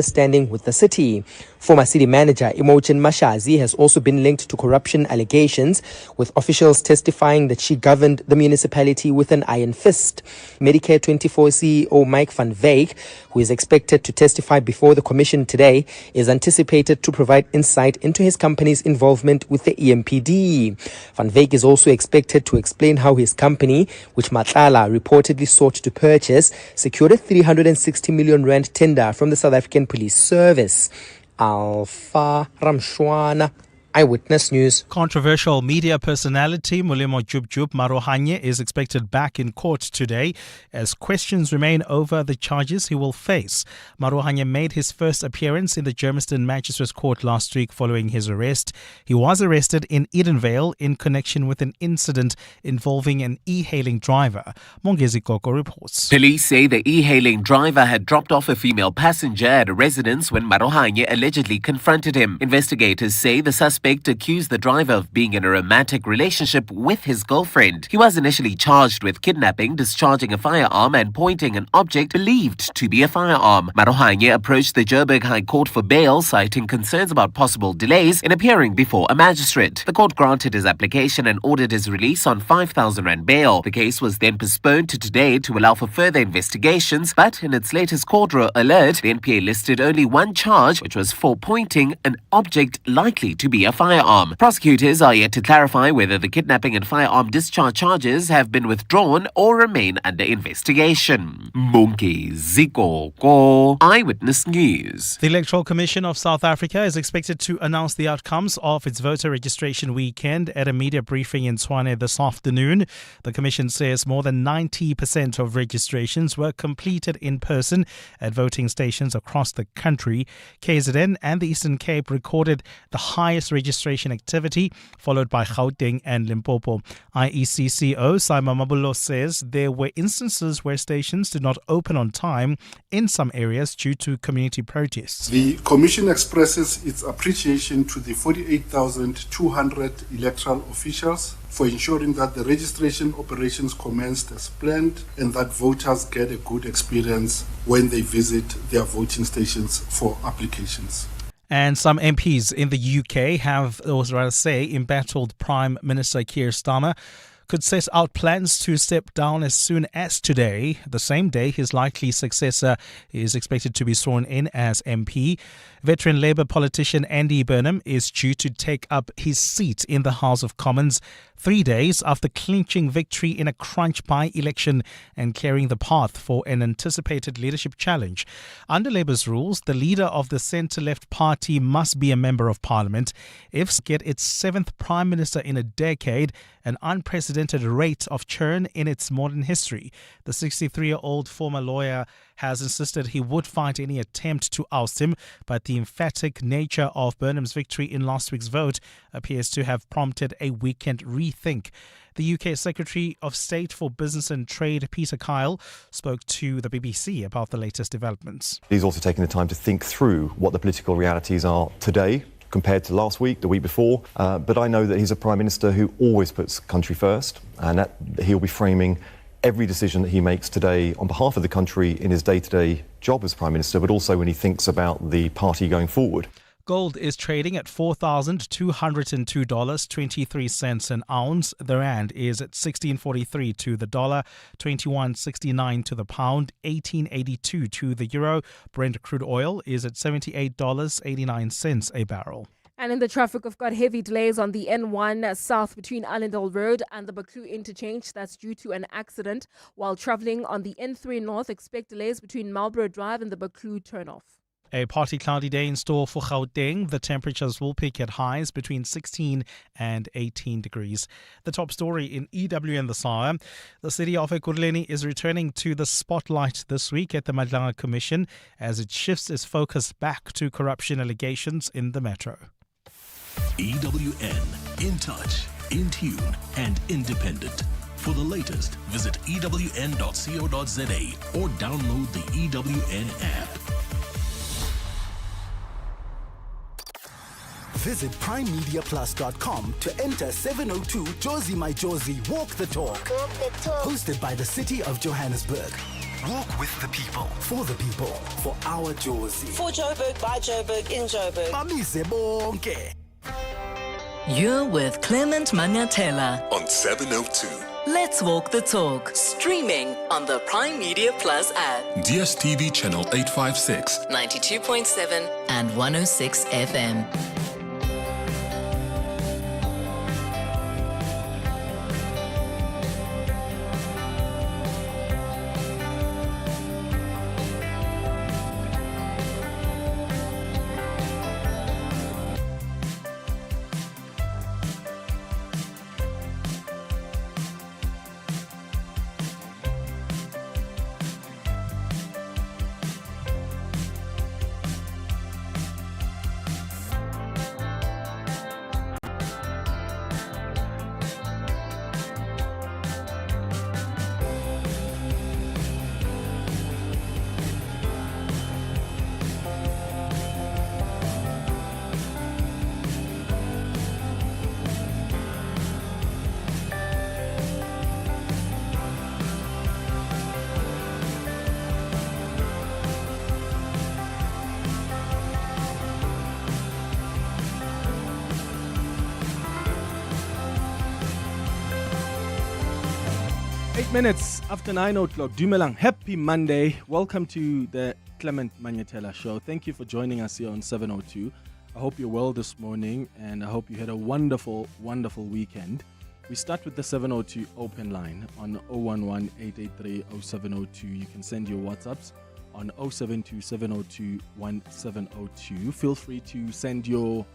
standing with the city. Former city manager Imogen Mashazi has also been linked to corruption allegations, with officials testifying that she governed the municipality with an iron fist. Medicare 24 CEO Mike van Wyk, who is expected to testify before the commission today, is anticipated to provide insight into his company's involvement with the EMPD. Van Wyk is also expected to explain how his company, which Matlala reportedly sought to purchase, secured a 360 million rand tender from the South African Police Service. Alpha Ramshwana, Eyewitness News. Controversial media personality Molemo Jubjub Marohanye is expected back in court today as questions remain over the charges he will face. Marohanye made his first appearance in the Germiston Magistrates Court last week following his arrest. He was arrested in Edenvale in connection with an incident involving an e-hailing driver. Mongezi Koko reports. Police say the e-hailing driver had dropped off a female passenger at a residence when Marohanye allegedly confronted him. Investigators say the suspect accused the driver of being in a romantic relationship with his girlfriend. He was initially charged with kidnapping, discharging a firearm and pointing an object believed to be a firearm. Marohanye approached the Joburg High Court for bail, citing concerns about possible delays in appearing before a magistrate. The court granted his application and ordered his release on 5,000 rand bail. The case was then postponed to today to allow for further investigations, but in its latest court alert, the NPA listed only one charge, which was for pointing an object likely to be a firearm. Prosecutors are yet to clarify whether the kidnapping and firearm discharge charges have been withdrawn or remain under investigation. Munki Ziko, Eyewitness News. The Electoral Commission of South Africa is expected to announce the outcomes of its voter registration weekend at a media briefing in Tshwane this afternoon. The Commission says more than 90% of registrations were completed in person at voting stations across the country. KZN and the Eastern Cape recorded the highest registration activity, followed by Gauteng and Limpopo. IEC CEO Simon Mabulo says there were instances where stations did not open on time in some areas due to community protests. The Commission expresses its appreciation to the 48,200 electoral officials for ensuring that the registration operations commenced as planned and that voters get a good experience when they visit their voting stations for applications. And some MPs in the UK have, or rather say, embattled Prime Minister Keir Starmer could set out plans to step down as soon as today, the same day his likely successor is expected to be sworn in as MP. Veteran Labour politician Andy Burnham is due to take up his seat in the House of Commons 3 days after clinching victory in a crunch by-election and clearing the path for an anticipated leadership challenge. Under Labour's rules, the leader of the centre-left party must be a member of Parliament. If get its seventh Prime Minister in a decade, an unprecedented rate of churn in its modern history. The 63-year-old former lawyer has insisted he would fight any attempt to oust him, but the emphatic nature of Burnham's victory in last week's vote appears to have prompted a weekend rethink. The UK Secretary of State for Business and Trade, Peter Kyle, spoke to the BBC about the latest developments. He's also taken the time to think through what the political realities are today compared to last week, the week before. But I know that he's a Prime Minister who always puts country first, and that he'll be framing every decision that he makes today on behalf of the country in his day-to-day job as Prime Minister, but also when he thinks about the party going forward. Gold is trading at $4,202.23 an ounce. The rand is at 16.43 to the dollar, 21.69 to the pound, 18.82 to the euro. Brent crude oil is at $78.89 a barrel. And in the traffic, we've got heavy delays on the N1 south between Allendale Road and the Baku interchange. That's due to an accident. While travelling on the N3 north, expect delays between Marlborough Drive and the Baku turnoff. A partly cloudy day in store for Gauteng. The temperatures will peak at highs between 16 and 18 degrees. The top story in EW and the SAR. The city of Ekurhuleni is returning to the spotlight this week at the Madlanga Commission as it shifts its focus back to corruption allegations in the metro. EWN, in touch, in tune, and independent. For the latest, visit ewn.co.za or download the EWN app. Visit primemediaplus.com to enter 702 Josie My Josie Walk the Talk. Hosted by the City of Johannesburg. Walk with the people, for our Jozi. For Joburg, by Joburg, in Joburg. Bamise bonke. You're with Clement Manyathela On 702. Let's Walk the Talk, streaming on the Prime Media Plus app, DSTV channel 856. 92.7 and 106 FM. 8 minutes after 9 o'clock. Dumelang. Happy Monday. Welcome to the Clement Manyathela Show. Thank you for joining us here on 702. I hope you're well this morning and I hope you had a wonderful, wonderful weekend. We start with the 702 open line on 011-883-0702. You can send your WhatsApps on 072-702-1702. Feel free to send your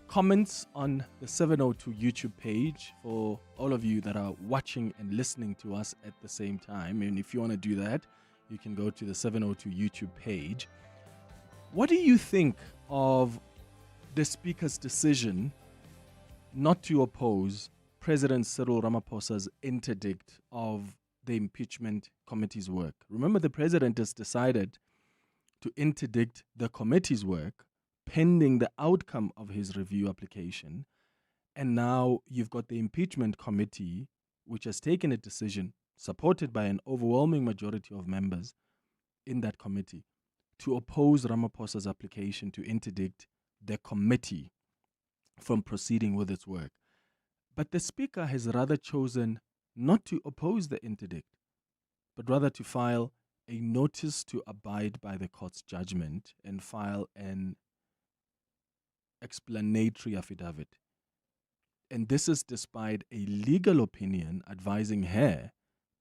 comments on the 702 YouTube page for all of you that are watching and listening to us at the same time. And if you want to do that, you can go to the 702 YouTube page. What do you think of the Speaker's decision not to oppose President Cyril Ramaphosa's interdict of the impeachment committee's work? Remember, the President has decided to interdict the committee's work pending the outcome of his review application. And now you've got the impeachment committee, which has taken a decision supported by an overwhelming majority of members in that committee to oppose Ramaphosa's application to interdict the committee from proceeding with its work. But the Speaker has rather chosen not to oppose the interdict, but rather to file a notice to abide by the court's judgment and file an explanatory affidavit. And this is despite a legal opinion advising her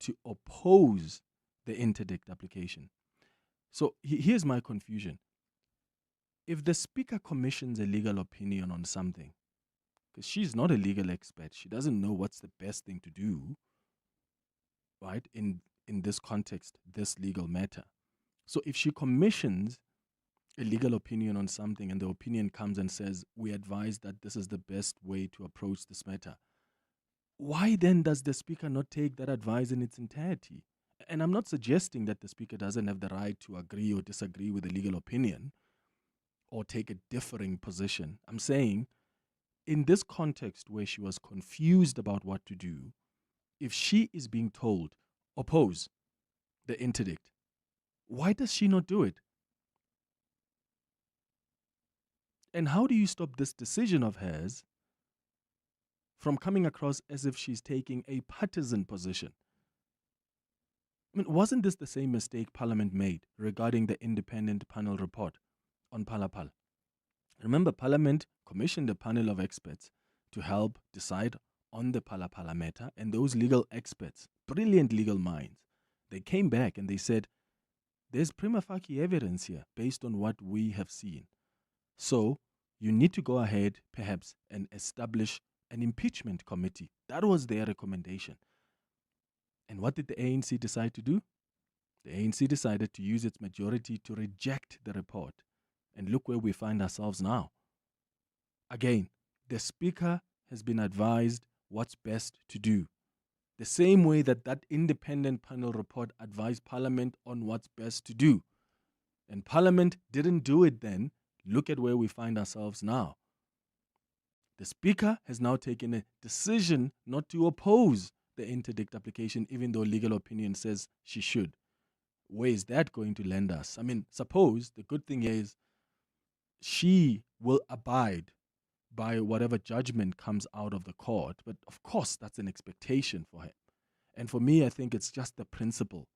to oppose the interdict application. So here's my confusion. If the Speaker commissions a legal opinion on something, because she's not a legal expert, she doesn't know what's the best thing to do, right, in this context, this legal matter. So if she commissions a legal opinion on something and the opinion comes and says, we advise that this is the best way to approach this matter, why then does the Speaker not take that advice in its entirety? And I'm not suggesting that the Speaker doesn't have the right to agree or disagree with a legal opinion or take a differing position. I'm saying in this context where she was confused about what to do, if she is being told, oppose the interdict, why does she not do it? And how do you stop this decision of hers from coming across as if she's taking a partisan position? I mean, wasn't this the same mistake Parliament made regarding the independent panel report on Palapal? Remember, Parliament commissioned a panel of experts to help decide on the Palapala matter, and those legal experts, brilliant legal minds, they came back and they said, there's prima facie evidence here based on what we have seen. So you need to go ahead, perhaps, and establish an impeachment committee. That was their recommendation. And what did the ANC decide to do? The ANC decided to use its majority to reject the report. And look where we find ourselves now. Again, the Speaker has been advised what's best to do. The same way that independent panel report advised Parliament on what's best to do. And Parliament didn't do it then. Look at where we find ourselves now. The Speaker has now taken a decision not to oppose the interdict application, even though legal opinion says she should. where is that going to land us? I mean, suppose the good thing is she will abide by whatever judgment comes out of the court. But of course, that's an expectation for him. And for me, I think it's just the principle.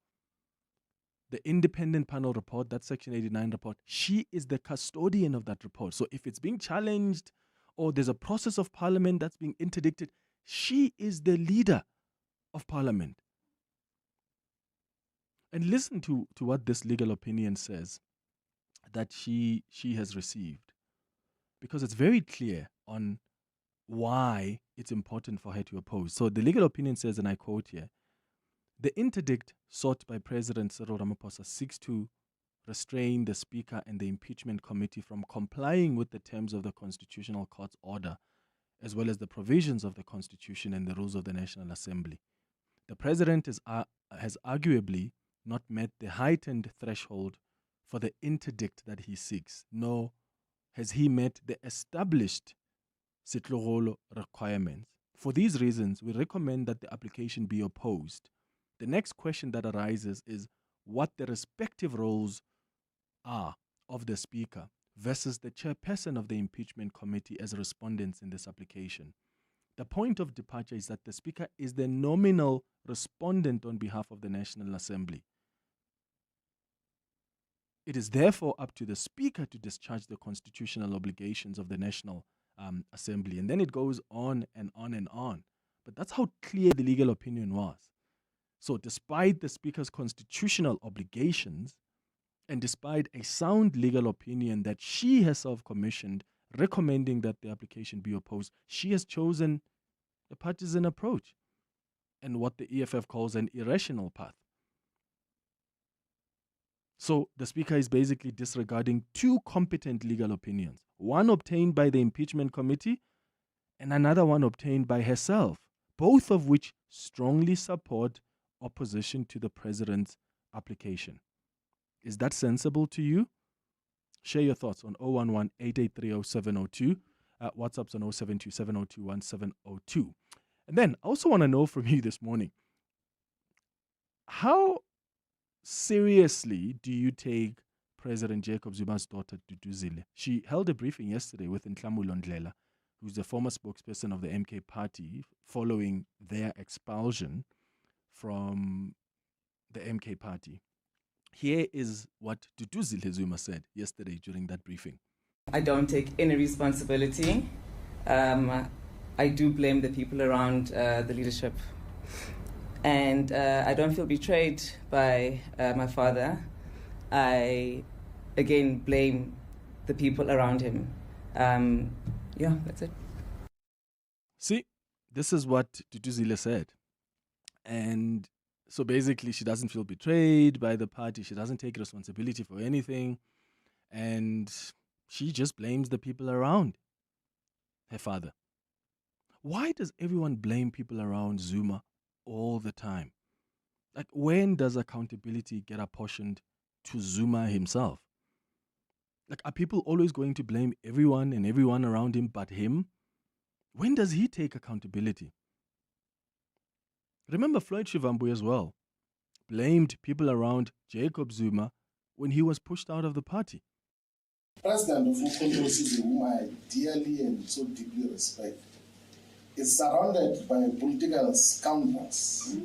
The independent panel report, that Section 89 report, she is the custodian of that report. So if it's being challenged or there's a process of parliament that's being interdicted, she is the leader of parliament. And listen to what this legal opinion says that she has received, because it's very clear on why it's important for her to oppose. So the legal opinion says, and I quote here, the interdict sought by President Cyril Ramaphosa seeks to restrain the Speaker and the impeachment committee from complying with the terms of the Constitutional Court's order, as well as the provisions of the Constitution and the rules of the National Assembly. The President has arguably not met the heightened threshold for the interdict that he seeks, nor has he met the established Sitlogolo requirements. For these reasons, we recommend that the application be opposed. The next question that arises is what the respective roles are of the Speaker versus the chairperson of the impeachment committee as respondents in this application. The point of departure is that the Speaker is the nominal respondent on behalf of the National Assembly. It is therefore up to the Speaker to discharge the constitutional obligations of the National Assembly. And then it goes on and on and on. But that's how clear the legal opinion was. So despite the Speaker's constitutional obligations, and despite a sound legal opinion that she herself commissioned, recommending that the application be opposed, she has chosen a partisan approach and what the EFF calls an irrational path. So the Speaker is basically disregarding two competent legal opinions, one obtained by the impeachment committee and another one obtained by herself, both of which strongly support opposition to the President's application. Is that sensible to you? Share your thoughts on 011-883-0702. WhatsApp's on 072-702-1702. And then I also want to know from you this morning, how seriously do you take President Jacob Zuma's daughter, Duduzile? She held a briefing yesterday with Nhlamulo Ndhlela, who's the former spokesperson of the MK party, following their expulsion from the MK party. Here is what Duduzile Zuma said yesterday during that briefing. I don't take any responsibility. I do blame the people around the leadership. And I don't feel betrayed by my father. I, again, blame the people around him. Yeah, that's it. See, this is what Duduzile said. And so basically, she doesn't feel betrayed by the party. She doesn't take responsibility for anything. And she just blames the people around her father. Why does everyone blame people around Zuma all the time? Like, when does accountability get apportioned to Zuma himself? Like, are people always going to blame everyone and everyone around him but him? When does he take accountability? Remember Floyd Shivambu as well blamed people around Jacob Zuma when he was pushed out of the party. President of Nhlamulo, whom I dearly and so deeply respect, is surrounded by political scoundrels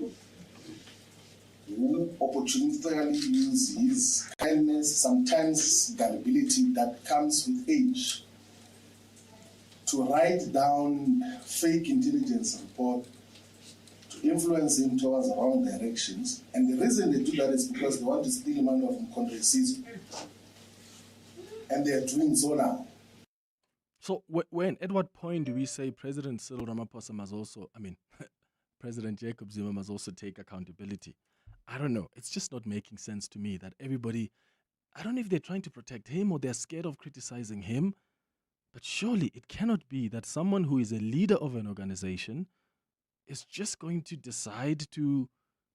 who opportunistically use his kindness, sometimes gullibility that comes with age, to write down fake intelligence report, to influence him towards the wrong directions. And the reason they do that is because they want to steal money from Congressism. And they are doing so now. So at what point do we say President Cyril Ramaphosa must also, President Jacob Zuma must also take accountability? I don't know. It's just not making sense to me that everybody, I don't know if they're trying to protect him or they're scared of criticizing him, but surely it cannot be that someone who is a leader of an organization is just going to decide to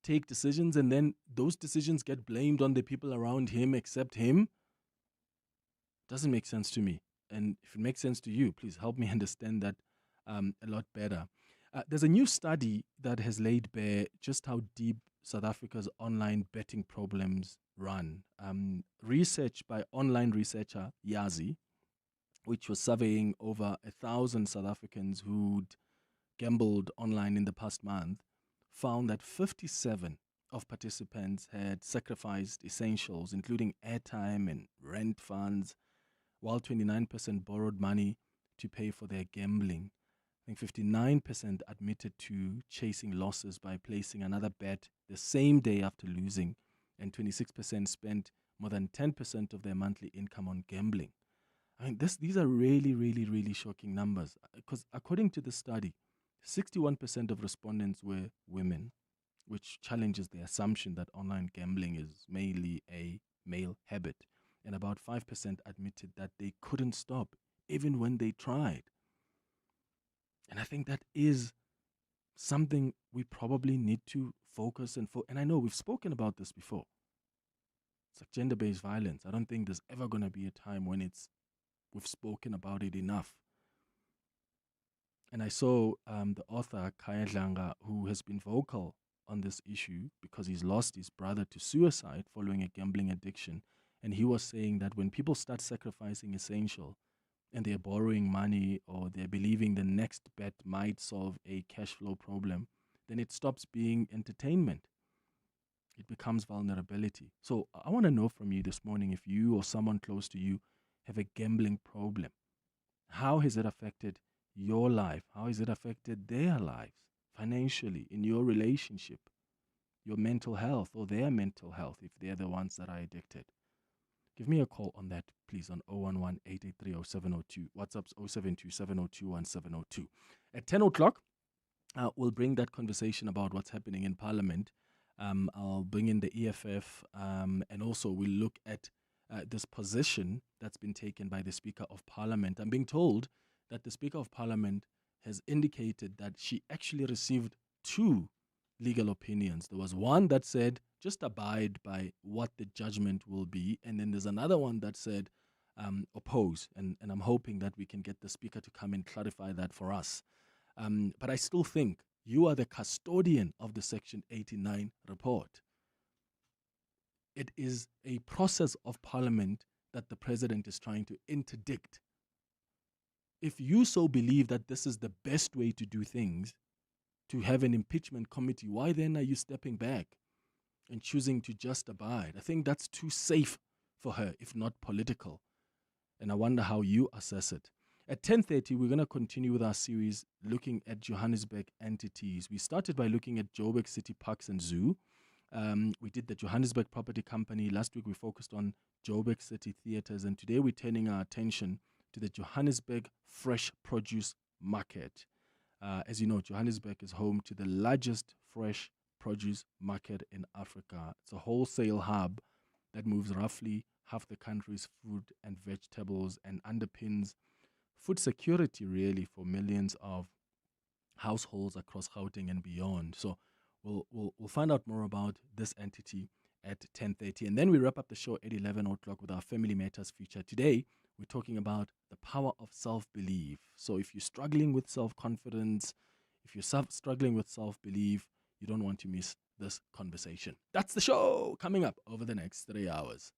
take decisions and then those decisions get blamed on the people around him except him. Doesn't make sense to me. And if it makes sense to you, please help me understand that a lot better. There's a new study that has laid bare just how deep South Africa's online betting problems run. Research by online researcher Yazi, which was surveying over 1,000 South Africans who'd gambled online in the past month, found that 57 of participants had sacrificed essentials, including airtime and rent funds, while 29% borrowed money to pay for their gambling. I think 59% admitted to chasing losses by placing another bet the same day after losing, and 26% spent more than 10% of their monthly income on gambling. I mean, these are really, really, really shocking numbers, because according to the study, 61% of respondents were women, which challenges the assumption that online gambling is mainly a male habit. And about 5% admitted that they couldn't stop, even when they tried. And I think that is something we probably need to focus and I know we've spoken about this before. It's like gender-based violence. I don't think there's ever going to be a time when we've spoken about it enough. And I saw the author, Kaya Dlanga, who has been vocal on this issue because he's lost his brother to suicide following a gambling addiction. And he was saying that when people start sacrificing essential and they're borrowing money or they're believing the next bet might solve a cash flow problem, then it stops being entertainment. It becomes vulnerability. So I want to know from you this morning, if you or someone close to you have a gambling problem, how has it affected your life? How has it affected their lives financially, in your relationship, your mental health, or their mental health if they're the ones that are addicted? Give me a call on that, please, on 011-883-0702. WhatsApp's 072-702-1702. At 10 o'clock, we'll bring that conversation about what's happening in Parliament. I'll bring in the EFF, and also we'll look at this position that's been taken by the Speaker of Parliament. I'm being told that the Speaker of Parliament has indicated that she actually received 2 legal opinions. There was one that said, just abide by what the judgment will be. And then there's another one that said, oppose. And I'm hoping that we can get the Speaker to come and clarify that for us. But I still think you are the custodian of the Section 89 report. It is a process of Parliament that the President is trying to interdict. If you so believe that this is the best way to do things, to have an impeachment committee, why then are you stepping back and choosing to just abide? I think that's too safe for her, if not political. And I wonder how you assess it. At 10:30, we're going to continue with our series looking at Johannesburg entities. We started by looking at Joburg City Parks and Zoo. We did the Johannesburg Property Company. Last week, we focused on Joburg City Theatres. And today, we're turning our attention to the Johannesburg Fresh Produce Market. As you know, Johannesburg is home to the largest fresh produce market in Africa. It's a wholesale hub that moves roughly half the country's food and vegetables and underpins food security, really, for millions of households across Gauteng and beyond. So we'll find out more about this entity at 10:30. And then we wrap up the show at 11 o'clock with our Family Matters feature. Today, we're talking about the power of self-belief. So if you're struggling with self-confidence, if you're struggling with self-belief, you don't want to miss this conversation. That's the show coming up over the next 3 hours.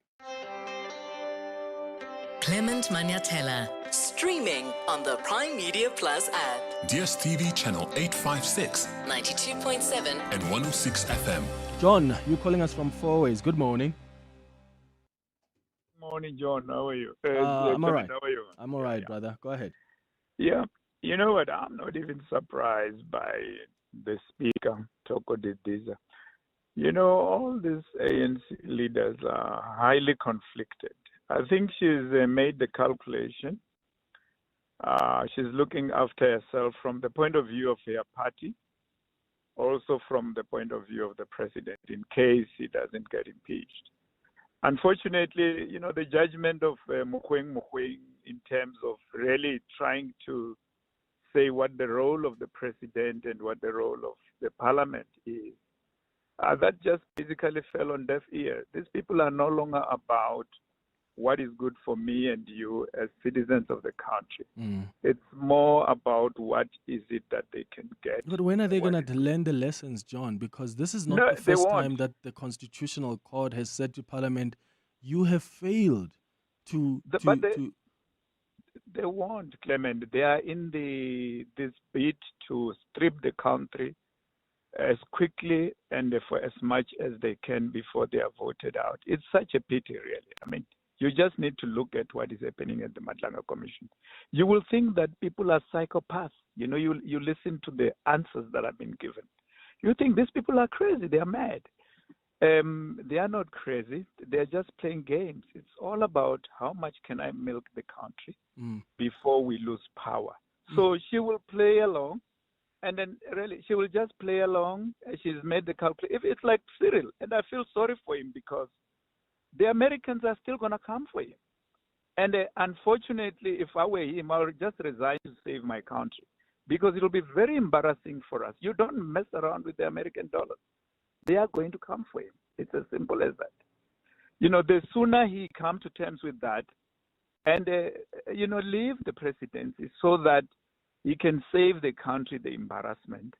Clement Manyathela, streaming on the Prime Media Plus app. DSTV channel 856, 92.7 and 106 FM. John, you're calling us from Fourways. Good morning. Morning, John. How are you? I'm all right. How are you? I'm all right, brother. Go ahead. Yeah. You know what? I'm not even surprised by the speaker, Toko Duduzile. You know, all these ANC leaders are highly conflicted. I think she's made the calculation. She's looking after herself from the point of view of her party, also from the point of view of the president, in case he doesn't get impeached. Unfortunately, you know, the judgment of Mogoeng in terms of really trying to say what the role of the president and what the role of the parliament is, that just basically fell on deaf ears. These people are no longer about what is good for me and you as citizens of the country. Mm. It's more about what is it that they can get. But when are they going to learn the lessons, John? Because this is not No, the they first won't. time that the Constitutional Court has said to Parliament, you have failed to... They won't, Clement. They are in this bid to strip the country as quickly and for as much as they can before they are voted out. It's such a pity, really. I mean, you just need to look at what is happening at the Madlanga Commission. You will think that people are psychopaths. You know, you listen to the answers that have been given. You think these people are crazy. They are mad. They are not crazy. They're just playing games. It's all about how much can I milk the country before we lose power. So she will play along, and then really she will just play along. She's made the calculation. If it's like Cyril, and I feel sorry for him because the Americans are still going to come for him. And unfortunately, if I were him, I would just resign to save my country because it will be very embarrassing for us. You don't mess around with the American dollars. They are going to come for him. It's as simple as that. You know, the sooner he come to terms with that and, leave the presidency so that he can save the country the embarrassment,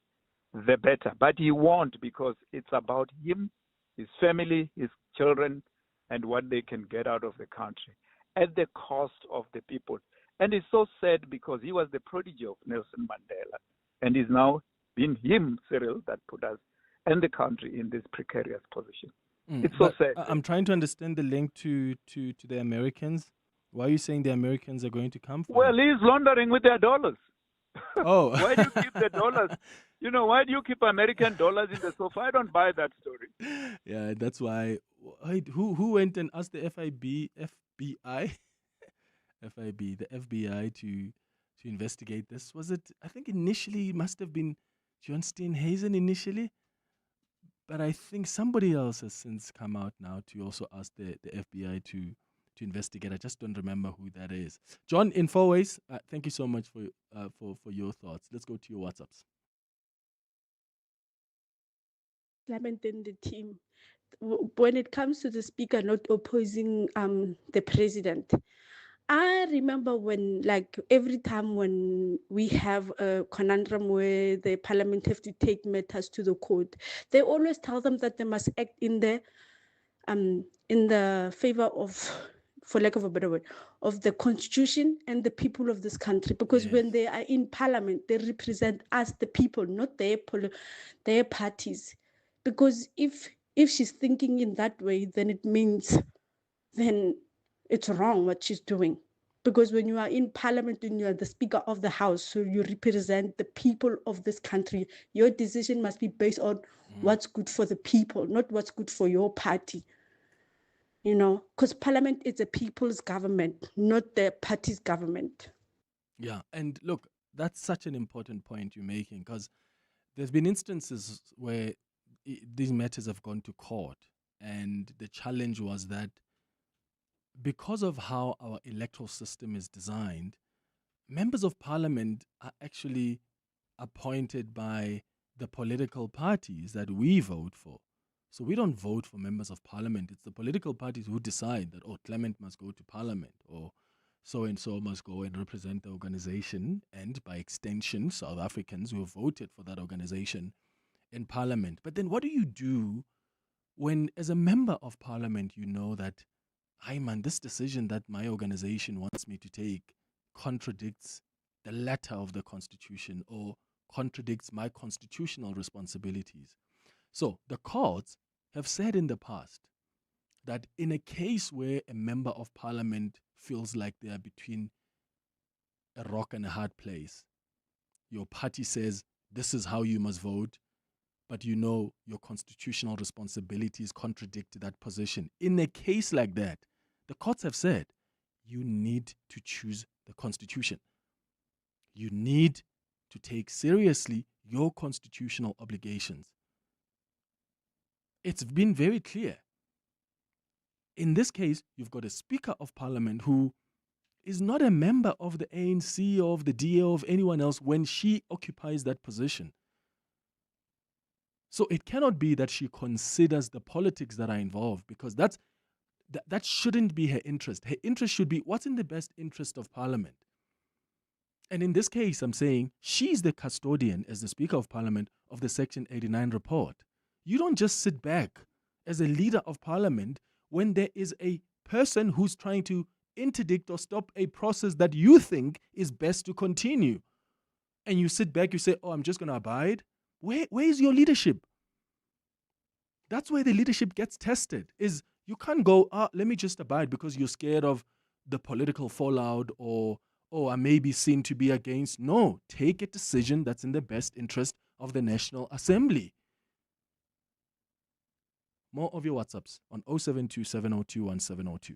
the better. But he won't because it's about him, his family, his children, and what they can get out of the country at the cost of the people. And it's so sad because he was the prodigy of Nelson Mandela and it's now been him, Cyril, that put us and the country in this precarious position. It's so sad. I'm trying to understand the link to the Americans. Why are you saying the Americans are going to come for Well, him? he's laundering with their dollars. Oh. Why do you keep the dollars? Why do you keep American dollars in the sofa? I don't buy that story. Yeah, that's why. Wait, who went and asked the FBI, the FBI to investigate this? Was it? I think initially it must have been John Steenhuisen initially. But I think somebody else has since come out now to also ask the FBI to investigate. I just don't remember who that is. John, in 4 ways, thank you so much for your thoughts. Let's go to your WhatsApps. Clement and the team. When it comes to the speaker not opposing the president, I remember when, like, every time when we have a conundrum where the parliament have to take matters to the court, they always tell them that they must act in the favor of, for lack of a better word, of the constitution and the people of this country. Because when they are in parliament, they represent us, the people, not their parties. Because if she's thinking in that way, then it means then it's wrong what she's doing. Because when you are in parliament and you are the speaker of the house, so you represent the people of this country, your decision must be based on what's good for the people, not what's good for your party. Because parliament is a people's government, not the party's government. Yeah, and look, that's such an important point you're making, because there's been instances where these matters have gone to court, and the challenge was that because of how our electoral system is designed, members of parliament are actually appointed by the political parties that we vote for. So we don't vote for members of parliament. It's the political parties who decide that, Clement must go to parliament, or so-and-so must go and represent the organization, and by extension, South Africans who have voted for that organization in parliament. But then what do you do when, as a member of parliament, you know that, this decision that my organization wants me to take contradicts the letter of the Constitution or contradicts my constitutional responsibilities. So the courts have said in the past that in a case where a member of parliament feels like they are between a rock and a hard place, your party says this is how you must vote, but your constitutional responsibilities contradict that position. In a case like that, the courts have said you need to choose the Constitution. You need to take seriously your constitutional obligations. It's been very clear. In this case, you've got a Speaker of Parliament who is not a member of the ANC or of the DA or of anyone else when she occupies that position. So it cannot be that she considers the politics that are involved, because that's That shouldn't be her interest. Her interest should be what's in the best interest of Parliament. And in this case, I'm saying she's the custodian, as the Speaker of Parliament, of the Section 89 report. You don't just sit back as a leader of Parliament when there is a person who's trying to interdict or stop a process that you think is best to continue. And you sit back, you say, oh, I'm just going to abide. Where is your leadership? That's where the leadership gets tested, is you can't go, let me just abide because you're scared of the political fallout or I may be seen to be against. No, take a decision that's in the best interest of the National Assembly. More of your WhatsApps on 072 702 1702.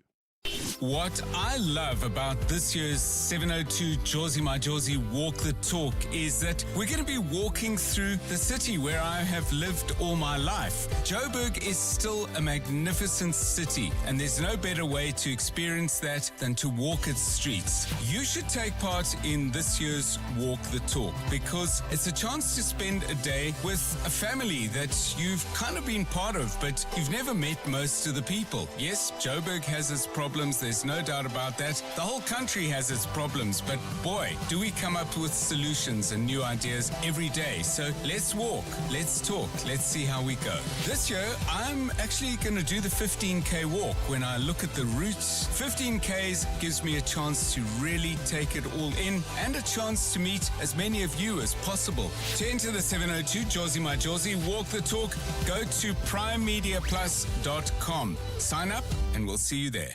What I love about this year's 702 Josie My Josie Walk the Talk is that we're going to be walking through the city where I have lived all my life. Joburg is still a magnificent city, and there's no better way to experience that than to walk its streets. You should take part in this year's Walk the Talk because it's a chance to spend a day with a family that you've kind of been part of, but you've never met most of the people. Yes, Joburg has its problems. There's no doubt about that. The whole country has its problems, but boy, do we come up with solutions and new ideas every day. So let's walk, let's talk, let's see how we go. This year, I'm actually going to do the 15K walk. When I look at the routes, 15Ks gives me a chance to really take it all in and a chance to meet as many of you as possible. To enter the 702 Josie My Josie Walk the Talk, go to primemediaplus.com. Sign up and we'll see you there.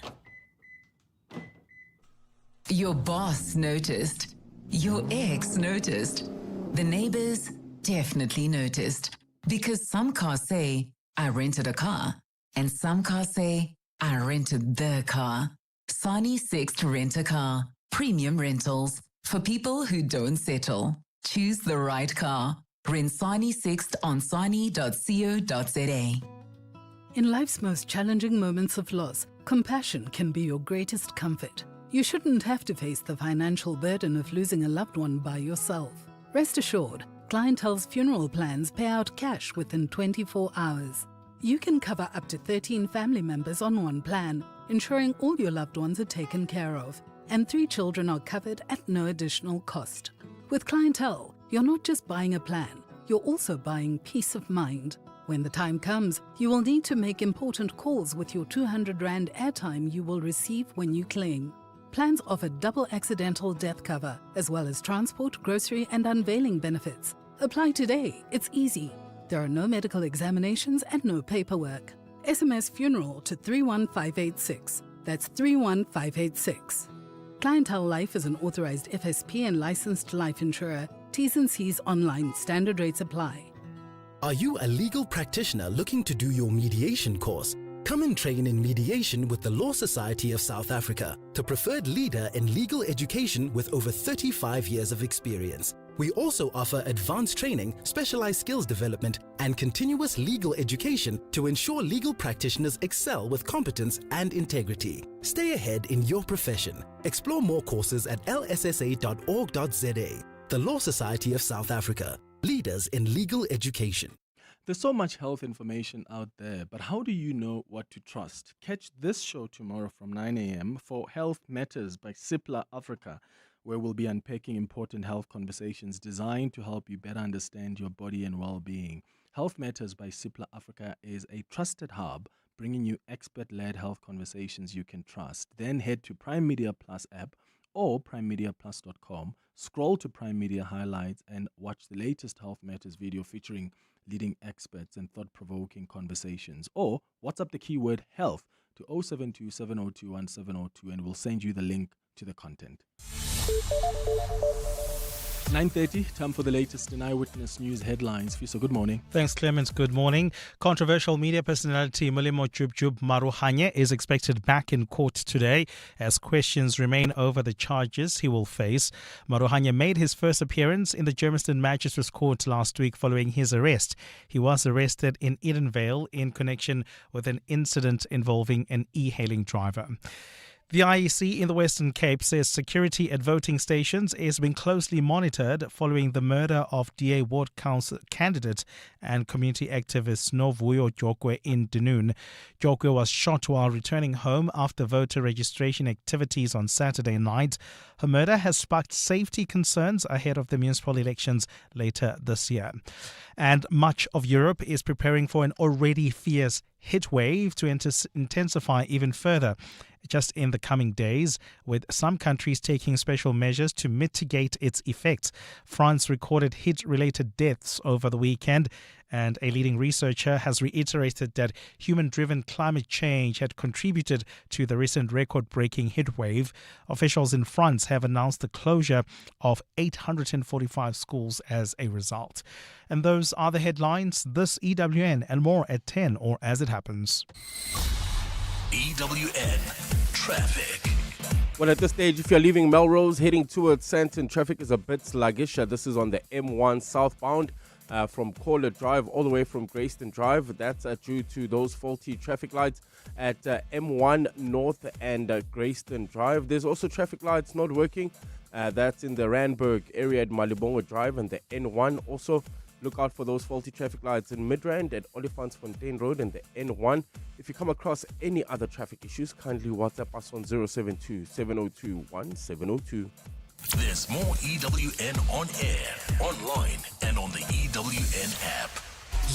Your boss noticed. Your ex noticed. The neighbors definitely noticed. Because some cars say, I rented a car. And some cars say, I rented the car. Sani Sixt Rent a Car. Premium rentals. For people who don't settle. Choose the right car. Rent Sani Sixt on sani.co.za. In life's most challenging moments of loss, compassion can be your greatest comfort. You shouldn't have to face the financial burden of losing a loved one by yourself. Rest assured, Clientele's funeral plans pay out cash within 24 hours. You can cover up to 13 family members on one plan, ensuring all your loved ones are taken care of, and 3 children are covered at no additional cost. With Clientele, you're not just buying a plan, you're also buying peace of mind. When the time comes, you will need to make important calls with your 200 Rand airtime you will receive when you claim. Plans offer double accidental death cover, as well as transport, grocery, and unveiling benefits. Apply today. It's easy. There are no medical examinations and no paperwork. SMS funeral to 31586. That's 31586. Clientele Life is an authorized FSP and licensed life insurer. T's and C's online. Standard rates apply. Are you a legal practitioner looking to do your mediation course? Come and train in mediation with the Law Society of South Africa, the preferred leader in legal education with over 35 years of experience. We also offer advanced training, specialized skills development, and continuous legal education to ensure legal practitioners excel with competence and integrity. Stay ahead in your profession. Explore more courses at lssa.org.za. The Law Society of South Africa, leaders in legal education. There's so much health information out there, but how do you know what to trust? Catch this show tomorrow from 9 a.m. for Health Matters by Cipla Africa, where we'll be unpacking important health conversations designed to help you better understand your body and well-being. Health Matters by Cipla Africa is a trusted hub bringing you expert-led health conversations you can trust. Then head to Prime Media Plus app or primemediaplus.com, scroll to Prime Media Highlights and watch the latest Health Matters video featuring leading experts and thought-provoking conversations. Or WhatsApp the keyword health to 072 702 1702 and we'll send you the link to the content. 9:30, time for the latest in Eyewitness News headlines. Fiso, good morning. Thanks, Clement. Good morning. Controversial media personality Nhlamulo Maruhanye is expected back in court today as questions remain over the charges he will face. Maruhanye made his first appearance in the Germiston Magistrates Court last week following his arrest. He was arrested in Edenvale in connection with an incident involving an e-hailing driver. The IEC in the Western Cape says security at voting stations is being closely monitored following the murder of DA Ward Council candidate and community activist Novuyo Jokwe in Dunoon. Jokwe was shot while returning home after voter registration activities on Saturday night. Her murder has sparked safety concerns ahead of the municipal elections later this year. And much of Europe is preparing for an already fierce heat wave to intensify even further just in the coming days, with some countries taking special measures to mitigate its effects. France recorded heat-related deaths over the weekend, and a leading researcher has reiterated that human-driven climate change had contributed to the recent record-breaking heat wave. Officials in France have announced the closure of 845 schools as a result. And those are the headlines. This EWN and more at 10 or as it happens. EWN Traffic. Well, at this stage, if you're leaving Melrose heading towards Sandton, traffic is a bit sluggish. This is on the M1 southbound from Caller Drive all the way from Grayston Drive. That's due to those faulty traffic lights at M1 North and Grayston Drive. There's also traffic lights not working. That's in the Randburg area at Malibongo Drive and the N1. Also, look out for those faulty traffic lights in Midrand at Olifantsfontein Road and the N1. If you come across any other traffic issues, kindly WhatsApp us on 072-702-1702. There's more EWN on air, online, and on the EWN app.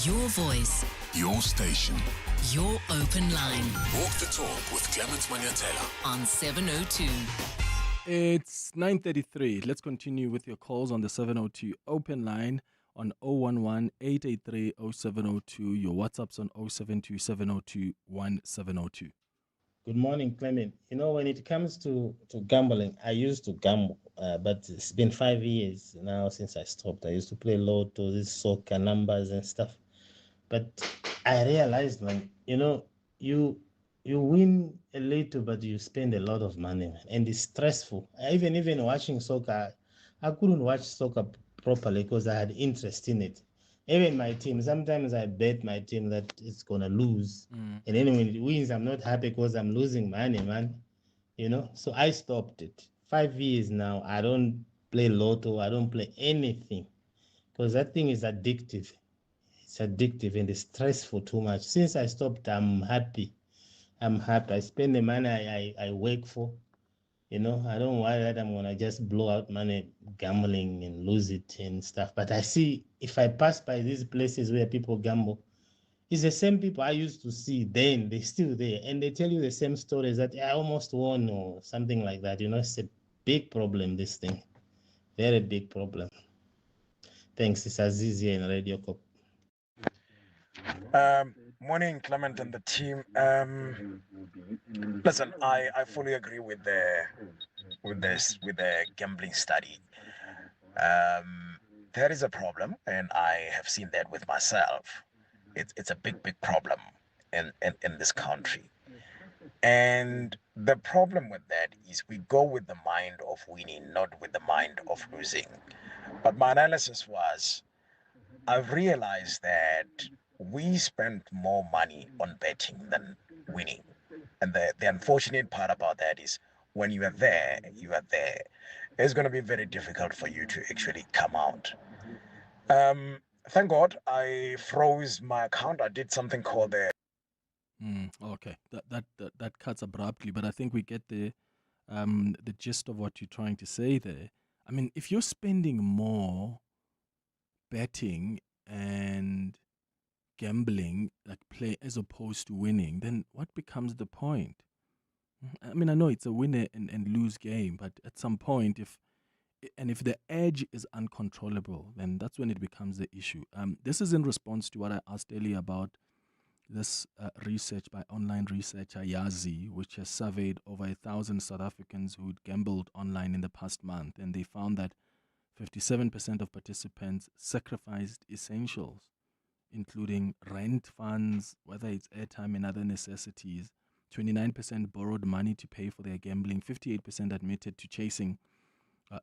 Your voice. Your station. Your open line. Walk the talk with Clement Manyathela on 702. It's 9:33. Let's continue with your calls on the 702 open line on 011-883-0702. Your WhatsApp's on 072-702-1702. Good morning, Clement. You know, when it comes to gambling, I used to gamble, but it's been 5 years now since I stopped. I used to play lotto, these soccer numbers and stuff. But I realized, man, you know, you win a little, but you spend a lot of money, man, and it's stressful. Even watching soccer, I couldn't watch soccer properly because I had interest in it. Even my team, sometimes I bet my team that it's gonna lose, and then when it wins, I'm not happy because I'm losing money, man. You know, so I stopped it. 5 years now, I don't play lotto, I don't play anything, because that thing is addictive. It's addictive and it's stressful too much. Since I stopped, I'm happy. I spend the money I work for. You know, I don't worry that I'm going to just blow out money gambling and lose it and stuff. But I see, if I pass by these places where people gamble, it's the same people I used to see then. They're still there. And they tell you the same stories that I almost won or something like that. You know, it's a big problem, this thing. Very big problem. Thanks. It's Aziz here in Radio Cop. Morning, Clement and the team. Listen, I fully agree with the gambling study. There is a problem, and I have seen that with myself. It's a big problem in this country. And the problem with that is we go with the mind of winning, not with the mind of losing. But my analysis was, I've realized that we spend more money on betting than winning. And the unfortunate part about that is when you are there, you are there. It's going to be very difficult for you to actually come out. Thank God I froze my account. I did something called the... Okay, that cuts abruptly, but I think we get the gist of what you're trying to say there. I mean, if you're spending more betting and gambling, like play, as opposed to winning, then what becomes the point? I mean, I know it's a win and lose game, but at some point, if the edge is uncontrollable, then that's when it becomes the issue. This is in response to what I asked earlier about this research by online researcher Yazi, which has surveyed over 1,000 South Africans who'd gambled online in the past month, and they found that 57% of participants sacrificed essentials, including rent funds, whether it's airtime and other necessities. 29% borrowed money to pay for their gambling. 58% admitted to chasing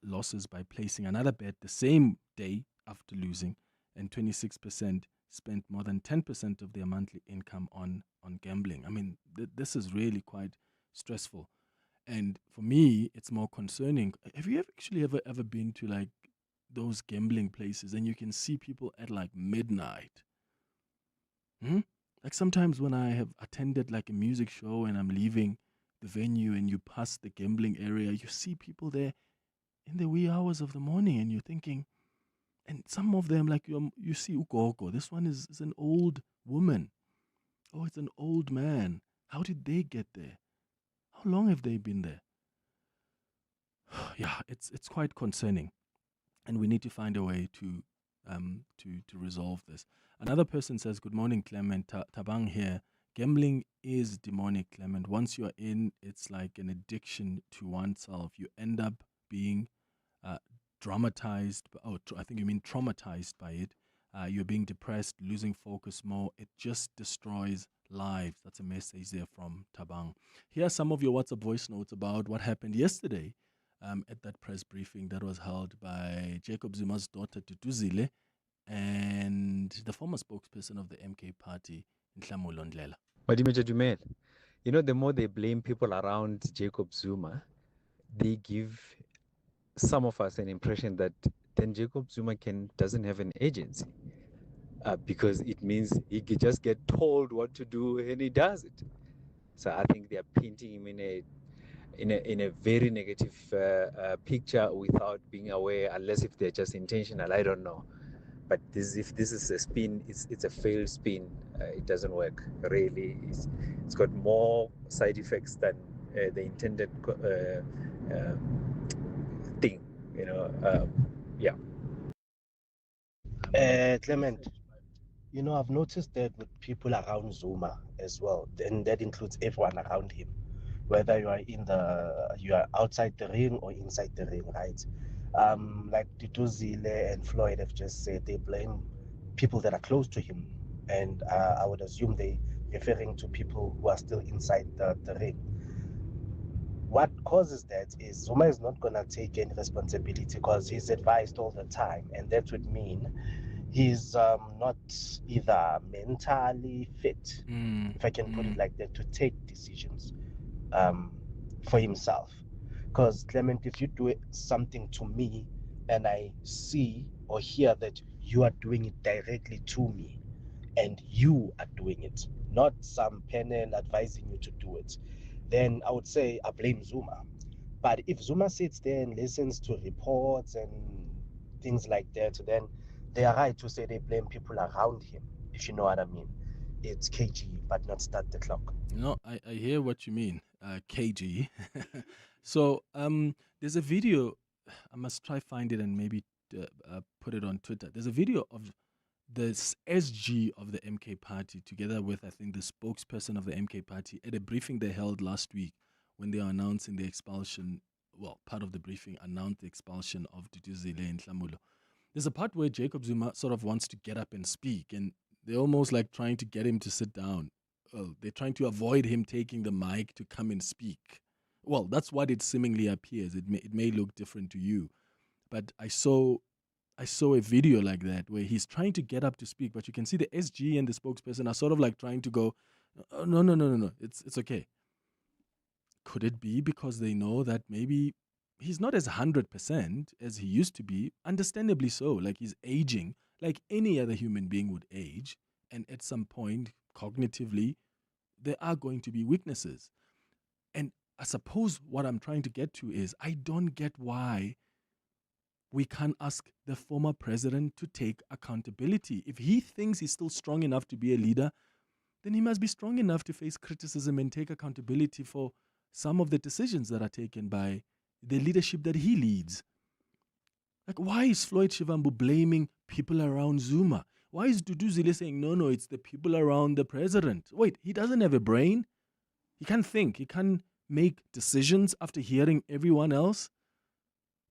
losses by placing another bet the same day after losing. And 26% spent more than 10% of their monthly income on gambling. I mean, this is really quite stressful. And for me, it's more concerning. Have you ever been to like those gambling places and you can see people at like midnight? Like sometimes when I have attended like a music show and I'm leaving the venue and you pass the gambling area, you see people there in the wee hours of the morning and you're thinking, and some of them like you see Ukoko, this one is an old woman. Oh, it's an old man. How did they get there? How long have they been there? Yeah, it's quite concerning, and we need to find a way to resolve this. Another person says, "Good morning, Clement. Tabang here. Gambling is demonic, Clement. Once you are in, it's like an addiction to oneself. You end up being dramatized. I think you mean traumatized by it. You're being depressed, losing focus more. It just destroys lives." That's a message there from Tabang. Here are some of your WhatsApp voice notes about what happened yesterday at that press briefing that was held by Jacob Zuma's daughter, Duduzile, and the former spokesperson of the MK party, Nhlamulo Ndhlela. You know, the more they blame people around Jacob Zuma, they give some of us an impression that then Jacob Zuma doesn't have an agency, because it means he can just get told what to do and he does it. So I think they are painting him in a very negative picture without being aware, unless if they're just intentional. I don't know. But if this is a spin, it's a failed spin. It doesn't work. Really, it's got more side effects than the intended thing. You know, yeah. Clement, you know, I've noticed that with people around Zuma as well, and that includes everyone around him, whether you are outside the ring or inside the ring, right? Like Duduzile and Floyd have just said, they blame people that are close to him, and I would assume they referring to people who are still inside the ring. What causes that is Zuma is not gonna take any responsibility because he's advised all the time, and that would mean he's not either mentally fit, if I can put it like that, to take decisions for himself. Because Clement, if you do something to me and I see or hear that you are doing it directly to me, and you are doing it, not some panel advising you to do it, then I would say I blame Zuma. But if Zuma sits there and listens to reports and things like that, then they are right to say they blame people around him, if you know what I mean. It's KG, but not start the clock. No, I hear what you mean, KG. So there's a video. I must try find it and maybe put it on Twitter. There's a video of the SG of the MK party together with, I think, the spokesperson of the MK party at a briefing they held last week when they are announcing the expulsion. Well, part of the briefing announced the expulsion of Duduzile and Nhlamulo. There's a part where Jacob Zuma sort of wants to get up and speak, and they're almost like trying to get him to sit down. They're trying to avoid him taking the mic to come and speak. Well, that's what it seemingly appears. It may look different to you, but I saw a video like that where he's trying to get up to speak, but you can see the SG and the spokesperson are sort of like trying to go, no, it's okay. Could it be because they know that maybe he's not as 100% as he used to be? Understandably so. Like, he's aging like any other human being would age, and at some point, cognitively, there are going to be weaknesses. And I suppose what I'm trying to get to is I don't get why we can't ask the former president to take accountability. If he thinks he's still strong enough to be a leader, then he must be strong enough to face criticism and take accountability for some of the decisions that are taken by the leadership that he leads. Like, why is Floyd Shivambu blaming people around Zuma? Why is Duduzile saying, no, it's the people around the president? Wait, he doesn't have a brain? He can't think. He can't make decisions after hearing everyone else?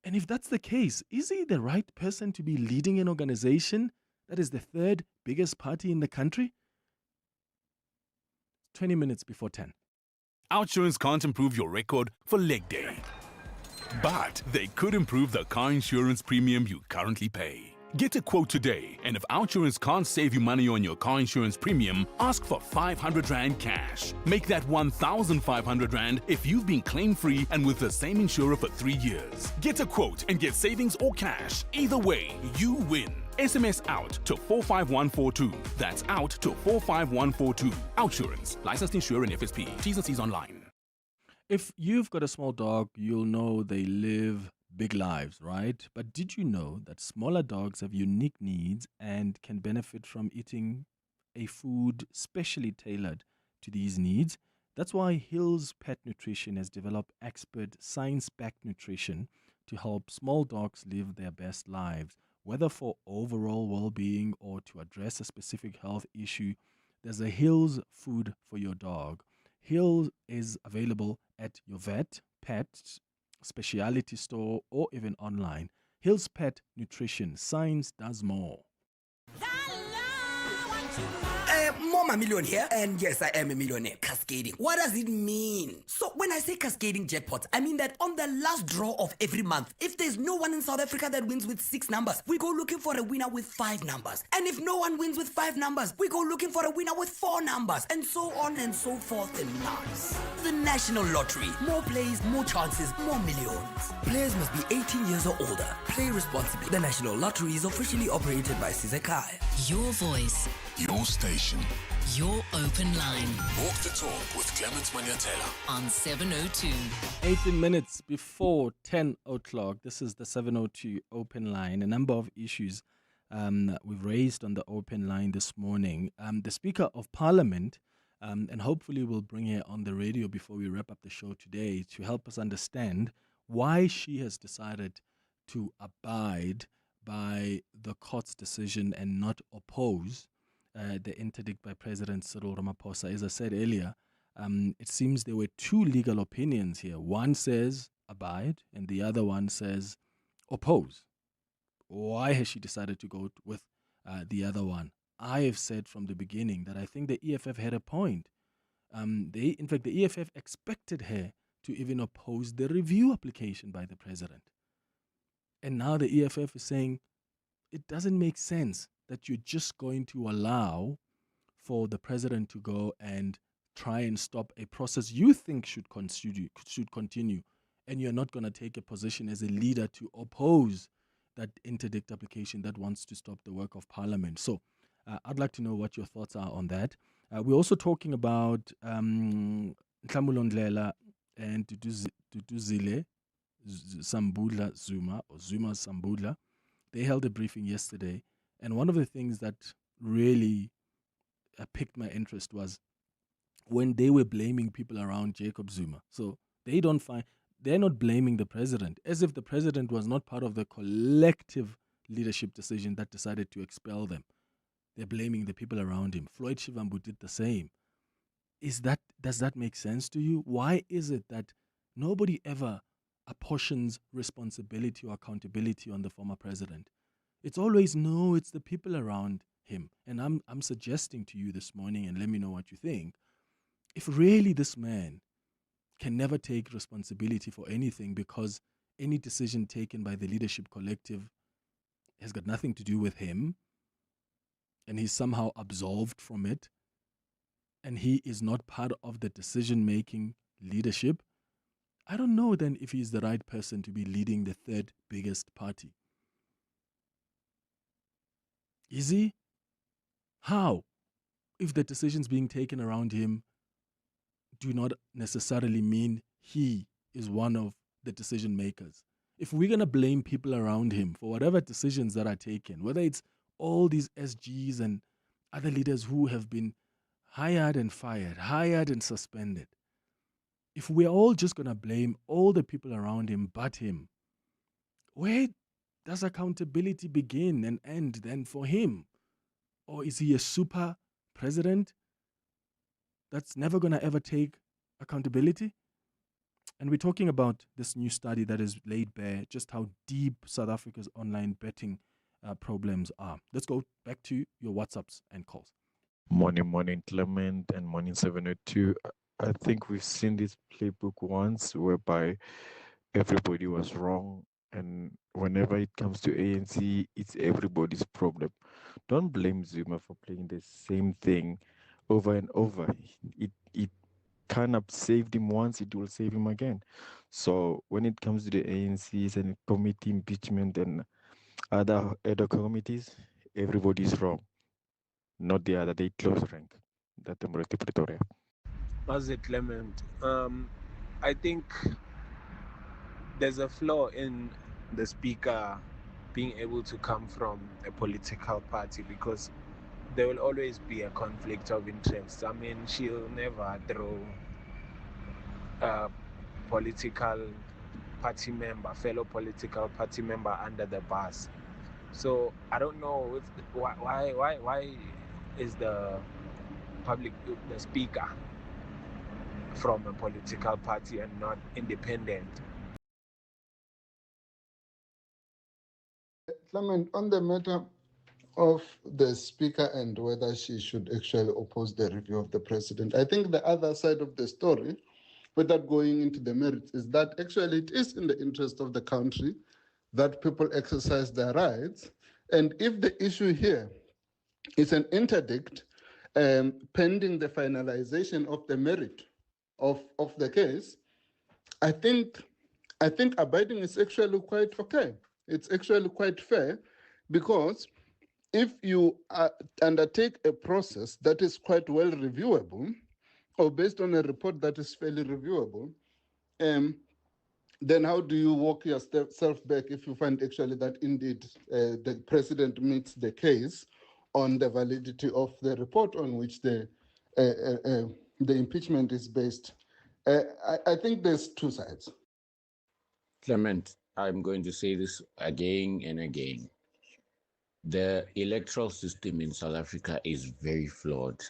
And if that's the case, is he the right person to be leading an organization that is the third biggest party in the country? 20 minutes before 10. OutSurance can't improve your record for leg day, but they could improve the car insurance premium you currently pay. Get a quote today, and if OutSurance can't save you money on your car insurance premium, ask for 500 Rand cash. Make that 1,500 Rand if you've been claim-free and with the same insurer for 3 years. Get a quote and get savings or cash. Either way, you win. SMS out to 45142. That's out to 45142. OutSurance. Licensed insurer and FSP. T's and C's online. If you've got a small dog, you'll know they live big lives, right? But did you know that smaller dogs have unique needs and can benefit from eating a food specially tailored to these needs? That's why Hills Pet Nutrition has developed expert science-backed nutrition to help small dogs live their best lives. Whether for overall well-being or to address a specific health issue, there's a Hills food for your dog. Hills is available at your vet, pet, specialty store, or even online. Hills Pet Nutrition. Science does more. Mama Million here, and yes, I am a millionaire. Cascading. What does it mean? So when I say cascading jackpots, I mean that on the last draw of every month, if there's no one in South Africa that wins with 6 numbers, we go looking for a winner with 5 numbers. And if no one wins with 5 numbers, we go looking for a winner with 4 numbers, and so on and so forth and nuts. The National Lottery. More plays, more chances, more millions. Players must be 18 years or older. Play responsibly. The National Lottery is officially operated by Sizekai. Your voice, Your station. your open line Walk the talk with Clement Manyathela. on 702. 18 minutes before 10 o'clock. This is the 702 open line. A number of issues we've raised on the open line this morning. The Speaker of Parliament, and hopefully we'll bring her on the radio before we wrap up the show today to help us understand why she has decided to abide by the court's decision and not oppose the interdict by President Cyril Ramaphosa. As I said earlier, it seems there were 2 legal opinions here. One says abide, and the other one says oppose. Why has she decided to go with the other one? I have said from the beginning that I think the EFF had a point. In fact, the EFF expected her to even oppose the review application by the president. And now the EFF is saying it doesn't make sense that you're just going to allow for the president to go and try and stop a process you think should continue, and you're not going to take a position as a leader to oppose that interdict application that wants to stop the work of Parliament. So I'd like to know what your thoughts are on that. We're also talking about Nhlamulo, Ndhlela and Duduzile Sambudla Zuma, or Zuma Sambudla. They held a briefing yesterday, and one of the things that really piqued my interest was when they were blaming people around Jacob Zuma. So they're not blaming the president, as if the president was not part of the collective leadership decision that decided to expel them. They're blaming the people around him. Floyd Shivambu did the same. Does that make sense to you? Why is it that nobody ever apportions responsibility or accountability on the former president? It's always, no, it's the people around him. And I'm suggesting to you this morning, and let me know what you think, if really this man can never take responsibility for anything because any decision taken by the leadership collective has got nothing to do with him, and he's somehow absolved from it, and he is not part of the decision-making leadership, I don't know then if he's the right person to be leading the 3rd biggest party. Is he? How? If the decisions being taken around him do not necessarily mean he is one of the decision makers. If we're going to blame people around him for whatever decisions that are taken, whether it's all these SGs and other leaders who have been hired and fired, hired and suspended, if we're all just going to blame all the people around him but him, where does accountability begin and end then for him? Or is he a super president that's never going to ever take accountability? And we're talking about this new study that has laid bare just how deep South Africa's online betting problems are. Let's go back to your WhatsApps and calls. Morning, Clement, and morning 702. I think we've seen this playbook once whereby everybody was wrong And whenever it comes to ANC, it's everybody's problem. Don't blame Zuma for playing the same thing over and over. It kind of saved him once, it will save him again. So when it comes to the ANCs and committee impeachment and other committees, everybody's wrong. Not the other, they close rank. That Pretoria. How's it, Clement? I think there's a flaw in the speaker being able to come from a political party because there will always be a conflict of interest. I mean, she'll never throw a fellow political party member under the bus. So I don't know why is the speaker from a political party and not independent. Clement, on the matter of the speaker and whether she should actually oppose the review of the president, I think the other side of the story, without going into the merits, is that actually it is in the interest of the country that people exercise their rights. And if the issue here is an interdict pending the finalization of the merit of the case, I think abiding is actually quite okay. It's actually quite fair, because if you undertake a process that is quite well reviewable, or based on a report that is fairly reviewable, then how do you walk yourself back if you find actually that indeed the president meets the case on the validity of the report on which the impeachment is based? I think there's two sides. Clement, I'm going to say this again and again. The electoral system in South Africa is very flawed.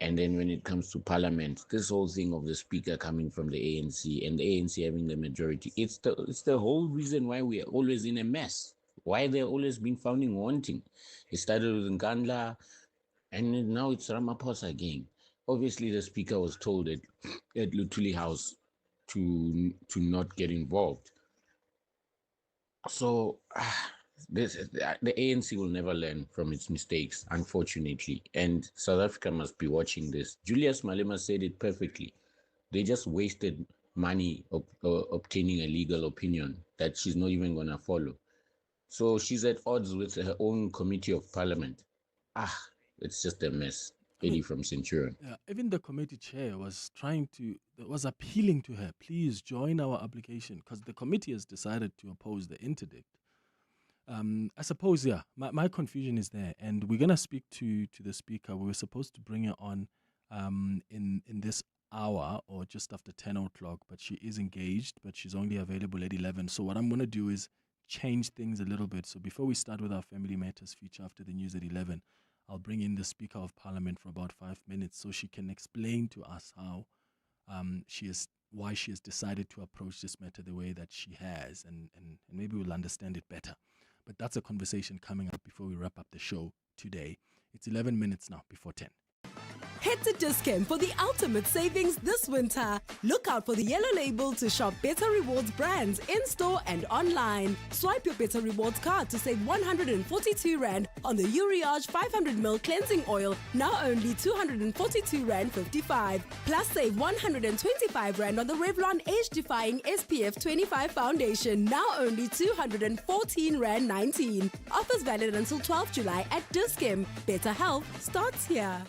And then when it comes to parliament, this whole thing of the speaker coming from the ANC and the ANC having the majority, it's the whole reason why we are always in a mess, why they're always been found wanting. It started with Ndhlela, and now it's Ramaphosa again. Obviously, the speaker was told at Lutuli House to not get involved. So the ANC will never learn from its mistakes, unfortunately. And South Africa must be watching this. Julius Malema said it perfectly. They just wasted money obtaining a legal opinion that she's not even going to follow. So she's at odds with her own committee of parliament. It's just a mess. Eddie from Centurion. Yeah, even the committee chair was appealing to her, please join our application, because the committee has decided to oppose the interdict. I suppose, my confusion is there, and we're going to speak to the speaker. We were supposed to bring her on in this hour or just after 10 o'clock, but she is engaged, but she's only available at 11. So what I'm going to do is change things a little bit. So before we start with our Family Matters feature after the news at 11, I'll bring in the Speaker of Parliament for about 5 minutes so she can explain to us how why she has decided to approach this matter the way that she has, and maybe we'll understand it better. But that's a conversation coming up before we wrap up the show today. It's 11 minutes now before 10. Head to Dis-Chem for the ultimate savings this winter. Look out for the yellow label to shop Better Rewards brands in-store and online. Swipe your Better Rewards card to save 142 Rand on the Uriage 500ml cleansing oil, now only 242 Rand 55. Plus save 125 Rand on the Revlon age-defying SPF 25 foundation, now only 214 Rand 19. Offers valid until 12 July at Dis-Chem. Better health starts here.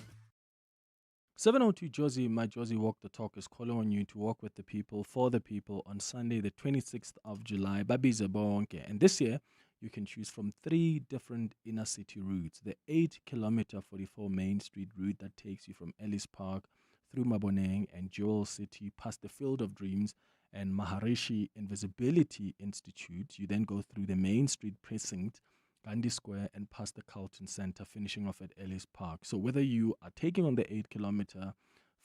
702 Josie, my Josie Walk the Talk is calling on you to walk with the people, for the people on Sunday, the 26th of July. Babiza bonke. And this year, you can choose from 3 different inner city routes. The 8-kilometer 44 Main Street route that takes you from Ellis Park through Maboneng and Jewel City past the Field of Dreams and Maharishi Invisibility Institute. You then go through the Main Street Precinct, Gandhi Square, and past the Carlton Center, finishing off at Ellis Park. So whether you are taking on the 8-kilometer,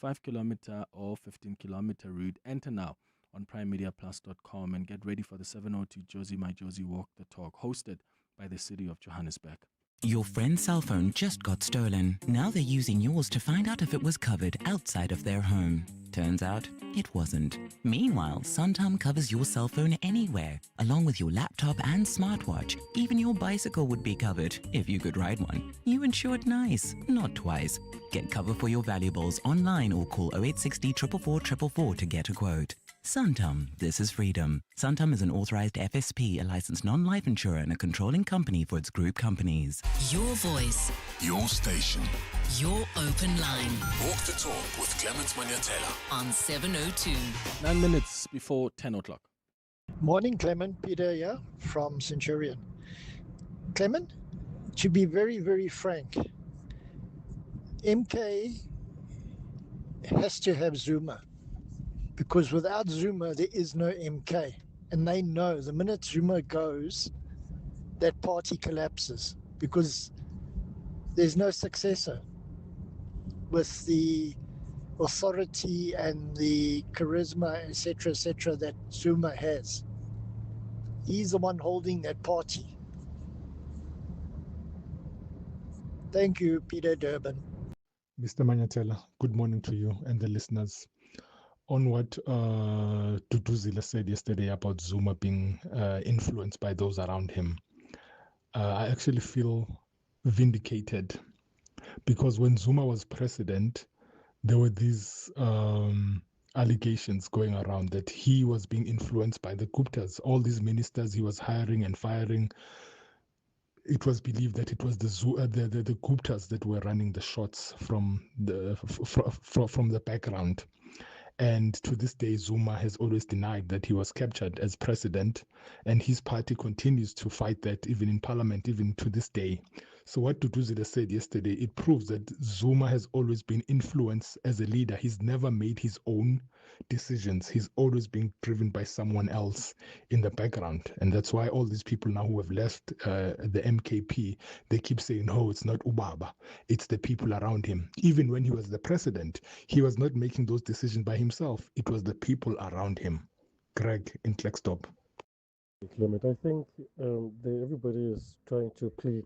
5-kilometer, or 15-kilometer route, enter now on primemediaplus.com and get ready for the 702 Josie My Josie Walk the Talk, hosted by the City of Johannesburg. Your friend's cell phone just got stolen. Now they're using yours to find out if it was covered outside of their home. Turns out it wasn't. Meanwhile, Santam covers your cell phone anywhere, along with your laptop and smartwatch. Even your bicycle would be covered if you could ride one. You insured nice, not twice. Get cover for your valuables online or call 0860 444 to get a quote. Santam, this is freedom. Santam is an authorized FSP, a licensed non-life insurer and a controlling company for its group companies. Your voice, Your station. your open line Walk the talk with Clement Manyathela. on 702. 9 minutes before 10 o'clock. Morning, Clement. Peter here from Centurion. Clement, to be very, very frank, MK has to have Zuma, because without Zuma, there is no MK. And they know the minute Zuma goes, that party collapses, because there's no successor with the authority and the charisma, etc., that Zuma has. He's the one holding that party. Thank you, Peter Durban. Mr. Manyathela, good morning to you and the listeners. On what Duduzile said yesterday about Zuma being influenced by those around him, I actually feel vindicated, because when Zuma was president, there were these allegations going around that he was being influenced by the Guptas. All these ministers he was hiring and firing, it was believed that it was the Guptas that were running the shots from the background. And to this day, Zuma has always denied that he was captured as president, and his party continues to fight that even in parliament, even to this day. So what Duduzile said yesterday, it proves that Zuma has always been influenced as a leader. He's never made his own decisions. He's always been driven by someone else in the background. And that's why all these people now who have left the MKP, they keep saying, oh, it's not Ubaba, it's the people around him. Even when he was the president, he was not making those decisions by himself. It was the people around him. Greg in Kleckstop. Clement, I think everybody is trying to play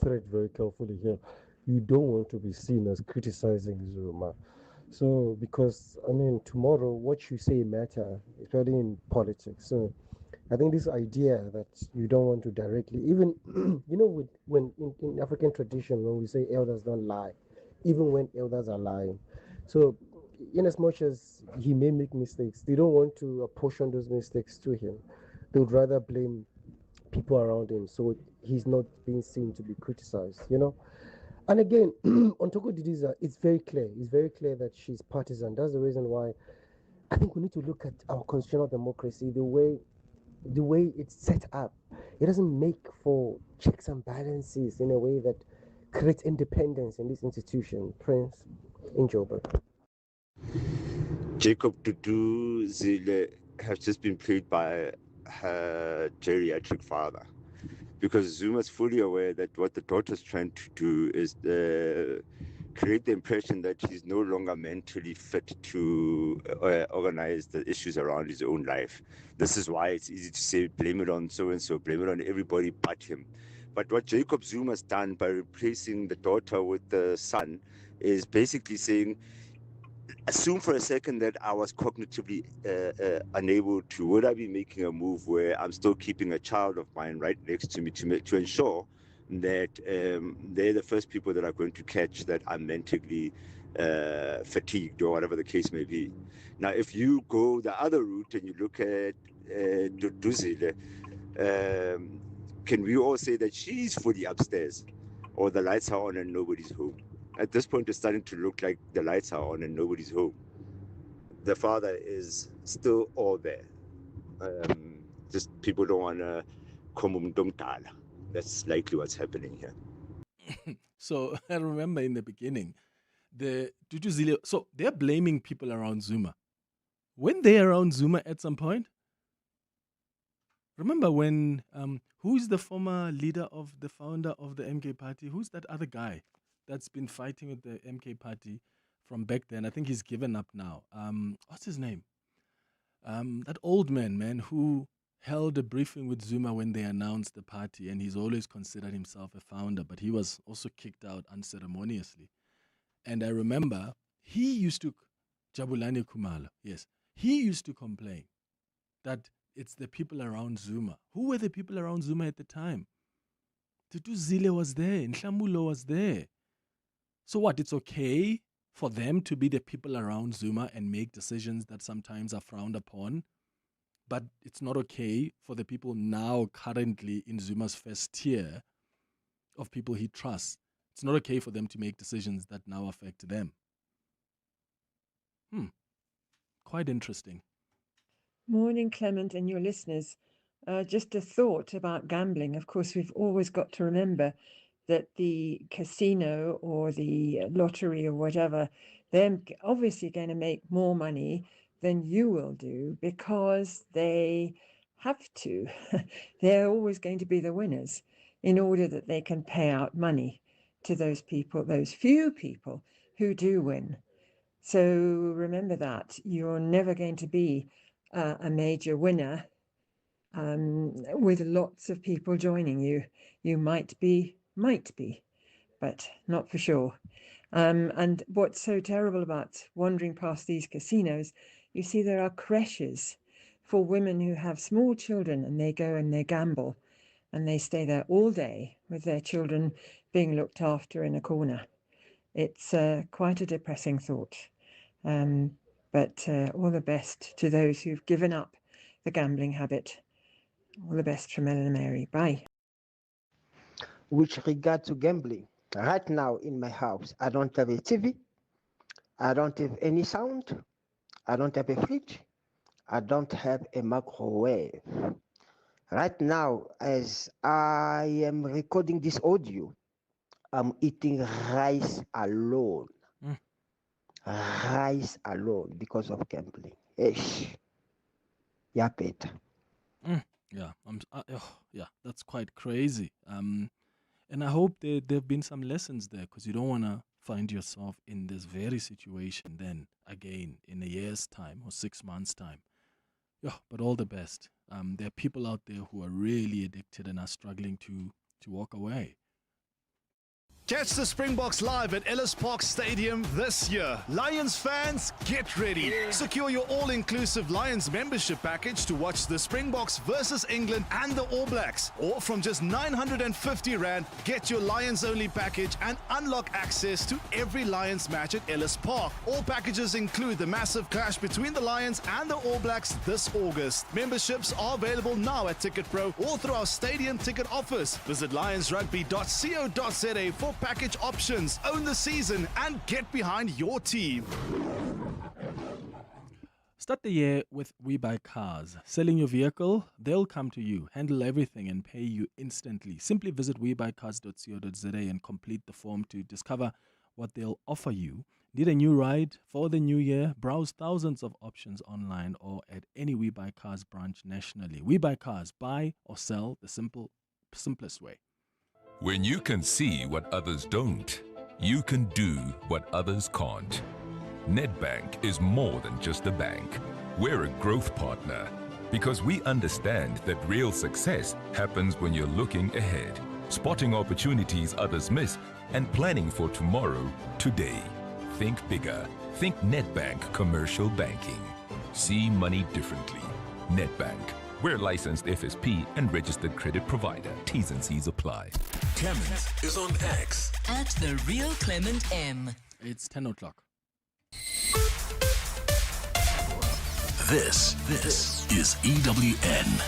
thread very carefully here. You don't want to be seen as criticizing Zuma. So, because, I mean, tomorrow, what you say matter, especially in politics. So, I think this idea that you don't want to directly, even, when in African tradition, when we say elders don't lie, even when elders are lying. So, in as much as he may make mistakes, they don't want to apportion those mistakes to him. They would rather blame people around him, so he's not being seen to be criticized, And again, on Toko Didiza, it's very clear. It's very clear that she's partisan. That's the reason why I think we need to look at our constitutional democracy, the way it's set up. It doesn't make for checks and balances in a way that creates independence in this institution. Prince in Joburg. Jacob Duduzile has just been played by her geriatric father, because Zuma's fully aware that what the daughter's trying to do is create the impression that he's no longer mentally fit to organize the issues around his own life. This is why it's easy to say, blame it on so-and-so, blame it on everybody but him. But what Jacob Zuma's done by replacing the daughter with the son is basically saying, assume for a second that I was cognitively unable to, would I be making a move where I'm still keeping a child of mine right next to me to ensure that they're the first people that are going to catch that I'm mentally fatigued or whatever the case may be. Now, if you go the other route and you look at Duduzile, can we all say that she's fully upstairs, or the lights are on and nobody's home? At this point, it's starting to look like the lights are on and nobody's home. The father is still all there. Just people don't want to come. That's likely what's happening here. So I remember in the beginning, the Duduzile, so they're blaming people around Zuma. When they're around Zuma at some point, remember when, who's the former leader of the founder of the MK party? Who's that other guy that's been fighting with the MK party from back then? I think he's given up now. What's his name? That old man, who held a briefing with Zuma when they announced the party, and he's always considered himself a founder, but he was also kicked out unceremoniously. And I remember he used to, Jabulani Kumalo, yes, he used to complain that it's the people around Zuma. Who were the people around Zuma at the time? Duduzile was there, Nhlamulo was there. So what, it's okay for them to be the people around Zuma and make decisions that sometimes are frowned upon, but it's not okay for the people now currently in Zuma's first tier of people he trusts. It's not okay for them to make decisions that now affect them. Quite interesting. Morning, Clement, and your listeners. Just a thought about gambling. Of course, we've always got to remember that the casino or the lottery or whatever, they're obviously going to make more money than you will do because they have to. They're always going to be the winners in order that they can pay out money to those people, those few people who do win. So remember that. You're never going to be a major winner with lots of people joining you. You might be, but not for sure. And what's so terrible about wandering past these casinos, you see there are creches for women who have small children, and they go and they gamble and they stay there all day with their children being looked after in a corner. It's quite a depressing thought. But all the best to those who've given up the gambling habit. All the best from Ellen and Mary. Bye. With regard to gambling, right now in my house, I don't have a TV. I don't have any sound. I don't have a fridge. I don't have a microwave. Right now, as I am recording this audio, I'm eating rice alone. Rice alone because of gambling. Ish. Yeah, better. Yeah, yeah, that's quite crazy. And I hope there have been some lessons there, because you don't want to find yourself in this very situation then again in a year's time or 6 months' time. Yeah, but all the best. There are people out there who are really addicted and are struggling to walk away. Catch the Springboks live at Ellis Park Stadium this year. Lions fans, get ready. Secure your all-inclusive Lions membership package to watch the Springboks versus England and the All Blacks. Or from just 950 Rand, get your Lions-only package and unlock access to every Lions match at Ellis Park. All packages include the massive clash between the Lions and the All Blacks this August. Memberships are available now at Ticket Pro or through our stadium ticket office. Visit lionsrugby.co.za for package options. Own the season and get behind your team. Start the year with We Buy Cars. Selling your vehicle, they'll come to you, handle everything and pay you instantly. Simply visit webuycars.co.za and complete the form to discover what they'll offer you. Need a new ride for the new year? Browse thousands of options online or at any We Buy Cars branch nationally. We Buy Cars. Buy or sell the simplest way. When you can see what others don't, you can do what others can't. Nedbank is more than just a bank. We're a growth partner because we understand that real success happens when you're looking ahead, spotting opportunities others miss, and planning for tomorrow, today. Think bigger. Think Nedbank Commercial Banking. See money differently. Nedbank. We're licensed FSP and registered credit provider. T's and C's apply. Clement is on X. At The Real Clement M. It's 10 o'clock. This is EWN.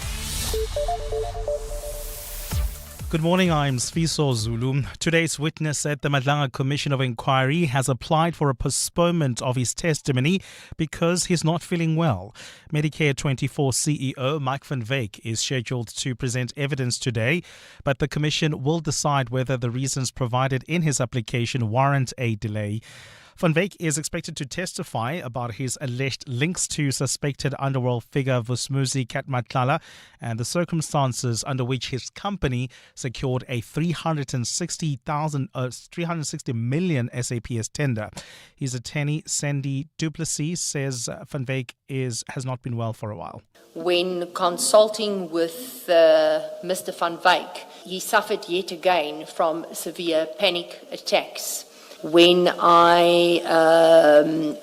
Good morning, I'm Sfiso Zulu. Today's witness at the Madlanga Commission of Inquiry has applied for a postponement of his testimony because he's not feeling well. Medicare 24 CEO Mike van Wyk is scheduled to present evidence today, but the Commission will decide whether the reasons provided in his application warrant a delay. Van Wyk is expected to testify about his alleged links to suspected underworld figure Vusmuzi Katmatlala and the circumstances under which his company secured a 360 million SAPS tender. His attorney, Sandy Duplessis, says Van Wyk has not been well for a while. When consulting with Mr. Van Wyk, he suffered yet again from severe panic attacks. When I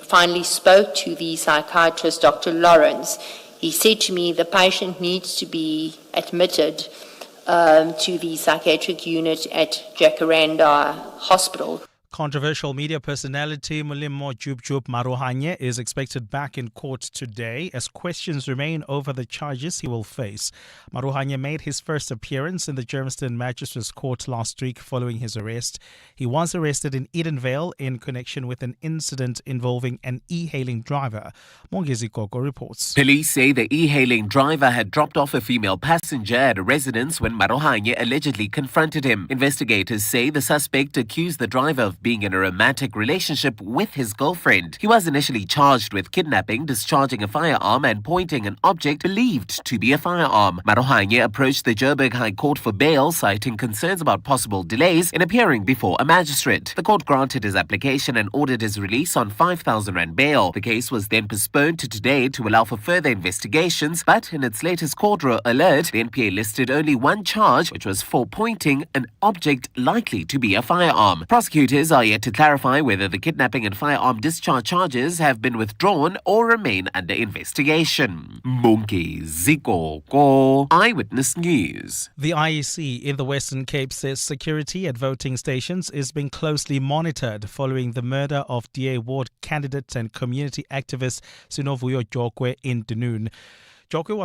finally spoke to the psychiatrist, Dr. Lawrence, he said to me the patient needs to be admitted to the psychiatric unit at Jacaranda Hospital. Controversial media personality Molemo Jubjub Maruhanye is expected back in court today as questions remain over the charges he will face. Maruhanye made his first appearance in the Germiston Magistrates Court last week following his arrest. He was arrested in Edenvale in connection with an incident involving an e-hailing driver. Mongezi Koko reports. Police say the e-hailing driver had dropped off a female passenger at a residence when Maruhanye allegedly confronted him. Investigators say the suspect accused the driver of being in a romantic relationship with his girlfriend. He was initially charged with kidnapping, discharging a firearm and pointing an object believed to be a firearm. Maruhanye approached the Joburg High Court for bail, citing concerns about possible delays in appearing before a magistrate. The court granted his application and ordered his release on 5,000 rand bail. The case was then postponed to today to allow for further investigations, but in its latest court alert, the NPA listed only one charge, which was for pointing an object likely to be a firearm. Prosecutors are yet to clarify whether the kidnapping and firearm discharge charges have been withdrawn or remain under investigation. Munki Zikoko, Eyewitness News. The IEC in the Western Cape says security at voting stations is being closely monitored following the murder of DA Ward candidate and community activist Sinovuyo Jokwe in Dunoon. Jokwe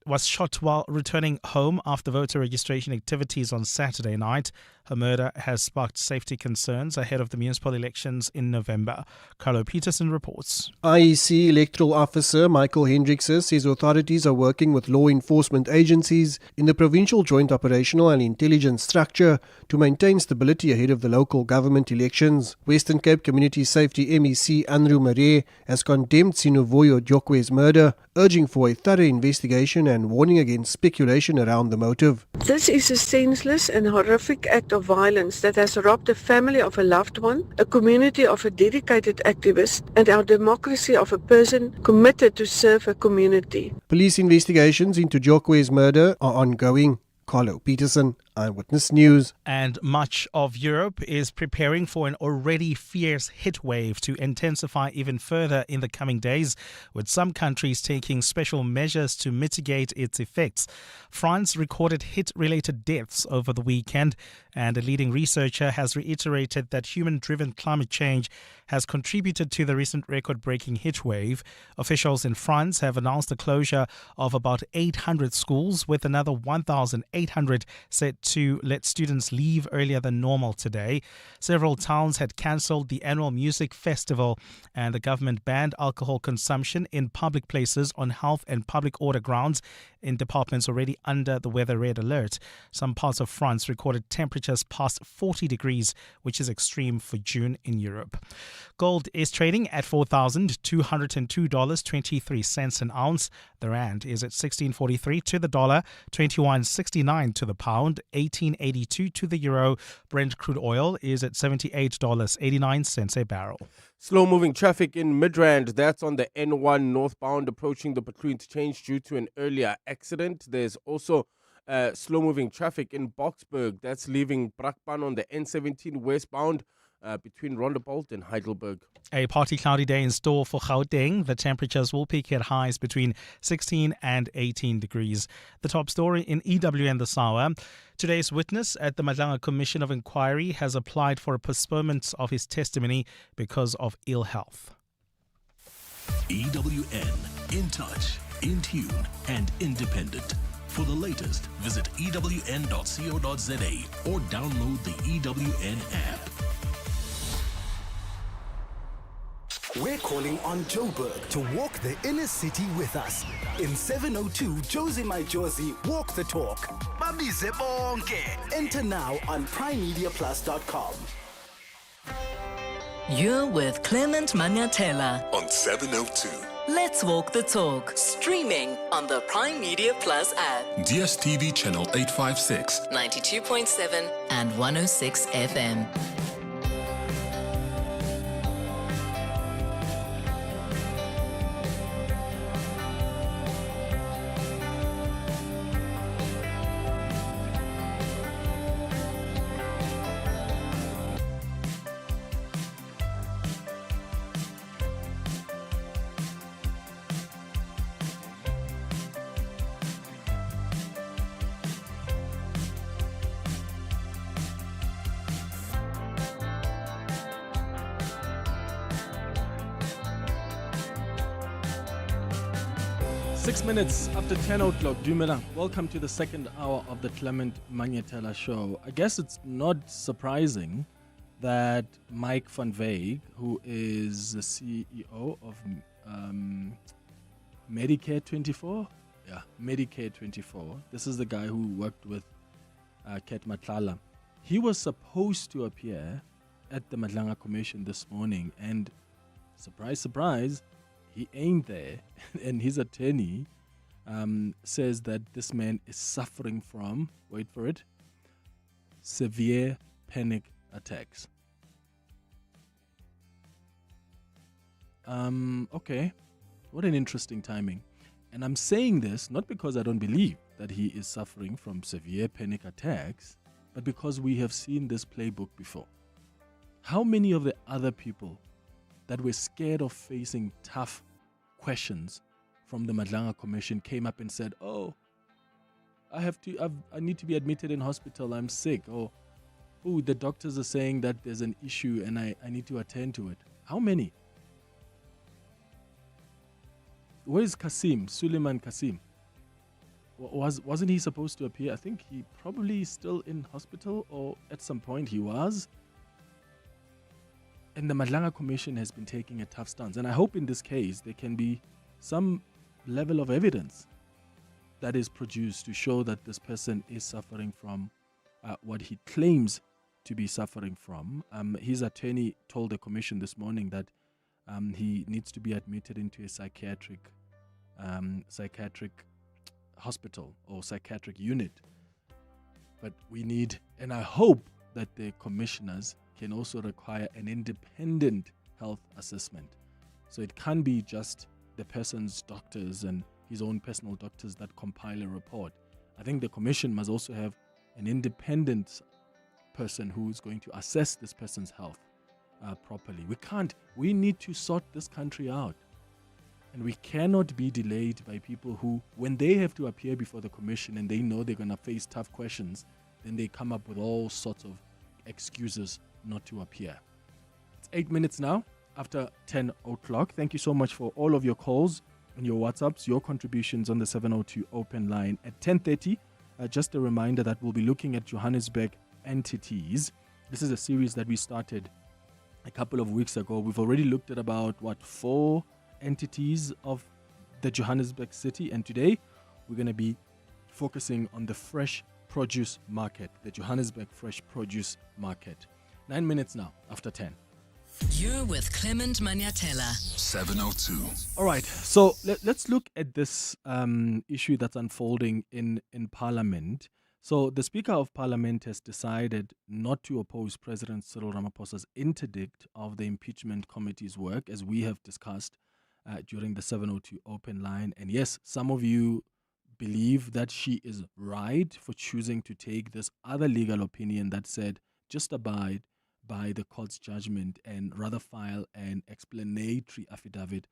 was shot while returning home after voter registration activities on Saturday night. Her murder has sparked safety concerns ahead of the municipal elections in November. Carlo Peterson reports. IEC Electoral Officer Michael Hendrickson says authorities are working with law enforcement agencies in the provincial joint operational and intelligence structure to maintain stability ahead of the local government elections. Western Cape Community Safety MEC Andrew Marais has condemned Sinovuyo Jokwe's murder, urging for a thorough investigation and warning against speculation around the motive. This is a senseless and horrific act of violence that has robbed a family of a loved one, a community of a dedicated activist, and our democracy of a person committed to serve a community. Police investigations into Jokwe's murder are ongoing. Carlo Peterson, Eyewitness News. And much of Europe is preparing for an already fierce heat wave to intensify even further in the coming days, with some countries taking special measures to mitigate its effects. France recorded heat-related deaths over the weekend, and a leading researcher has reiterated that human-driven climate change has contributed to the recent record-breaking heat wave. Officials in France have announced the closure of about 800 schools, with another 1,800 set to let students leave earlier than normal today. Several towns had cancelled the annual music festival, and the government banned alcohol consumption in public places on health and public order grounds in departments already under the weather red alert. Some parts of France recorded temperatures past 40 degrees, which is extreme for June in Europe. Gold is trading at $4,202.23 an ounce. The rand is at 16.43 to the dollar, 21.69 to the pound, 18.82 to the euro. Brent crude oil is at $78.89 a barrel. Slow-moving traffic in Midrand, that's on the N1 northbound approaching the Petru interchange due to an earlier accident. There's also slow-moving traffic in Boksburg, that's leaving Brakpan on the N17 westbound between Rondebolt and Heidelberg. A partly cloudy day in store for Gauteng. The temperatures will peak at highs between 16 and 18 degrees. The top story in EWN this hour. Today's witness at the Madlanga Commission of Inquiry has applied for a postponement of his testimony because of ill health. EWN, in touch, in tune, and independent. For the latest, visit ewn.co.za or download the EWN app. We're calling on Joburg to walk the inner city with us. In 702 Josie My Josie Walk the Talk. Babize bonke. Enter now on primemediaplus.com. You're with Clement Manyathela on 702. Let's walk the talk. Streaming on the Prime Media Plus app. DSTV channel 856. 92.7 and 106 FM. Minutes after 10 o'clock, Dumela, welcome to the second hour of the Clement Manyathela Show. I guess it's not surprising that Mike van Wyk, who is the CEO of Medicare 24, Medicare 24, this is the guy who worked with Ket Matlala. He was supposed to appear at the Madlanga Commission this morning, and surprise, surprise, he ain't there. And his attorney says that this man is suffering from, wait for it, severe panic attacks. Okay, what an interesting timing. And I'm saying this not because I don't believe that he is suffering from severe panic attacks, but because we have seen this playbook before. How many of the other people that were scared of facing tough questions from the Madlanga Commission came up and said, oh, I need to be admitted in hospital, I'm sick, or oh, the doctors are saying that there's an issue and I need to attend to it. How many? Where's Suleiman Kasim? Wasn't he supposed to appear? I think he probably is still in hospital, or at some point he was. And the Madlanga Commission has been taking a tough stance. And I hope in this case there can be some level of evidence that is produced to show that this person is suffering from what he claims to be suffering from. His attorney told the commission this morning that he needs to be admitted into a psychiatric hospital or psychiatric unit. But we need, and I hope that the commissioners can also require an independent health assessment. So it can't be just the person's doctors and his own personal doctors that compile a report. I think the commission must also have an independent person who's going to assess this person's health properly. We need to sort this country out. And we cannot be delayed by people who, when they have to appear before the commission and they know they're going to face tough questions, then they come up with all sorts of excuses not to appear. It's 8 minutes now after 10 o'clock. Thank you so much for all of your calls and your WhatsApps, your contributions on the 702 open line. At 10:30, just a reminder that we'll be looking at Johannesburg entities. This is a series that we started a couple of weeks ago. We've already looked at about, 4 entities of the Johannesburg city. And today, we're going to be focusing on the fresh produce market, the Johannesburg fresh produce market. 9 minutes now after 10. You're with Clement Manyathela. 702. All right, so let's look at this issue that's unfolding in Parliament. So the Speaker of Parliament has decided not to oppose President Cyril Ramaphosa's interdict of the impeachment committee's work, as we have discussed during the 702 open line. And yes, some of you believe that she is right for choosing to take this other legal opinion that said just abide by the court's judgment and rather file an explanatory affidavit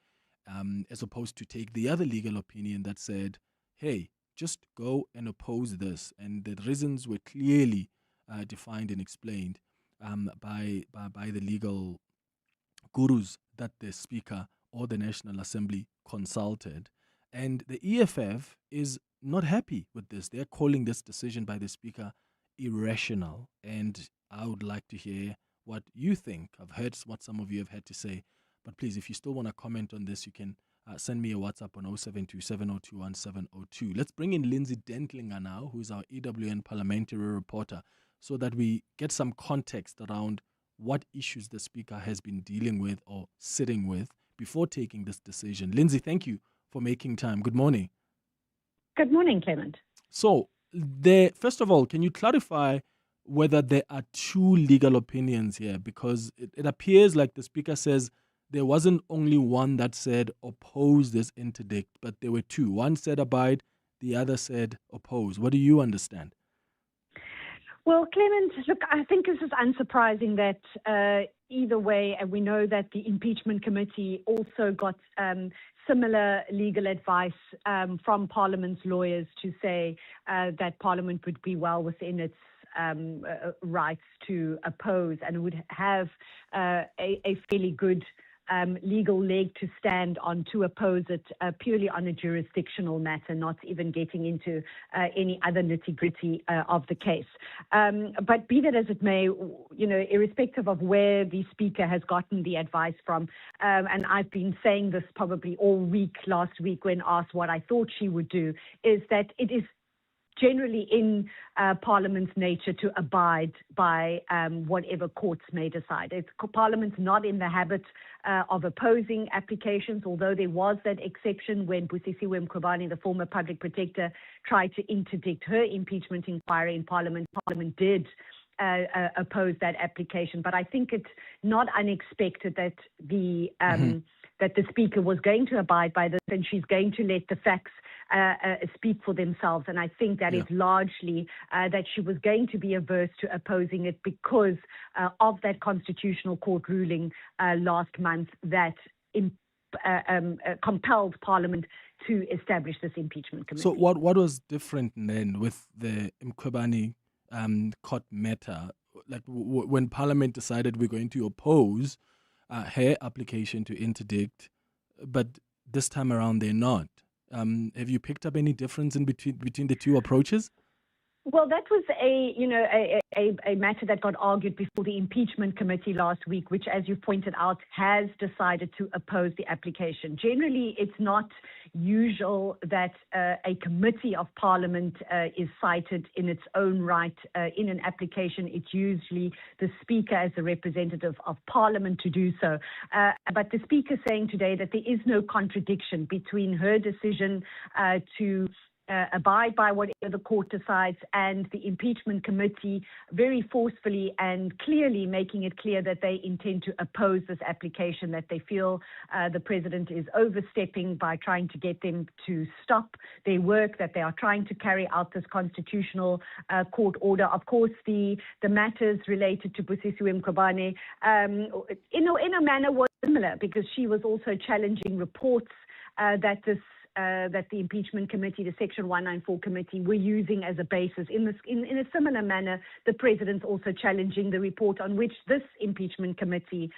as opposed to take the other legal opinion that said, hey, just go and oppose this. And the reasons were clearly defined and explained by the legal gurus that the Speaker or the National Assembly consulted. And the EFF is not happy with this. They're calling this decision by the Speaker irrational. And I would like to hear what you think. I've heard what some of you have had to say. But please, if you still want to comment on this, you can send me a WhatsApp on 072-702-1702. Let's bring in Lindsay Dentlinger now, who's our EWN parliamentary reporter, so that we get some context around what issues the Speaker has been dealing with or sitting with before taking this decision. Lindsay, thank you for making time. Good morning. Good morning, Clement. So, first of all, can you clarify whether there are two legal opinions here? Because it appears like the Speaker says there wasn't only one that said oppose this interdict, but there were two. One said abide, the other said oppose. What do you understand? Well, Clement, look, I think this is unsurprising that either way, and we know that the impeachment committee also got similar legal advice from Parliament's lawyers to say that Parliament would be well within its rights to oppose and would have a fairly good legal leg to stand on to oppose it purely on a jurisdictional matter, not even getting into any other nitty-gritty of the case. But be that as it may, irrespective of where the Speaker has gotten the advice from, and I've been saying this probably all week, last week when asked what I thought she would do, is that it is generally in Parliament's nature to abide by whatever courts may decide. Parliament's not in the habit of opposing applications, although there was that exception when Busisiwe Mkhwebane, the former public protector, tried to interdict her impeachment inquiry in Parliament. Parliament did oppose that application, but I think it's not unexpected that that the Speaker was going to abide by this, and she's going to let the facts speak for themselves. And I think that is largely that she was going to be averse to opposing it because of that Constitutional Court ruling last month that compelled Parliament to establish this impeachment committee. So what was different then with the Mkhwebane court matter? Like when Parliament decided we're going to oppose her application to interdict, but this time around they're not. Have you picked up any difference in between the two approaches? Well, that was a matter that got argued before the impeachment committee last week, which, as you pointed out, has decided to oppose the application. Generally, it's not usual that a committee of Parliament is cited in its own right in an application. It's usually the Speaker as the representative of Parliament to do so. But the Speaker saying today that there is no contradiction between her decision to abide by whatever the court decides and the impeachment committee very forcefully and clearly making it clear that they intend to oppose this application, that they feel the president is overstepping by trying to get them to stop their work, that they are trying to carry out this constitutional court order. Of course, the matters related to Busisiwe Mkhwebane in a manner was similar because she was also challenging reports that the impeachment committee, the Section 194 committee, were using as a basis. In a similar manner, the president's also challenging the report on which this impeachment committee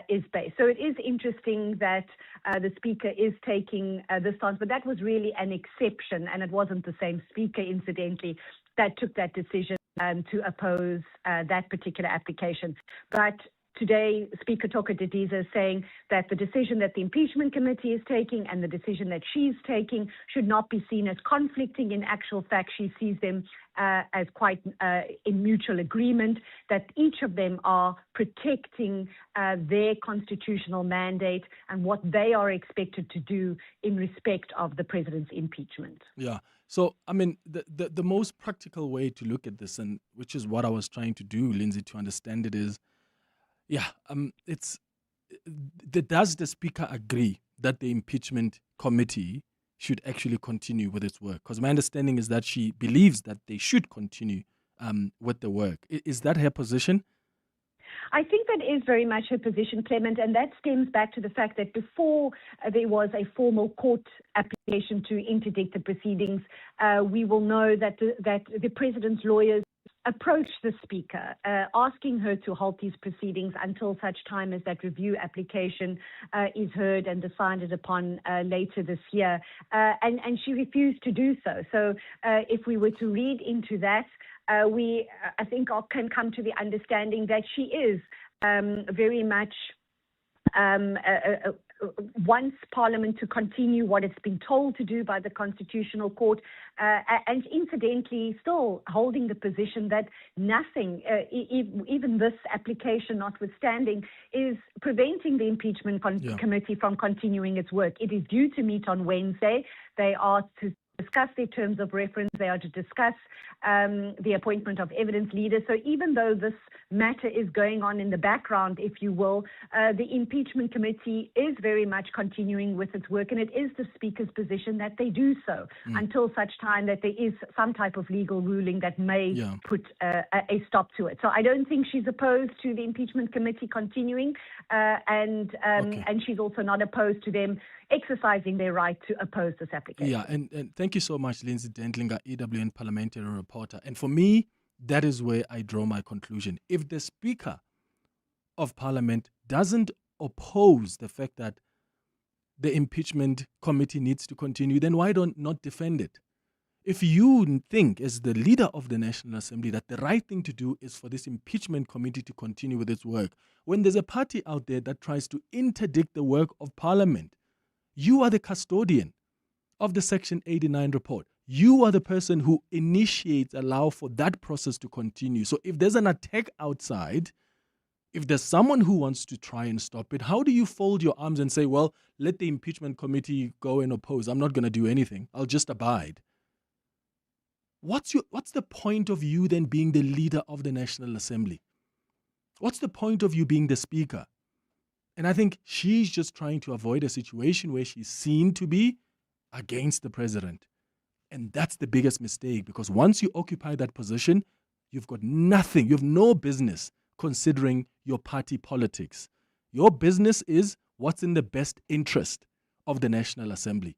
is based. So it is interesting that the Speaker is taking this stance, but that was really an exception, and it wasn't the same Speaker, incidentally, that took that decision to oppose that particular application. But today, Speaker Toka Duduzile is saying that the decision that the impeachment committee is taking and the decision that she's taking should not be seen as conflicting. In actual fact, she sees them as quite in mutual agreement, that each of them are protecting their constitutional mandate and what they are expected to do in respect of the president's impeachment. Yeah. So, I mean, the most practical way to look at this, and which is what I was trying to do, Lindsay, to understand it is, does the Speaker agree that the impeachment committee should actually continue with its work? Because my understanding is that she believes that they should continue with the work. Is that her position? I think that is very much her position, Clement, and that stems back to the fact that before there was a formal court application to interdict the proceedings, we will know that the president's lawyers approached the Speaker, asking her to halt these proceedings until such time as that review application is heard and decided upon later this year. And she refused to do so. So if we were to read into that, I think can come to the understanding that she is very much wants Parliament to continue what it's been told to do by the Constitutional Court, and incidentally still holding the position that nothing, even this application notwithstanding, is preventing the impeachment committee from continuing its work. It is due to meet on Wednesday. They are to discuss their terms of reference. They are to discuss the appointment of evidence leaders. So even though this matter is going on in the background, if you will, the impeachment committee is very much continuing with its work, and it is the Speaker's position that they do so until such time that there is some type of legal ruling that may put a stop to it. So I don't think she's opposed to the impeachment committee continuing, and she's also not opposed to them exercising their right to oppose this application. Yeah, and thank you so much, Lindsay Dentlinger, EWN parliamentary reporter. And for me, that is where I draw my conclusion. If the Speaker of Parliament doesn't oppose the fact that the impeachment committee needs to continue, then why not defend it? If you think, as the leader of the National Assembly, that the right thing to do is for this impeachment committee to continue with its work, when there's a party out there that tries to interdict the work of Parliament, you are the custodian of the Section 89 report. You are the person who allow for that process to continue. So if there's an attack outside, if there's someone who wants to try and stop it, how do you fold your arms and say, well, let the impeachment committee go and oppose? I'm not going to do anything. I'll just abide. What's the point of you then being the leader of the National Assembly? What's the point of you being the Speaker? And I think she's just trying to avoid a situation where she's seen to be against the president. And that's the biggest mistake, because once you occupy that position, you've got nothing. You have no business considering your party politics. Your business is what's in the best interest of the National Assembly.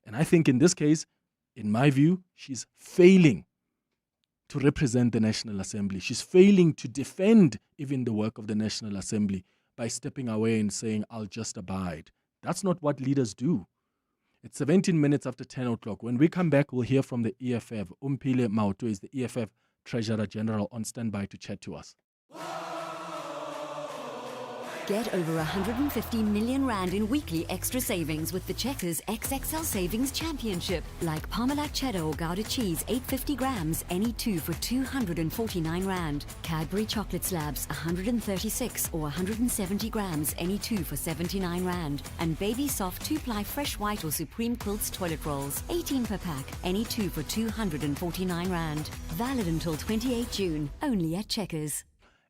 And I think in this case, in my view, she's failing to represent the National Assembly. She's failing to defend even the work of the National Assembly by stepping away and saying, I'll just abide. That's not what leaders do. It's 17 minutes after 10 o'clock. When we come back, we'll hear from the EFF. Umpile Mauto is the EFF Treasurer General on standby to chat to us. Get over 150 million rand in weekly extra savings with the Checkers XXL Savings Championship. Like Parmalat cheddar or Gouda cheese, 850 grams, any two for 249 rand. Cadbury chocolate slabs, 136 or 170 grams, any two for 79 rand. And Baby Soft 2-ply fresh white or Supreme Quilts toilet rolls, 18 per pack, any two for 249 rand. Valid until 28 June, only at Checkers.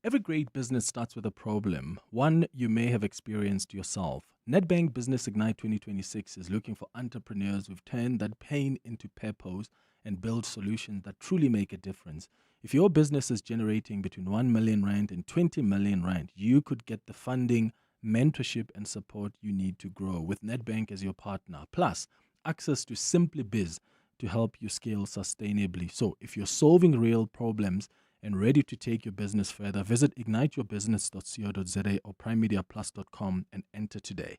Every great business starts with a problem, one you may have experienced yourself. Nedbank Business Ignite 2026 is looking for entrepreneurs who've turned that pain into purpose and build solutions that truly make a difference. If your business is generating between 1 million rand and 20 million rand, you could get the funding, mentorship and support you need to grow with Nedbank as your partner. Plus, access to Simply Biz to help you scale sustainably. So if you're solving real problems and ready to take your business further, visit igniteyourbusiness.co.za or primemediaplus.com and enter today.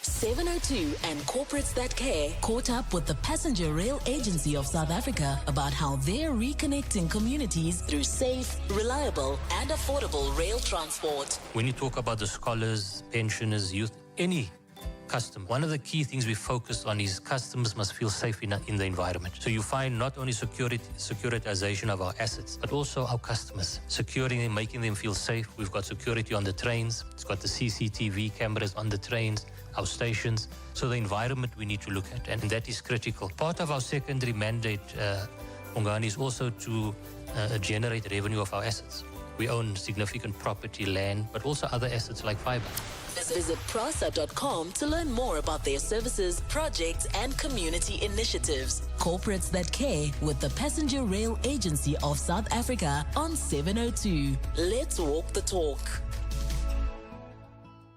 702 and Corporates That Care caught up with the Passenger Rail Agency of South Africa about how they're reconnecting communities through safe, reliable and affordable rail transport. When you talk about the scholars, pensioners, youth, any customer, one of the key things we focus on is customers must feel safe in the environment. So you find not only securitization of our assets, but also our customers, securing them, making them feel safe. We've got security on the trains. It's got the CCTV cameras on the trains, our stations. So the environment we need to look at, and that is critical. Part of our secondary mandate, Ongani, is also to generate revenue of our assets. We own significant property, land, but also other assets like fiber. Visit prasa.com to learn more about their services, projects, and community initiatives. Corporates That Care with the Passenger Rail Agency of South Africa on 702. Let's walk the talk.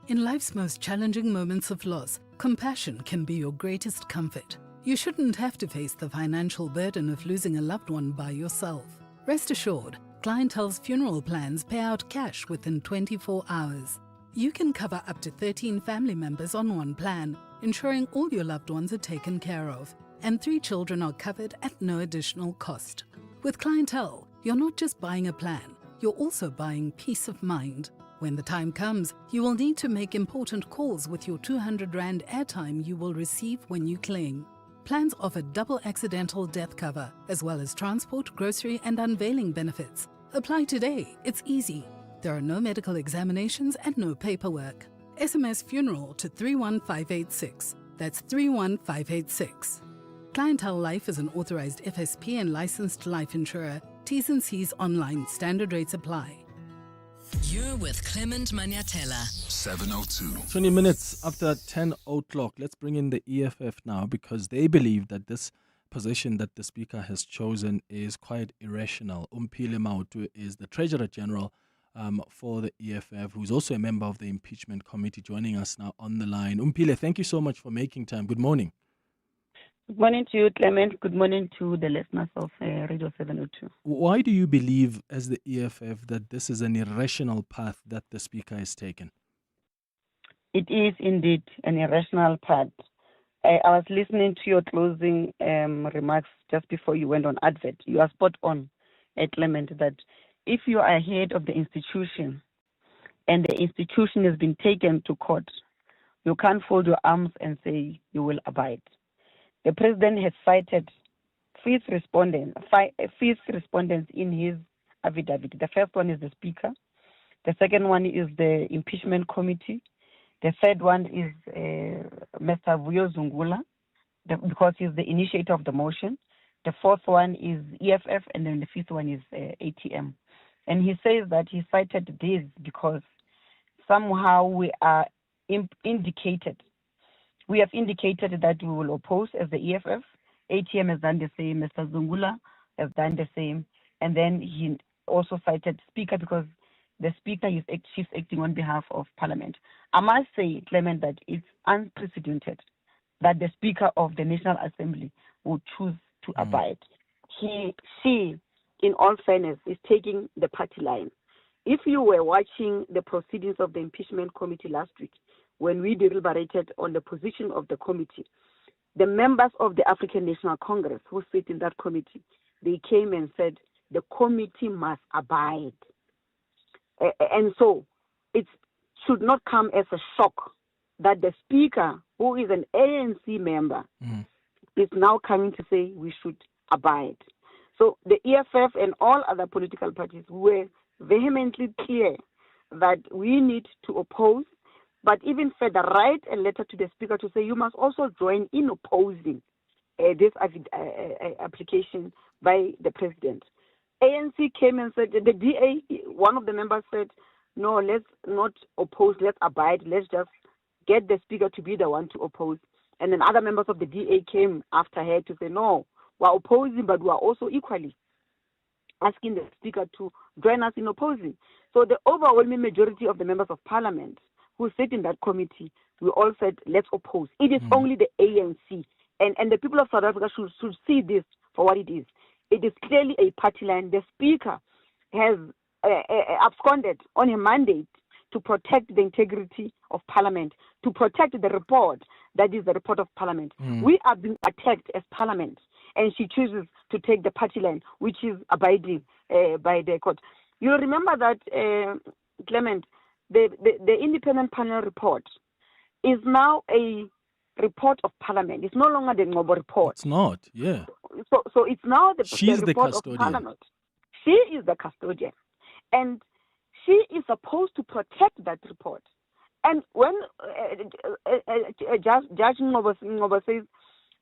In life's most challenging moments of loss, compassion can be your greatest comfort. You shouldn't have to face the financial burden of losing a loved one by yourself. Rest assured, Clientele's funeral plans pay out cash within 24 hours. You can cover up to 13 family members on one plan, ensuring all your loved ones are taken care of, and 3 children are covered at no additional cost. With Clientele, you're not just buying a plan, you're also buying peace of mind. When the time comes, you will need to make important calls with your 200 Rand airtime you will receive when you claim. Plans offer double accidental death cover, as well as transport, grocery and unveiling benefits. Apply today. It's easy. There are no medical examinations and no paperwork. SMS funeral to 31586. That's 31586. Clientele Life is an authorized FSP and licensed life insurer. T's and C's online. Standard rates apply. You're with Clement Manyathela. 702. 20 minutes after 10 o'clock. Let's bring in the EFF now, because they believe that this position that the Speaker has chosen is quite irrational. Umphile Mautu is the Treasurer General for the EFF, who's also a member of the Impeachment Committee, joining us now on the line. Umphile, thank you so much for making time. Good morning. Good morning to you, Clement. Good morning to the listeners of Radio 702. Why do you believe, as the EFF, that this is an irrational path that the Speaker has taken? It is indeed an irrational path. I was listening to your closing remarks just before you went on advert. You are spot on, Clement, that if you are head of the institution and the institution has been taken to court, you can't fold your arms and say you will abide. The president has cited five respondents in his affidavit. The first one is the Speaker. The second one is the Impeachment Committee. The third one is Mr. Vuyo Zungula, because he's the initiator of the motion. The fourth one is EFF, and then the fifth one is ATM. And he says that he cited this because somehow we are indicated. We have indicated that we will oppose as the EFF. ATM has done the same. Mr. Zungula has done the same. And then he also cited Speaker because the Speaker she's acting on behalf of Parliament. I must say, Clement, that it's unprecedented that the Speaker of the National Assembly would choose to abide. She, in all fairness, is taking the party line. If you were watching the proceedings of the Impeachment Committee last week, when we deliberated on the position of the committee, the members of the African National Congress who sit in that committee, they came and said the committee must abide. And so it should not come as a shock that the Speaker, who is an ANC member, is now coming to say we should abide. So the EFF and all other political parties were vehemently clear that we need to oppose, but even further write a letter to the Speaker to say you must also join in opposing this application by the President. ANC came and said, the DA, one of the members said, no, let's not oppose, let's abide, let's just get the Speaker to be the one to oppose. And then other members of the DA came after her to say, no, we're opposing, but we're also equally asking the Speaker to join us in opposing. So the overwhelming majority of the members of Parliament who sit in that committee, we all said, let's oppose. It is only the ANC. And the people of South Africa should see this for what it is. It is clearly a party line. The Speaker has absconded on a mandate to protect the integrity of Parliament, to protect the report that is the report of Parliament. We are being attacked as Parliament, and she chooses to take the party line, which is abiding by the court. You'll remember that, Clement, the independent panel report is now a report of Parliament. It's no longer the Ngobo report. It's not, yeah. So it's now the report custodian of Parliament. She is the custodian. And she is supposed to protect that report. And when Judge Ngobo says,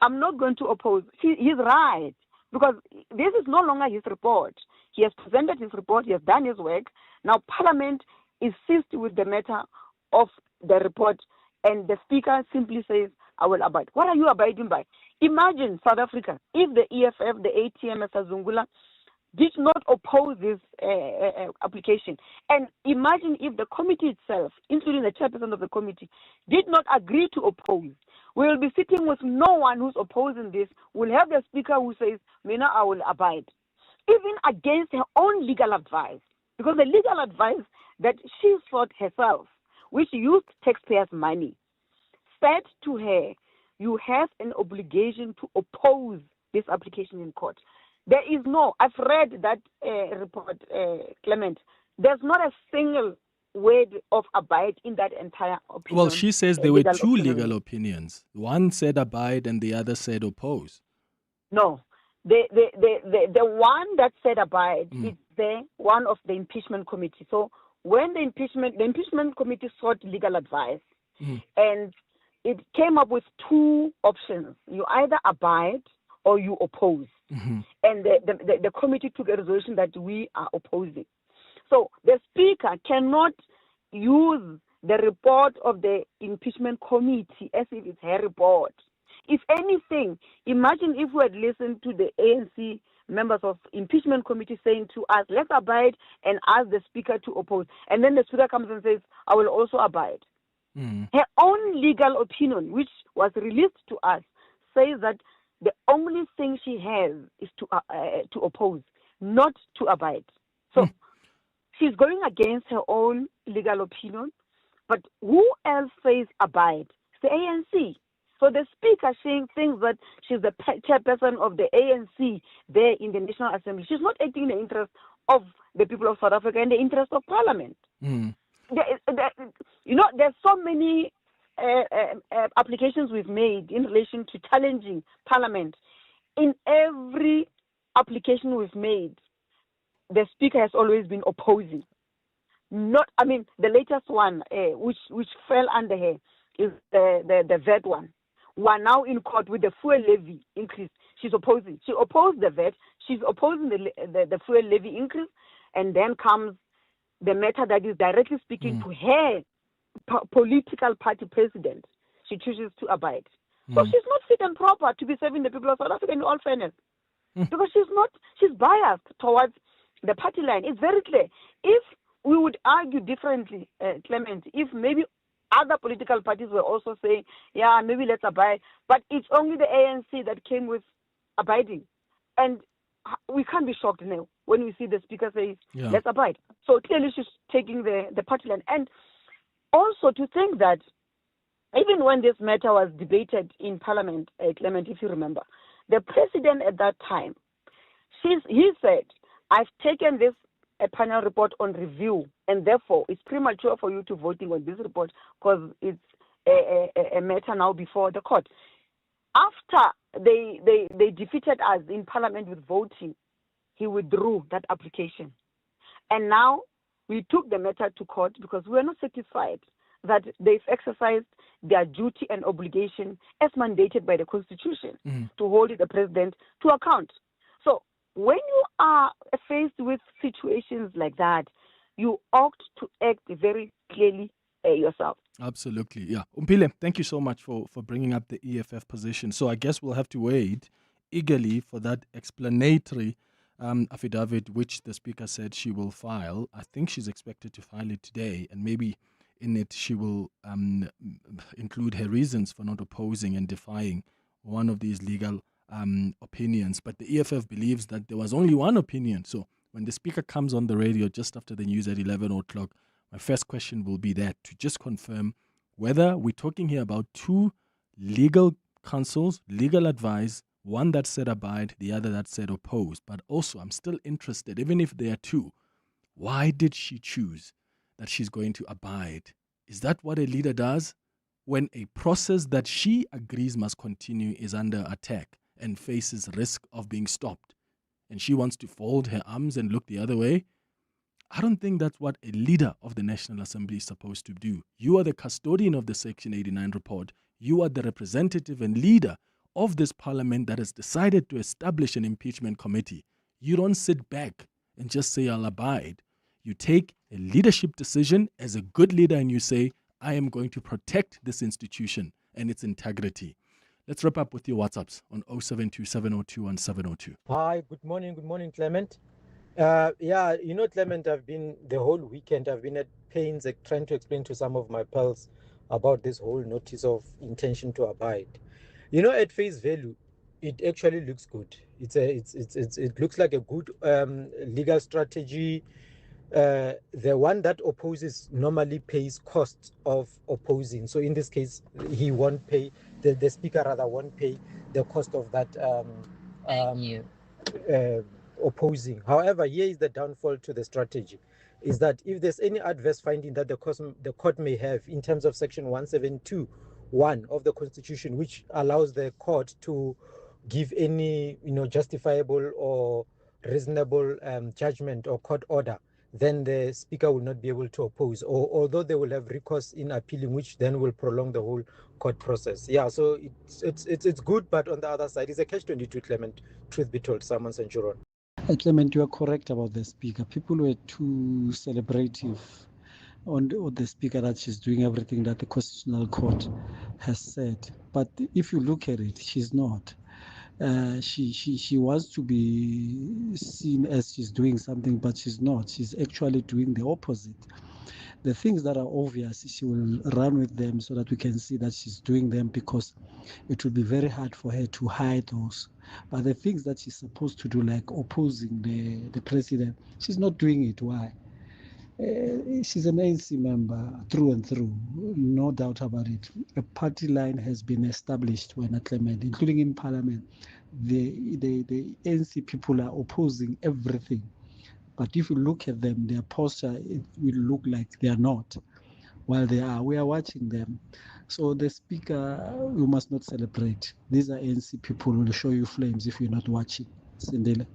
I'm not going to oppose, he's right. Because this is no longer his report. He has presented his report, he has done his work. Now Parliament is seized with the matter of the report, and the Speaker simply says, I will abide. What are you abiding by? Imagine South Africa, if the EFF, the ATM, Mr. Zungula, did not oppose this application. And imagine if the committee itself, including the chairperson of the committee, did not agree to oppose. We will be sitting with no one who's opposing this. We'll have the Speaker who says, Mina, I will abide. Even against her own legal advice. Because the legal advice that she sought herself, which used taxpayers' money, said to her, you have an obligation to oppose this application in court. There is no, I've read that report, Clement, there's not a single word of abide in that entire opinion. Well, she says there were legal two opinion. legal opinions. One said abide and the other said oppose. No. The one that said abide is one of the impeachment committee. So when the impeachment committee sought legal advice, and it came up with two options. You either abide or you oppose. And the committee took a resolution that we are opposing. So the speaker cannot use the report of the impeachment committee as if it's her report. If anything, imagine if we had listened to the ANC members of impeachment committee saying to us, let's abide and ask the speaker to oppose. And then the speaker comes and says, I will also abide. Her own legal opinion, which was released to us, says that the only thing she has is to oppose, not to abide. So she's going against her own legal opinion. But who else says abide? It's the ANC. So the speaker saying things that she's the chairperson of the ANC there in the National Assembly. She's not acting in the interest of the people of South Africa and the interest of Parliament. There's so many applications we've made in relation to challenging Parliament. In every application we've made, the speaker has always been opposing. The latest one, which fell under her, is the VAT one. We are now in court with the fuel levy increase. She's opposing. She opposed the VAT. She's opposing the fuel levy increase. And then comes the matter that is directly speaking to her political party president. She chooses to abide. So she's not fit and proper to be serving the people of South Africa in all fairness. Because she's biased towards the party line. It's very clear. If we would argue differently, Clement, if maybe other political parties were also saying, yeah, maybe let's abide, but it's only the ANC that came with abiding. And we can't be shocked now when we see the speaker say, let's abide. So clearly she's taking the party line. And also to think that even when this matter was debated in Parliament, Clement, if you remember, the president at that time, he said, I've taken this a panel report on review, and therefore it's premature for you to voting on this report because it's a matter now before the court. After they defeated us in Parliament with voting, he withdrew that application. And now we took the matter to court because we were not satisfied that they've exercised their duty and obligation as mandated by the Constitution to hold the president to account. So when you are faced with situations like that, you ought to act very clearly yourself. Absolutely, yeah. Umpile, thank you so much for bringing up the EFF position. So I guess we'll have to wait eagerly for that explanatory affidavit, which the speaker said she will file. I think she's expected to file it today, and maybe in it she will include her reasons for not opposing and defying one of these legal opinions. But the EFF believes that there was only one opinion. So when the speaker comes on the radio just after the news at 11 o'clock, my first question will be that to just confirm whether we're talking here about two legal counsels, legal advice, one that said abide, the other that said oppose. But also, I'm still interested, even if there are two, why did she choose that she's going to abide? Is that what a leader does when a process that she agrees must continue is under attack and faces risk of being stopped, and she wants to fold her arms and look the other way? I don't think that's what a leader of the National Assembly is supposed to do. You are the custodian of the Section 89 report. You are the representative and leader of this parliament that has decided to establish an impeachment committee. You don't sit back and just say, I'll abide. You take a leadership decision as a good leader and you say, I am going to protect this institution and its integrity. Let's wrap up with your WhatsApps on 0727021702. Hi, good morning, Clement. Clement, the whole weekend I've been at pains trying to explain to some of my pals about this whole notice of intention to abide. At face value, it actually looks good. It looks like a good legal strategy. The one that opposes normally pays costs of opposing. So in this case, he won't pay, the speaker rather won't pay the cost of that opposing. However, here is the downfall to the strategy. is that if there's any adverse finding that the court may have in terms of Section 172(1) of the Constitution, which allows the court to give any justifiable or reasonable judgment or court order, then the Speaker will not be able to oppose, or although they will have recourse in appealing, which then will prolong the whole court process. Yeah, so it's good, but on the other side, it's a catch-22, Clement, truth be told, Simon and Juron. Clement, you are correct about the Speaker. People were too celebrative on the Speaker that she's doing everything that the Constitutional Court has said. But if you look at it, she's not. She wants to be seen as she's doing something, but she's not. She's actually doing the opposite. The things that are obvious, she will run with them so that we can see that she's doing them, because it will be very hard for her to hide those. But the things that she's supposed to do, like opposing the president, she's not doing it. Why? She's an ANC member through and through, no doubt about it. A party line has been established when Clement, including in parliament. The ANC people are opposing everything. But if you look at them, their posture, it will look like they are not. While they are, we are watching them. So the Speaker, you must not celebrate. These are ANC people who will show you flames if you're not watching. Ndhlela.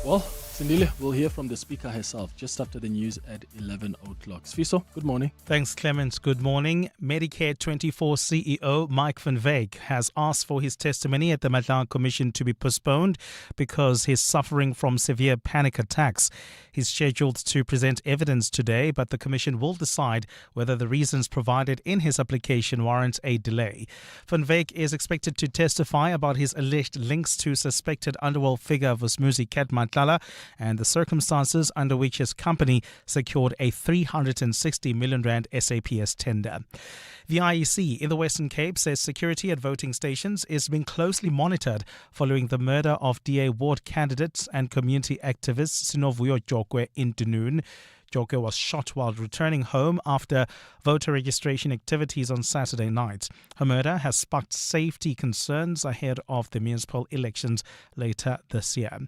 Well, Ndhlela, we'll hear from the Speaker herself just after the news at 11 o'clock. Sfiso, good morning. Thanks, Clement. Good morning. Medicare 24 CEO Mike van Wyk has asked for his testimony at the Madlang Commission to be postponed because he's suffering from severe panic attacks. He's scheduled to present evidence today, but the Commission will decide whether the reasons provided in his application warrant a delay. Van Wyk is expected to testify about his alleged links to suspected underworld figure Vusmuzi Mandlala and the circumstances under which his company secured a 360 million rand SAPS tender. The IEC in the Western Cape says security at voting stations is being closely monitored following the murder of DA ward candidates and community activist Sinovuyo Jokwe in Dunoon. Jokwe was shot while returning home after voter registration activities on Saturday night. Her murder has sparked safety concerns ahead of the municipal elections later this year.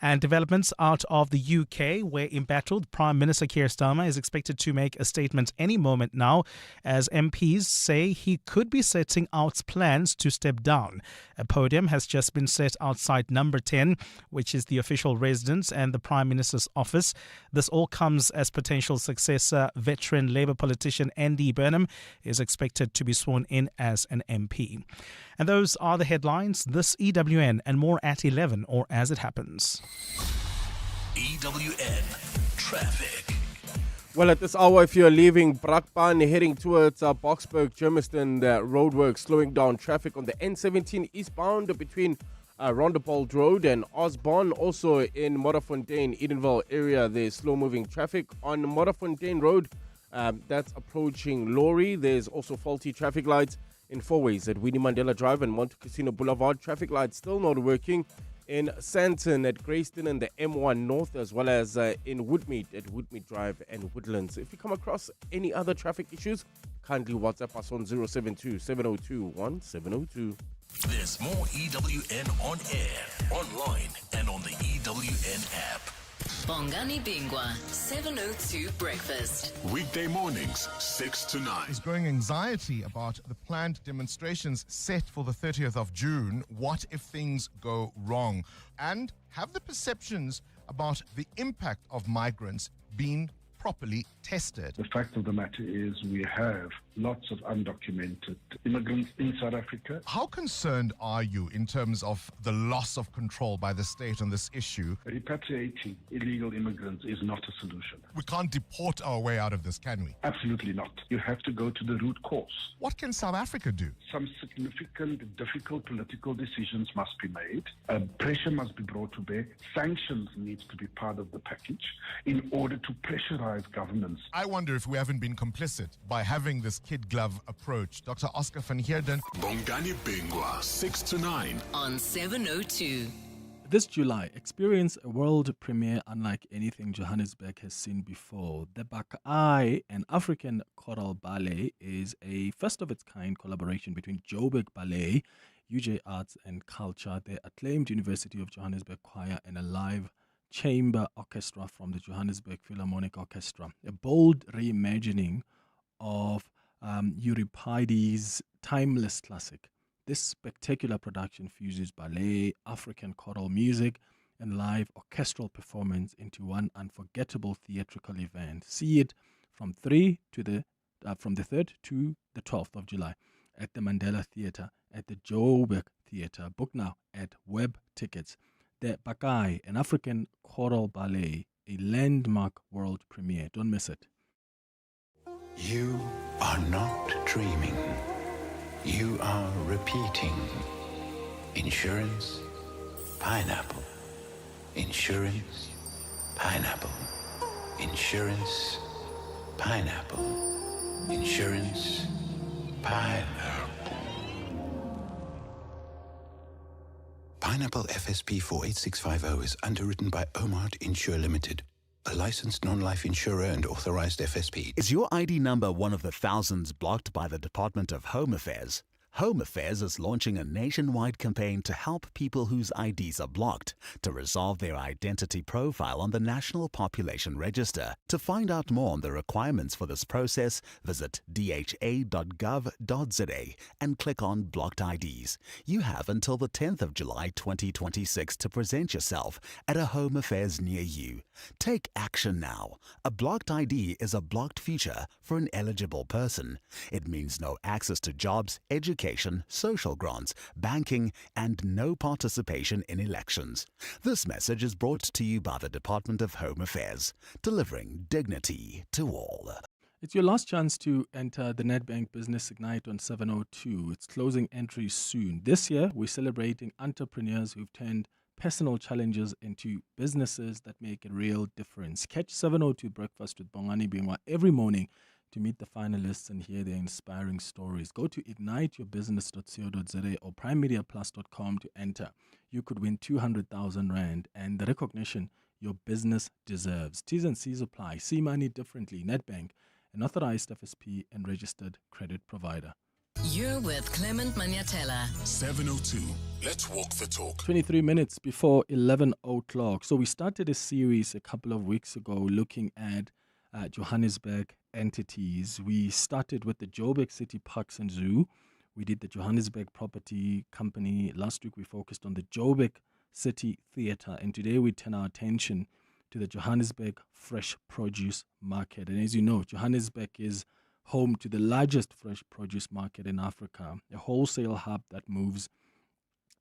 And developments out of the UK, where embattled Prime Minister Keir Starmer is expected to make a statement any moment now, as MPs say he could be setting out plans to step down. A podium has just been set outside number 10, which is the official residence and the Prime Minister's office. This all comes as potential successor, veteran Labour politician Andy Burnham, is expected to be sworn in as an MP. And those are the headlines. This EWN and more at 11 or as it happens. EWN Traffic. Well, at this hour, if you're leaving Brakpan heading towards Boksburg, Germiston, the roadwork slowing down traffic on the N17 eastbound between Rondebold Road and Osborne. Also in Modderfontein, Edenville area, there's slow-moving traffic. On Modderfontein Road, that's approaching Lorry. There's also faulty traffic lights in four ways at Winnie Mandela Drive and Monte Casino Boulevard. Traffic lights still not working in Sandton at Greyston and the M1 North, as well as in Woodmead at Woodmead Drive and Woodlands. If you come across any other traffic issues, kindly WhatsApp us on 072-702-1702. There's more EWN on air, online, and on the EWN app. Bongani Bingwa, 702 Breakfast. Weekday mornings, 6 to 9. There's growing anxiety about the planned demonstrations set for the 30th of June. What if things go wrong? And have the perceptions about the impact of migrants been properly tested? The fact of the matter is we have lots of undocumented immigrants in South Africa. How concerned are you in terms of the loss of control by the state on this issue? Repatriating illegal immigrants is not a solution. We can't deport our way out of this, can we? Absolutely not. You have to go to the root cause. What can South Africa do? Some significant, difficult political decisions must be made. Pressure must be brought to bear. Sanctions needs to be part of the package in order to pressurize governments. I wonder if we haven't been complicit by having this kid glove approach. Dr. Oscar van Heerden. Bongani Bingwa, 6 to 9. On 702. This July, experience a world premiere unlike anything Johannesburg has seen before. The Bakai, an African choral ballet, is a first-of-its-kind collaboration between Joburg Ballet, UJ Arts and Culture, the acclaimed University of Johannesburg Choir, and a live chamber orchestra from the Johannesburg Philharmonic Orchestra. A bold reimagining of Euripides' timeless classic. This spectacular production fuses ballet, African choral music, and live orchestral performance into one unforgettable theatrical event. See it from the 3rd to the 12th of July at the Ndhlela Theatre at the Joburg Theatre. Book now at Web Tickets. The Bakai, an African choral ballet, a landmark world premiere. Don't miss it. You are not dreaming. You are repeating. Insurance, pineapple. Insurance, pineapple. Insurance, pineapple. Insurance, pineapple. Pineapple FSP 48650 is underwritten by Omart Insure Limited, a licensed non-life insurer and authorized FSP. Is your ID number one of the thousands blocked by the Department of Home Affairs? Home Affairs is launching a nationwide campaign to help people whose IDs are blocked to resolve their identity profile on the National Population Register. To find out more on the requirements for this process, visit dha.gov.za and click on Blocked IDs. You have until the 10th of July 2026 to present yourself at a Home Affairs near you. Take action now. A blocked ID is a blocked future for an eligible person. It means no access to jobs, education, social grants, banking, and no participation in elections. This message is brought to you by the Department of Home Affairs, delivering dignity to all. It's your last chance to enter the Nedbank Business Ignite on 702. It's closing entries soon. This year, we're celebrating entrepreneurs who've turned personal challenges into businesses that make a real difference. Catch 702 Breakfast with Bongani Bingwa every morning to meet the finalists and hear their inspiring stories. Go to igniteyourbusiness.co.za or primemediaplus.com to enter. You could win 200,000 Rand and the recognition your business deserves. T's and C's apply. See money differently. Nedbank, an authorized FSP and registered credit provider. You're with Clement Manyathela. 702. Let's walk the talk. 23 minutes before 11 o'clock. So we started a series a couple of weeks ago looking at Johannesburg entities. We started with the Joburg City Parks and Zoo. We did the Johannesburg Property Company. Last week we focused on the Joburg City Theatre. And today we turn our attention to the Johannesburg Fresh Produce Market. And as you know, Johannesburg is home to the largest fresh produce market in Africa, a wholesale hub that moves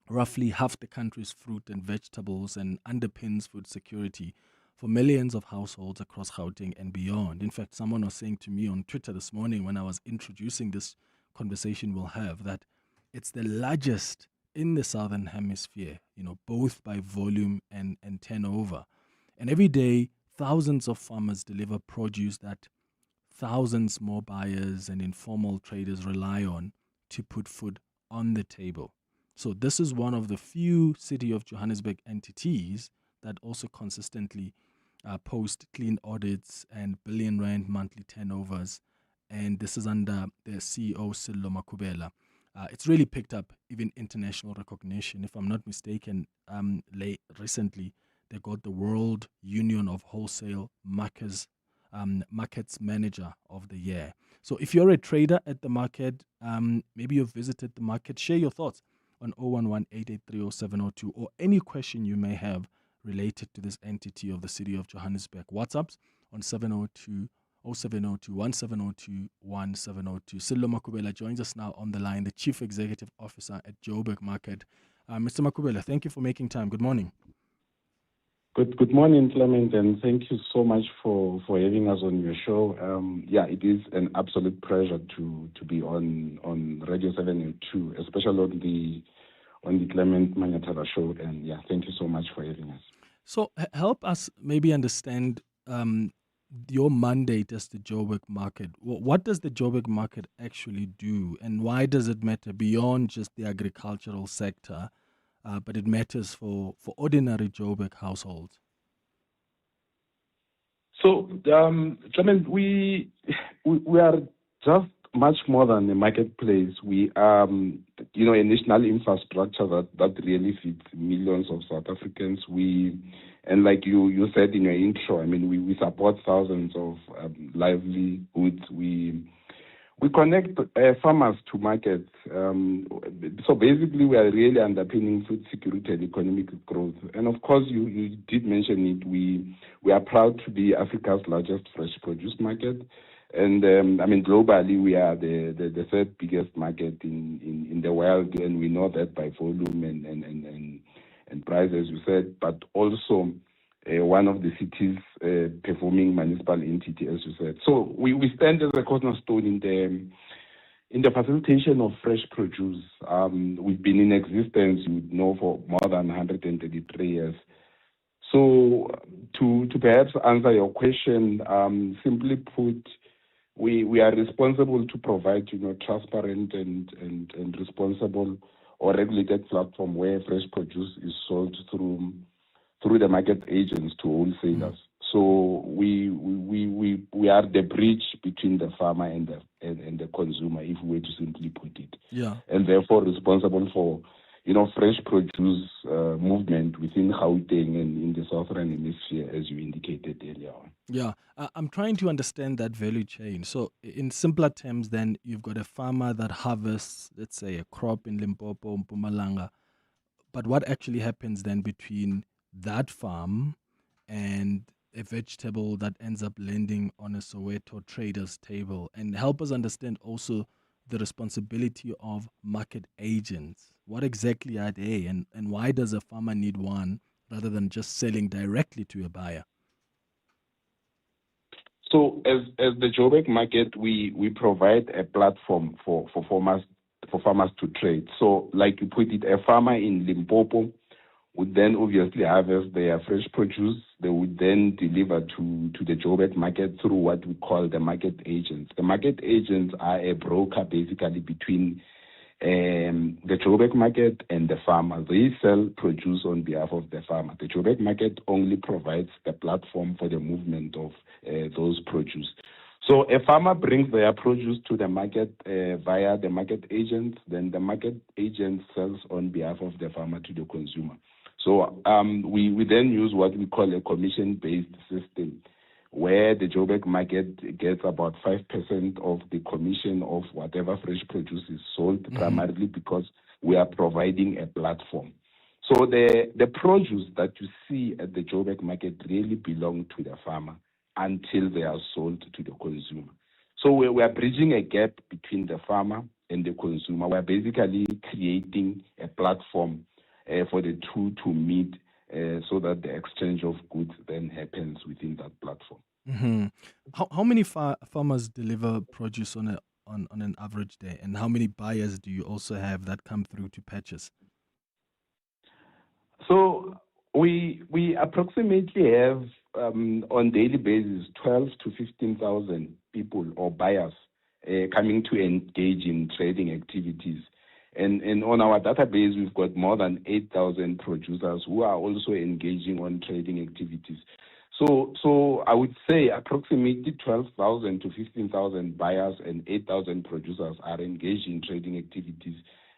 roughly half the country's fruit and vegetables and underpins food security for millions of households across Gauteng and beyond. In fact, someone was saying to me on Twitter this morning when I was introducing this conversation we'll have that it's the largest in the Southern Hemisphere, both by volume and turnover. And every day, thousands of farmers deliver produce that thousands more buyers and informal traders rely on to put food on the table. So this is one of the few City of Johannesburg entities that also consistently post clean audits and billion rand monthly turnovers. And this is under the CEO, Sello Makubela. It's really picked up even international recognition. If I'm not mistaken, recently they got the World Union of Wholesale Markets Manager of the Year. So if you're a trader at the market, maybe you've visited the market, share your thoughts on 011-883-0702 or any question you may have related to this entity of the City of Johannesburg. WhatsApps on 702 0702 1702 1702. Sello Makubela joins us now on the line, the Chief Executive Officer at Joburg Market. Mr. Makubela, thank you for making time. Good morning. Good morning, Clement, and thank you so much for having us on your show. It is an absolute pleasure to be on Radio 702, especially on the Clement Manyathela Show. And thank you so much for having us. So help us maybe understand your mandate as the Joburg Market. What does the Joburg Market actually do, and why does it matter beyond just the agricultural sector? But it matters for ordinary Joburg households. So, Clement, we are just much more than a marketplace. We are, a national infrastructure that really feeds millions of South Africans. And like you said in your intro, I mean, we support thousands of livelihoods. We connect farmers to markets. So basically, we are really underpinning food security and economic growth. And of course, you did mention it. We are proud to be Africa's largest fresh produce market. And globally, we are the third biggest market in the world, and we know that by volume and price, as you said, but also one of the city's performing municipal entity, as you said. So we stand as a cornerstone in the facilitation of fresh produce. We've been in existence, for more than 133 years. So to perhaps answer your question, simply put, we are responsible to provide, transparent and responsible or regulated platform where fresh produce is sold through the market agents to wholesalers. So we are the bridge between the farmer and the consumer, if we were to simply put it. Yeah. And therefore responsible for, fresh produce movement within Gauteng and in the southern hemisphere, as you indicated earlier on. Yeah, I'm trying to understand that value chain. So in simpler terms, then you've got a farmer that harvests, let's say, a crop in Limpopo, Mpumalanga. But what actually happens then between that farm and a vegetable that ends up landing on a Soweto trader's table? And help us understand also the responsibility of market agents. What exactly are they, and why does a farmer need one rather than just selling directly to a buyer? So as the Joburg market, we provide a platform for farmers to trade. So like you put it, a farmer in Limpopo would then obviously harvest their fresh produce. They would then deliver to the Joburg market through what we call the market agents. The market agents are a broker basically between the Joburg market and the farmer. They sell produce on behalf of the farmer. The Joburg market only provides the platform for the movement of those produce. So a farmer brings their produce to the market via the market agents. Then the market agent sells on behalf of the farmer to the consumer. So we then use what we call a commission-based system, where the Joburg market gets about 5% of the commission of whatever fresh produce is sold, primarily because we are providing a platform. So the produce that you see at the Joburg market really belong to the farmer until they are sold to the consumer. So we are bridging a gap between the farmer and the consumer. We are basically creating a platform for the two to meet so that the exchange of goods then happens within that platform. Mm-hmm. How many farmers deliver produce on an average day, and how many buyers do you also have that come through to purchase? So we approximately have on daily basis 12 to 15,000 people or buyers coming to engage in trading activities. And on our database, we've got more than 8,000 producers who are also engaging on trading activities. So I would say approximately 12,000 to 15,000 buyers and 8,000 producers are engaged in trading activities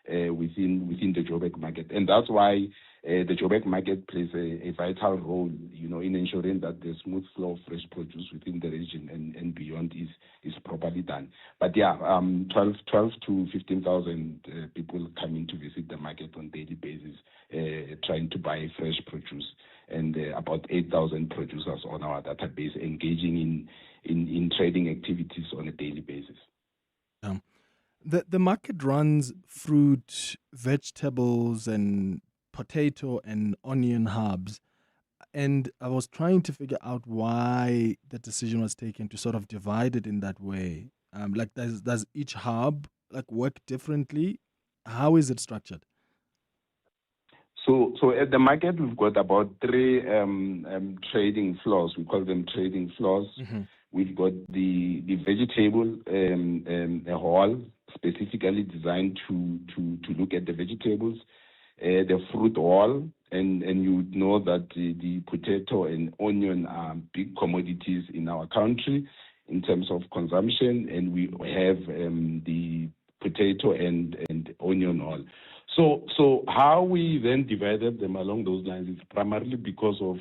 within the Joburg market. And that's why the Joburg market plays a vital role, in ensuring that the smooth flow of fresh produce within the region and beyond is properly done. But yeah, 12 to 15,000 people coming to visit the market on a daily basis, trying to buy fresh produce, and about 8,000 producers on our database engaging in trading activities on a daily basis. The market runs fruit, vegetables, and potato and onion hubs. And I was trying to figure out why the decision was taken to sort of divide it in that way. Does each hub work differently? How is it structured? So at the market, we've got about 3 trading floors. We call them trading floors. Mm-hmm. We've got the vegetable hall, specifically designed to look at the vegetables, the fruit hall, and you know that the potato and onion are big commodities in our country. in terms of consumption, and we have the potato and onion oil. So how we then divided them along those lines is primarily because of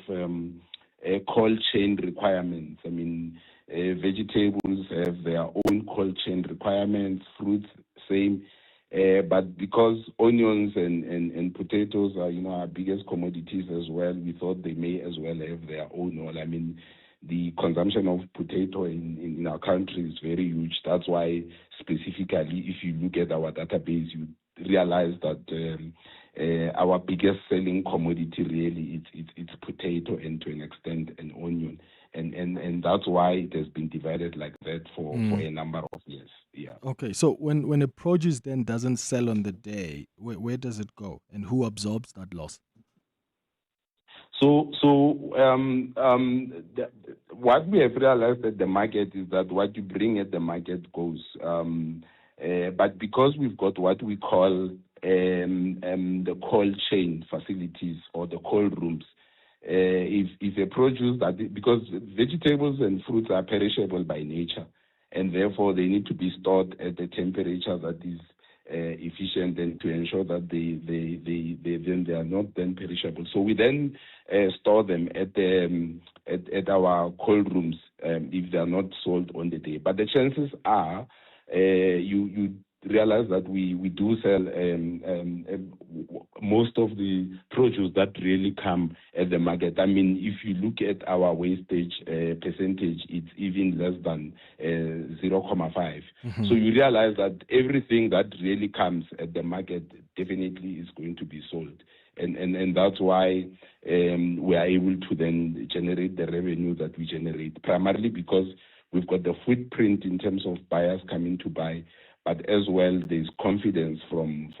cold chain requirements. I mean, vegetables have their own cold chain requirements, fruits same. But because onions and potatoes are, our biggest commodities as well, we thought they may as well have their own oil. I mean, the consumption of potato in our country is very huge. That's why specifically, if you look at our database, you realize that our biggest selling commodity really it's potato and to an extent an onion. And that's why it has been divided like that for a number of years. Yeah. Okay, so when a produce then doesn't sell on the day, where does it go, and who absorbs that loss? So what we have realized at the market is that what you bring at the market goes. But because we've got what we call the cold chain facilities or the cold rooms, if a produce because vegetables and fruits are perishable by nature, and therefore they need to be stored at a temperature that is efficient and to ensure that they are not then perishable. So we then store them at our cold rooms if they are not sold on the day. But the chances are you realize that we do sell most of the produce that really come at the market. I mean, if you look at our wastage percentage, it's even less than 0.5. So you realize that everything that really comes at the market definitely is going to be sold. And that's why we are able to then generate the revenue that we generate, primarily because we've got the footprint in terms of buyers coming to buy, but as well there's confidence from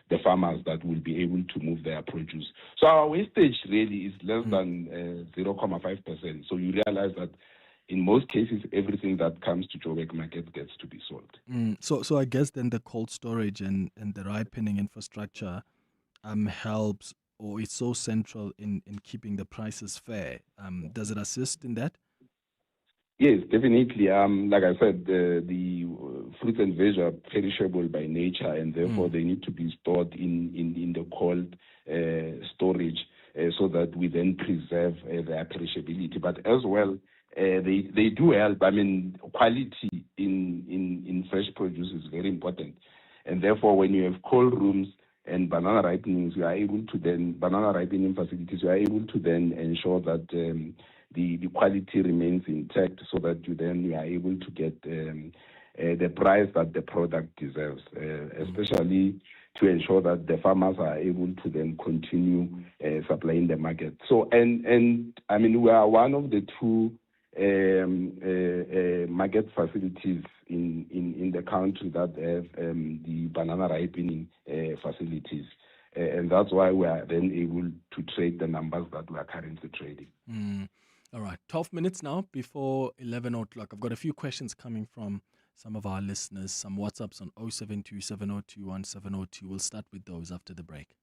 the farmers that will be able to move their produce. So our wastage really is less than 0.5%. So you realize that in most cases, everything that comes to Joburg market gets to be sold. So I guess then the cold storage and the ripening infrastructure helps, or is so central in keeping the prices fair. Does it assist in that? Yes, definitely. Like I said, the fruits and veg are perishable by nature, and therefore they need to be stored in the cold storage so that we then preserve their perishability. But as well, they do help. I mean, quality in fresh produce is very important, and therefore when you have cold rooms and banana ripenings, you are able to then banana ripening facilities. You are able to then ensure that the quality remains intact, so that you are able to get the price that the product deserves, especially to ensure that the farmers are able to then continue supplying the market. So, and I mean, we are one of the two market facilities in the country that have the banana ripening facilities. And that's why we are then able to trade the numbers that we are currently trading. All right, 12 minutes now before 11 o'clock. I've got a few questions coming from some of our listeners, some WhatsApps on 072-702-1702. We'll start with those after the break.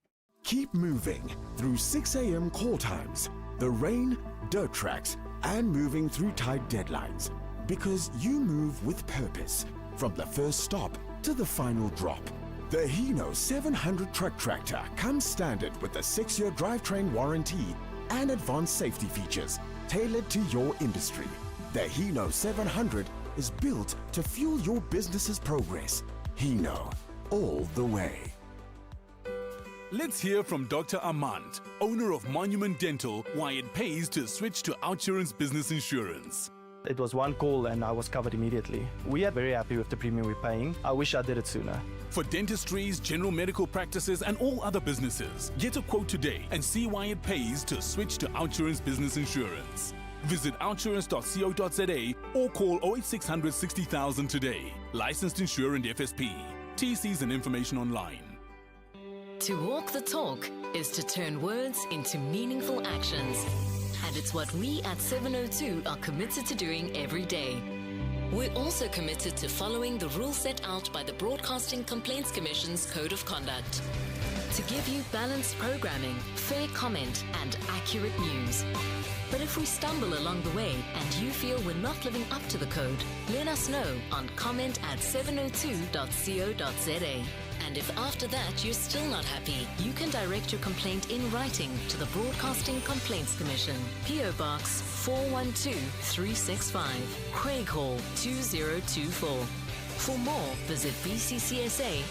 Keep moving through 6 a.m. call times, the rain, dirt tracks, and moving through tight deadlines. Because you move with purpose, from the first stop to the final drop. The Hino 700 truck tractor comes standard with a 6-year drivetrain warranty and advanced safety features tailored to your industry. The Hino 700 is built to fuel your business's progress. Hino, all the way. Let's hear from Dr. Armand, owner of Monument Dental, why it pays to switch to OUTsurance Business Insurance. It was one call and I was covered immediately. We are very happy with the premium we're paying. I wish I did it sooner. For dentistries, general medical practices, and all other businesses, get a quote today and see why it pays to switch to OUTsurance Business Insurance. Visit outsurance.co.za or call 08600 60,000 today. Licensed insurer and FSP. TCs and information online. To walk the talk is to turn words into meaningful actions. And it's what we at 702 are committed to doing every day. We're also committed to following the rules set out by the Broadcasting Complaints Commission's Code of Conduct. to give you balanced programming, fair comment, and accurate news. But if we stumble along the way and you feel we're not living up to the code, let us know on comment@702.co.za. And if after that you're still not happy, you can direct your complaint in writing to the Broadcasting Complaints Commission, PO Box 412365, Craig Hall 2024. For more, visit bccsa.co.za.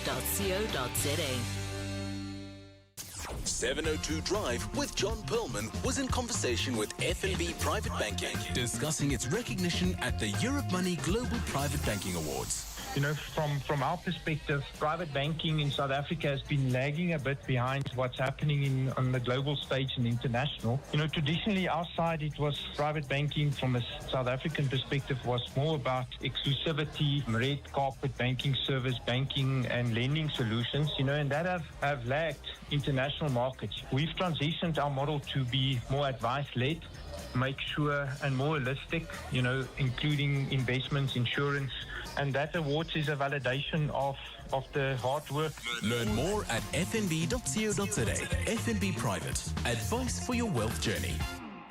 702 Drive with John Perlman was in conversation with FNB Private Banking, discussing its recognition at the Europe Money Global Private Banking Awards. You know, from our perspective, private banking in South Africa has been lagging a bit behind what's happening on the global stage and international. You know, traditionally our side, it was private banking from a South African perspective was more about exclusivity, red carpet banking service, banking and lending solutions, you know, and that have lagged international markets. We've transitioned our model to be more advice-led, make sure and more holistic, you know, including investments, insurance, and that awards is a validation of the hard work. Learn more at fnb.co.za. FNB Private. Advice for your wealth journey.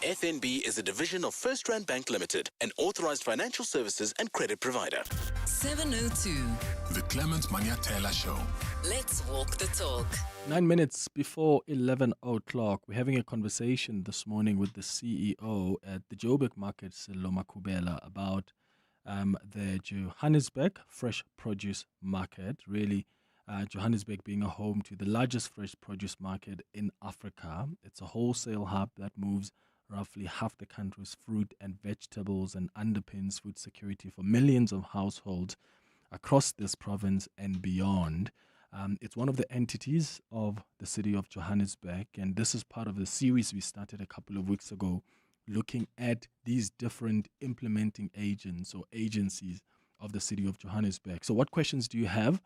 FNB is a division of First Rand Bank Limited, an authorized financial services and credit provider. 702. The Clement Manyathela Show. Let's walk the talk. 9 minutes before 11 o'clock, we're having a conversation this morning with the CEO at the Joburg Market, Sello Makubela, about the Johannesburg Fresh Produce Market. Really, Johannesburg being a home to the largest fresh produce market in Africa. It's a wholesale hub that moves roughly half the country's fruit and vegetables and underpins food security for millions of households across this province and beyond. It's one of the entities of the city of Johannesburg, and this is part of the series we started a couple of weeks ago, looking at these different implementing agents or agencies of the city of Johannesburg. So what questions do you have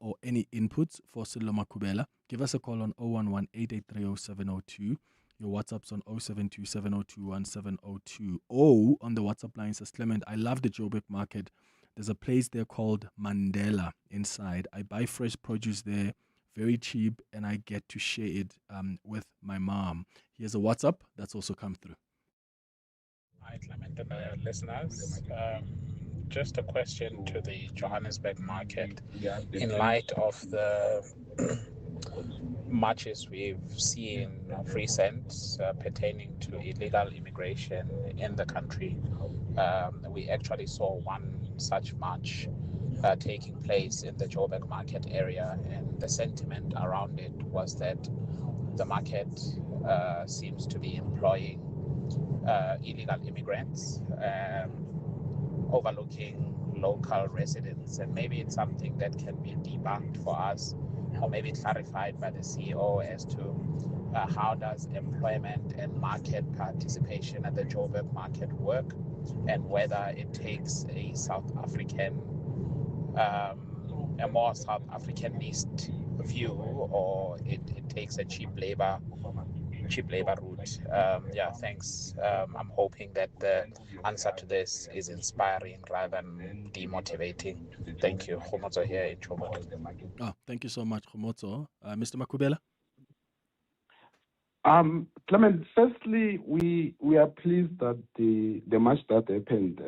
or any inputs for Sello Makubela? Give us a call on 011-883-0702. Your WhatsApp's on 072-702-1702. Or on the WhatsApp line says, Clement, I love the Joburg Market. There's a place there called Ndhela inside. I buy fresh produce there, very cheap, and I get to share it with my mom. Here's a WhatsApp that's also come through. Hi, Clement and the listeners. Just a question to the Johannesburg market. In light of the marches we've seen of recent pertaining to illegal immigration in the country, we actually saw one such march taking place in the Joburg market area, and the sentiment around it was that the market seems to be employing illegal immigrants, overlooking local residents, and maybe it's something that can be debunked for us or maybe clarified by the CEO as to how does employment and market participation at the Joburg market work, and whether it takes a South African, a more South Africanist view, or it takes a cheap labor route. Thanks. I'm hoping that the answer to this is inspiring rather than demotivating. Thank you. Khomotso here in Joburg. Thank you so much, Khomotso. Mr. Makubela? Clement, firstly, we are pleased that the march that happened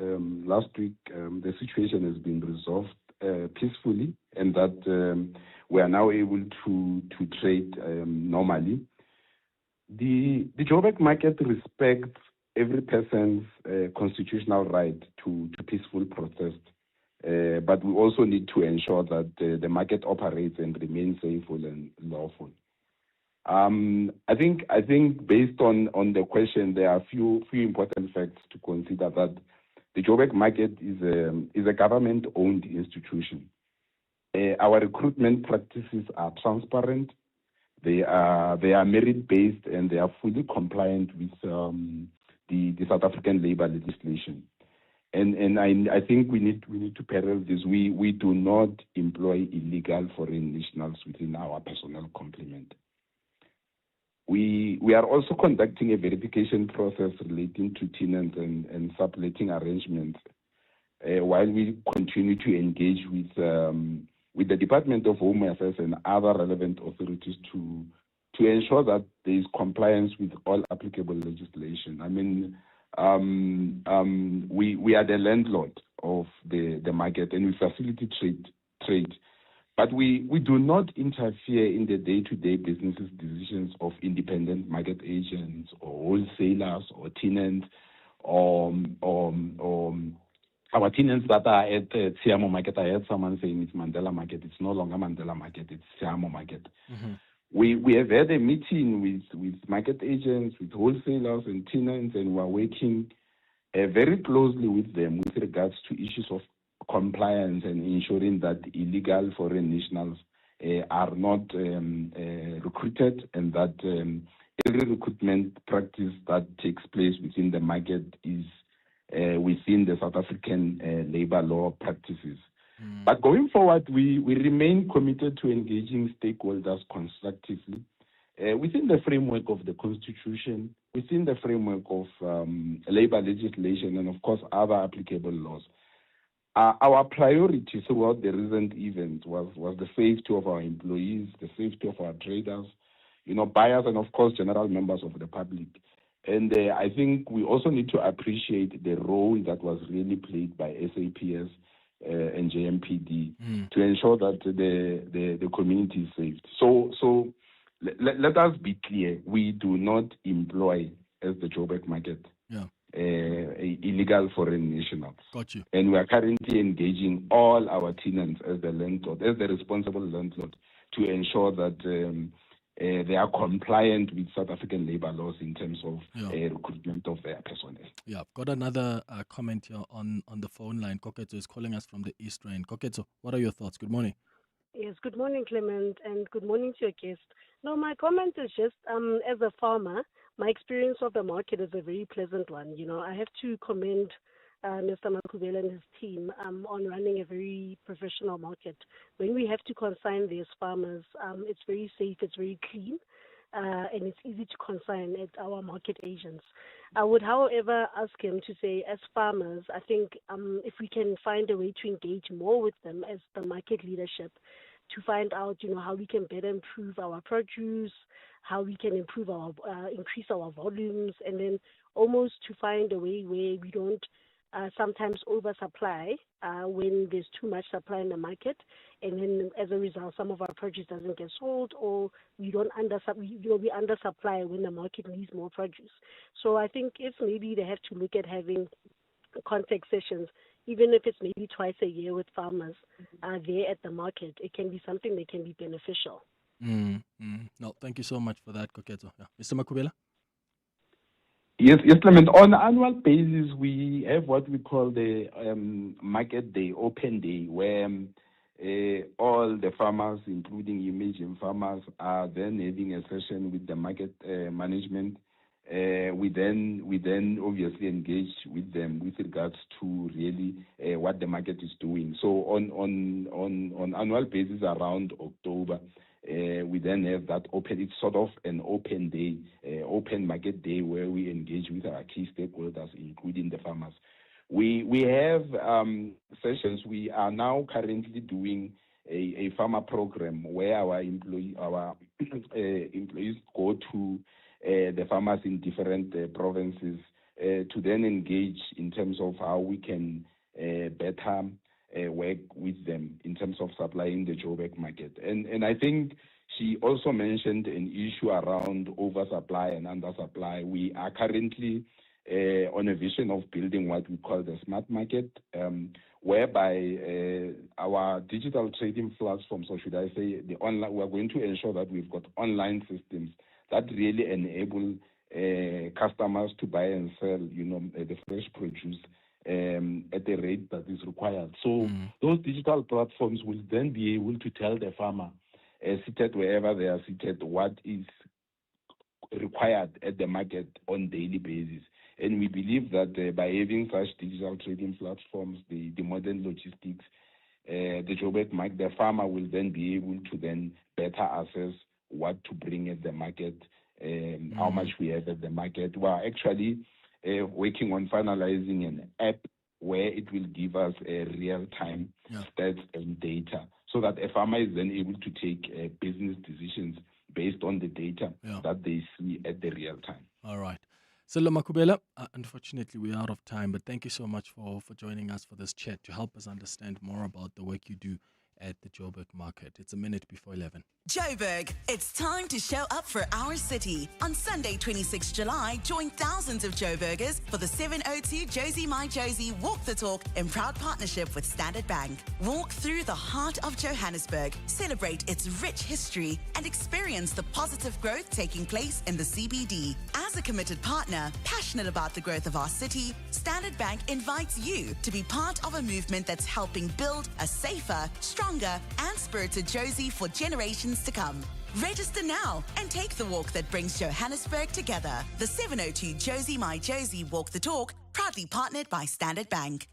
last week, the situation has been resolved peacefully, and that we are now able to trade normally. The Joburg market respects every person's constitutional right to peaceful protest, but we also need to ensure that the market operates and remains safe and lawful. I think based on the question, there are a few important facts to consider. That the Joburg market is a government-owned institution. Our recruitment practices are transparent. They are merit-based, and they are fully compliant with the South African labor legislation. And I think we need to parallel this. We do not employ illegal foreign nationals within our personnel complement. We are also conducting a verification process relating to tenants and subletting arrangements while we continue to engage with with the Department of Home Affairs and other relevant authorities to ensure that there is compliance with all applicable legislation. I mean, we are the landlord of the market, and we facilitate trade. But we do not interfere in the day-to-day businesses decisions of independent market agents or wholesalers or tenants or our tenants that are at Siamo Market. I heard someone saying it's Ndhlela Market. It's no longer Ndhlela Market. It's Siamo Market. Mm-hmm. We have had a meeting with market agents, with wholesalers and tenants, and we are working very closely with them with regards to issues of compliance and ensuring that illegal foreign nationals are not recruited, and that every recruitment practice that takes place within the market is within the South African labor law practices. But going forward, we remain committed to engaging stakeholders constructively within the framework of the Constitution, within the framework of labor legislation, and of course other applicable laws. Our priority throughout the recent events was the safety of our employees, the safety of our traders, buyers, and of course general members of the public. And I think we also need to appreciate the role that was really played by SAPS and JMPD to ensure that the community is safe. So let us be clear: we do not employ, as the Joburg market, illegal foreign nationals. Got you. And we are currently engaging all our tenants as the landlord, as the responsible landlord, to ensure that they are compliant with South African labor laws in terms of recruitment of their personnel. Yeah, I've got another comment here on the phone line. Koketso is calling us from the East Rand. Koketso, what are your thoughts? Good morning. Yes, good morning, Clement, and good morning to your guest. No, my comment is just, as a farmer, my experience of the market is a very pleasant one. I have to commend Mr. Magwenya and his team on running a very professional market. When we have to consign these farmers, it's very safe, it's very clean, and it's easy to consign at our market agents. I would, however, ask him to say, as farmers, I think if we can find a way to engage more with them as the market leadership, to find out, how we can better improve our produce, how we can improve increase our volumes, and then almost to find a way where we don't sometimes oversupply when there's too much supply in the market, and then as a result, some of our produce doesn't get sold, or we undersupply when the market needs more produce. So I think if maybe they have to look at having contact sessions, even if it's maybe twice a year with farmers there at the market, it can be something that can be beneficial. No, thank you so much for that, Koketso. Yeah. Mr. Magwenya? Yes, Clement. On an annual basis, we have what we call the market day, open day, where all the farmers, including emerging farmers, are then having a session with the market management. We then obviously engage with them with regards to really what the market is doing. So on annual basis around October, we then have that open. It's sort of an open day, open market day, where we engage with our key stakeholders, including the farmers. We have sessions. We are now currently doing a farmer program where our employees go to the farmers in different provinces to then engage in terms of how we can better work with them in terms of supplying the Joburg market. And I think she also mentioned an issue around oversupply and undersupply. We are currently on a vision of building what we call the smart market, whereby our digital trading platforms, or should I say the online, we are going to ensure that we've got online systems that really enable customers to buy and sell, the fresh produce at the rate that is required. So those digital platforms will then be able to tell the farmer, seated wherever they are seated, what is required at the market on daily basis. And we believe that by having such digital trading platforms, the modern logistics, the Joburg market, the farmer will then be able to then better assess what to bring at the market, how much we have at the market. We are actually working on finalizing an app where it will give us a real-time stats and data, so that a farmer is then able to take business decisions based on the data that they see at the real time. All right. Silo Makubela, unfortunately we're out of time, but thank you so much for joining us for this chat to help us understand more about the work you do at the Joburg market. It's a minute before 11. Joburg, it's time to show up for our city. On Sunday, 26 July, join thousands of Joburgers for the 702 Josie My Josie Walk the Talk in proud partnership with Standard Bank. Walk through the heart of Johannesburg, celebrate its rich history, and experience the positive growth taking place in the CBD. As a committed partner, passionate about the growth of our city, Standard Bank invites you to be part of a movement that's helping build a safer, stronger, and spirited Josie for generations to come. Register now and take the walk that brings Johannesburg together. The 702 Josie My Josie Walk the Talk, proudly partnered by Standard Bank.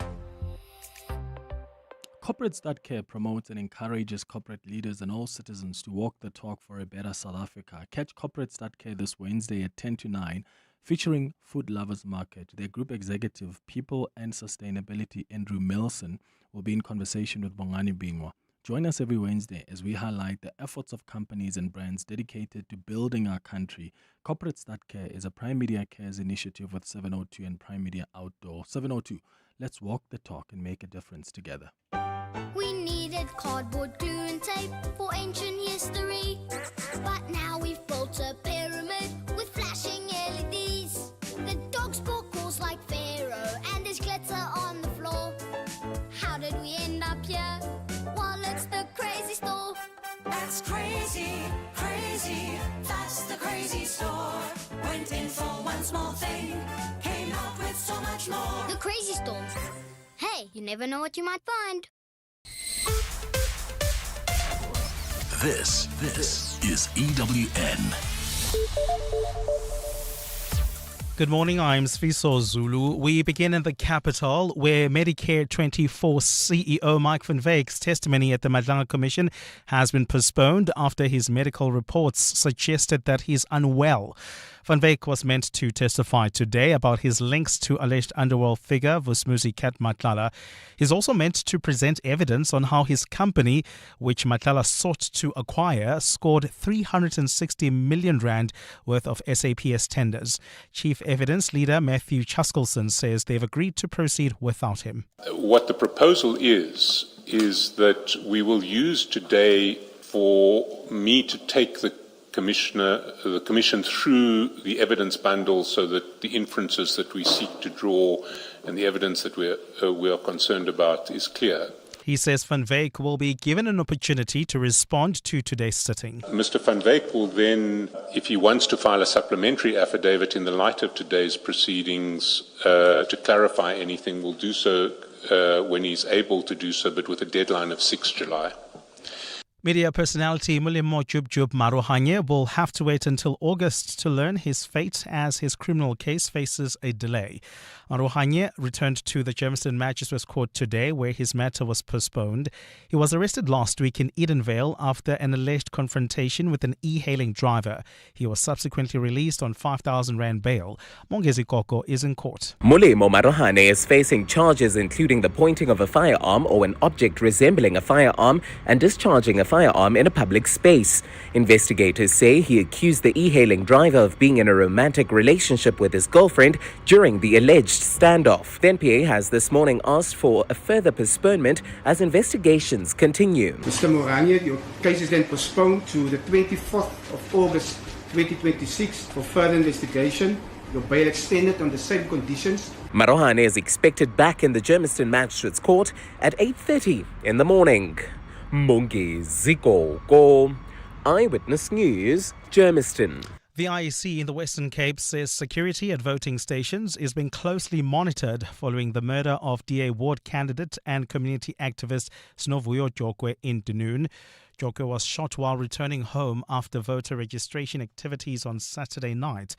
Corporate Start Care promotes and encourages corporate leaders and all citizens to walk the talk for a better South Africa. Catch Corporate Start Care this Wednesday at 10 to 9, featuring Food Lovers Market. Their group executive, People and Sustainability, Andrew Milson, will be in conversation with Bongani Bingwa. Join us every Wednesday as we highlight the efforts of companies and brands dedicated to building our country. Corporate Start Care is a Prime Media Cares initiative with 702 and Prime Media Outdoor. 702, let's walk the talk and make a difference together. We needed cardboard, glue and tape for ancient history. But now we've built a pyramid with flashing LEDs. The dogs bought calls like Pharaoh and there's glitter on the floor. How did we end up here? Well, it's the crazy store. That's crazy, crazy. That's the crazy store. Went in for one small thing, came out with so much more. The crazy store. Hey, you never know what you might find. This is EWN. Good morning, I'm Sfiso Zulu. We begin in the capital where Medicare 24 CEO Mike van Wyk's testimony at the Madlanga Commission has been postponed after his medical reports suggested that he's unwell. Van Wyk was meant to testify today about his links to alleged underworld figure Vusmuzi Cat Matlala. He's also meant to present evidence on how his company, which Matlala sought to acquire, scored 360 million rand worth of SAPS tenders. Chief Evidence Leader Matthew Chaskelson says they've agreed to proceed without him. What the proposal is that we will use today for me to take the Commission through the evidence bundle so that the inferences that we seek to draw and the evidence that we are concerned about is clear. He says Van Wyk will be given an opportunity to respond to today's sitting. Mr. Van Wyk will then, if he wants to file a supplementary affidavit in the light of today's proceedings to clarify anything, will do so when he's able to do so, but with a deadline of 6 July. Media personality Mulimo Jub Maruhanye will have to wait until August to learn his fate as his criminal case faces a delay. Maruhanye returned to the Germiston Magistrates Court today where his matter was postponed. He was arrested last week in Edenvale after an alleged confrontation with an e-hailing driver. He was subsequently released on 5,000 Rand bail. Mongezi Koko is in court. Mulimo Maruhanye is facing charges including the pointing of a firearm or an object resembling a firearm and discharging a firearm in a public space. Investigators say he accused the e-hailing driver of being in a romantic relationship with his girlfriend during the alleged standoff. The NPA has this morning asked for a further postponement as investigations continue. Mr. Moranye, your case is then postponed to the 24th of August 2026 for further investigation. Your bail extended on the same conditions. Maruhanye is expected back in the Germiston Magistrates Court at 8:30 in the morning. Mongezi Koko, Eyewitness News, Germiston. The IEC in the Western Cape says security at voting stations is being closely monitored following the murder of DA Ward candidate and community activist Snovuyo Jokwe in Dunoon. Jokwe was shot while returning home after voter registration activities on Saturday night.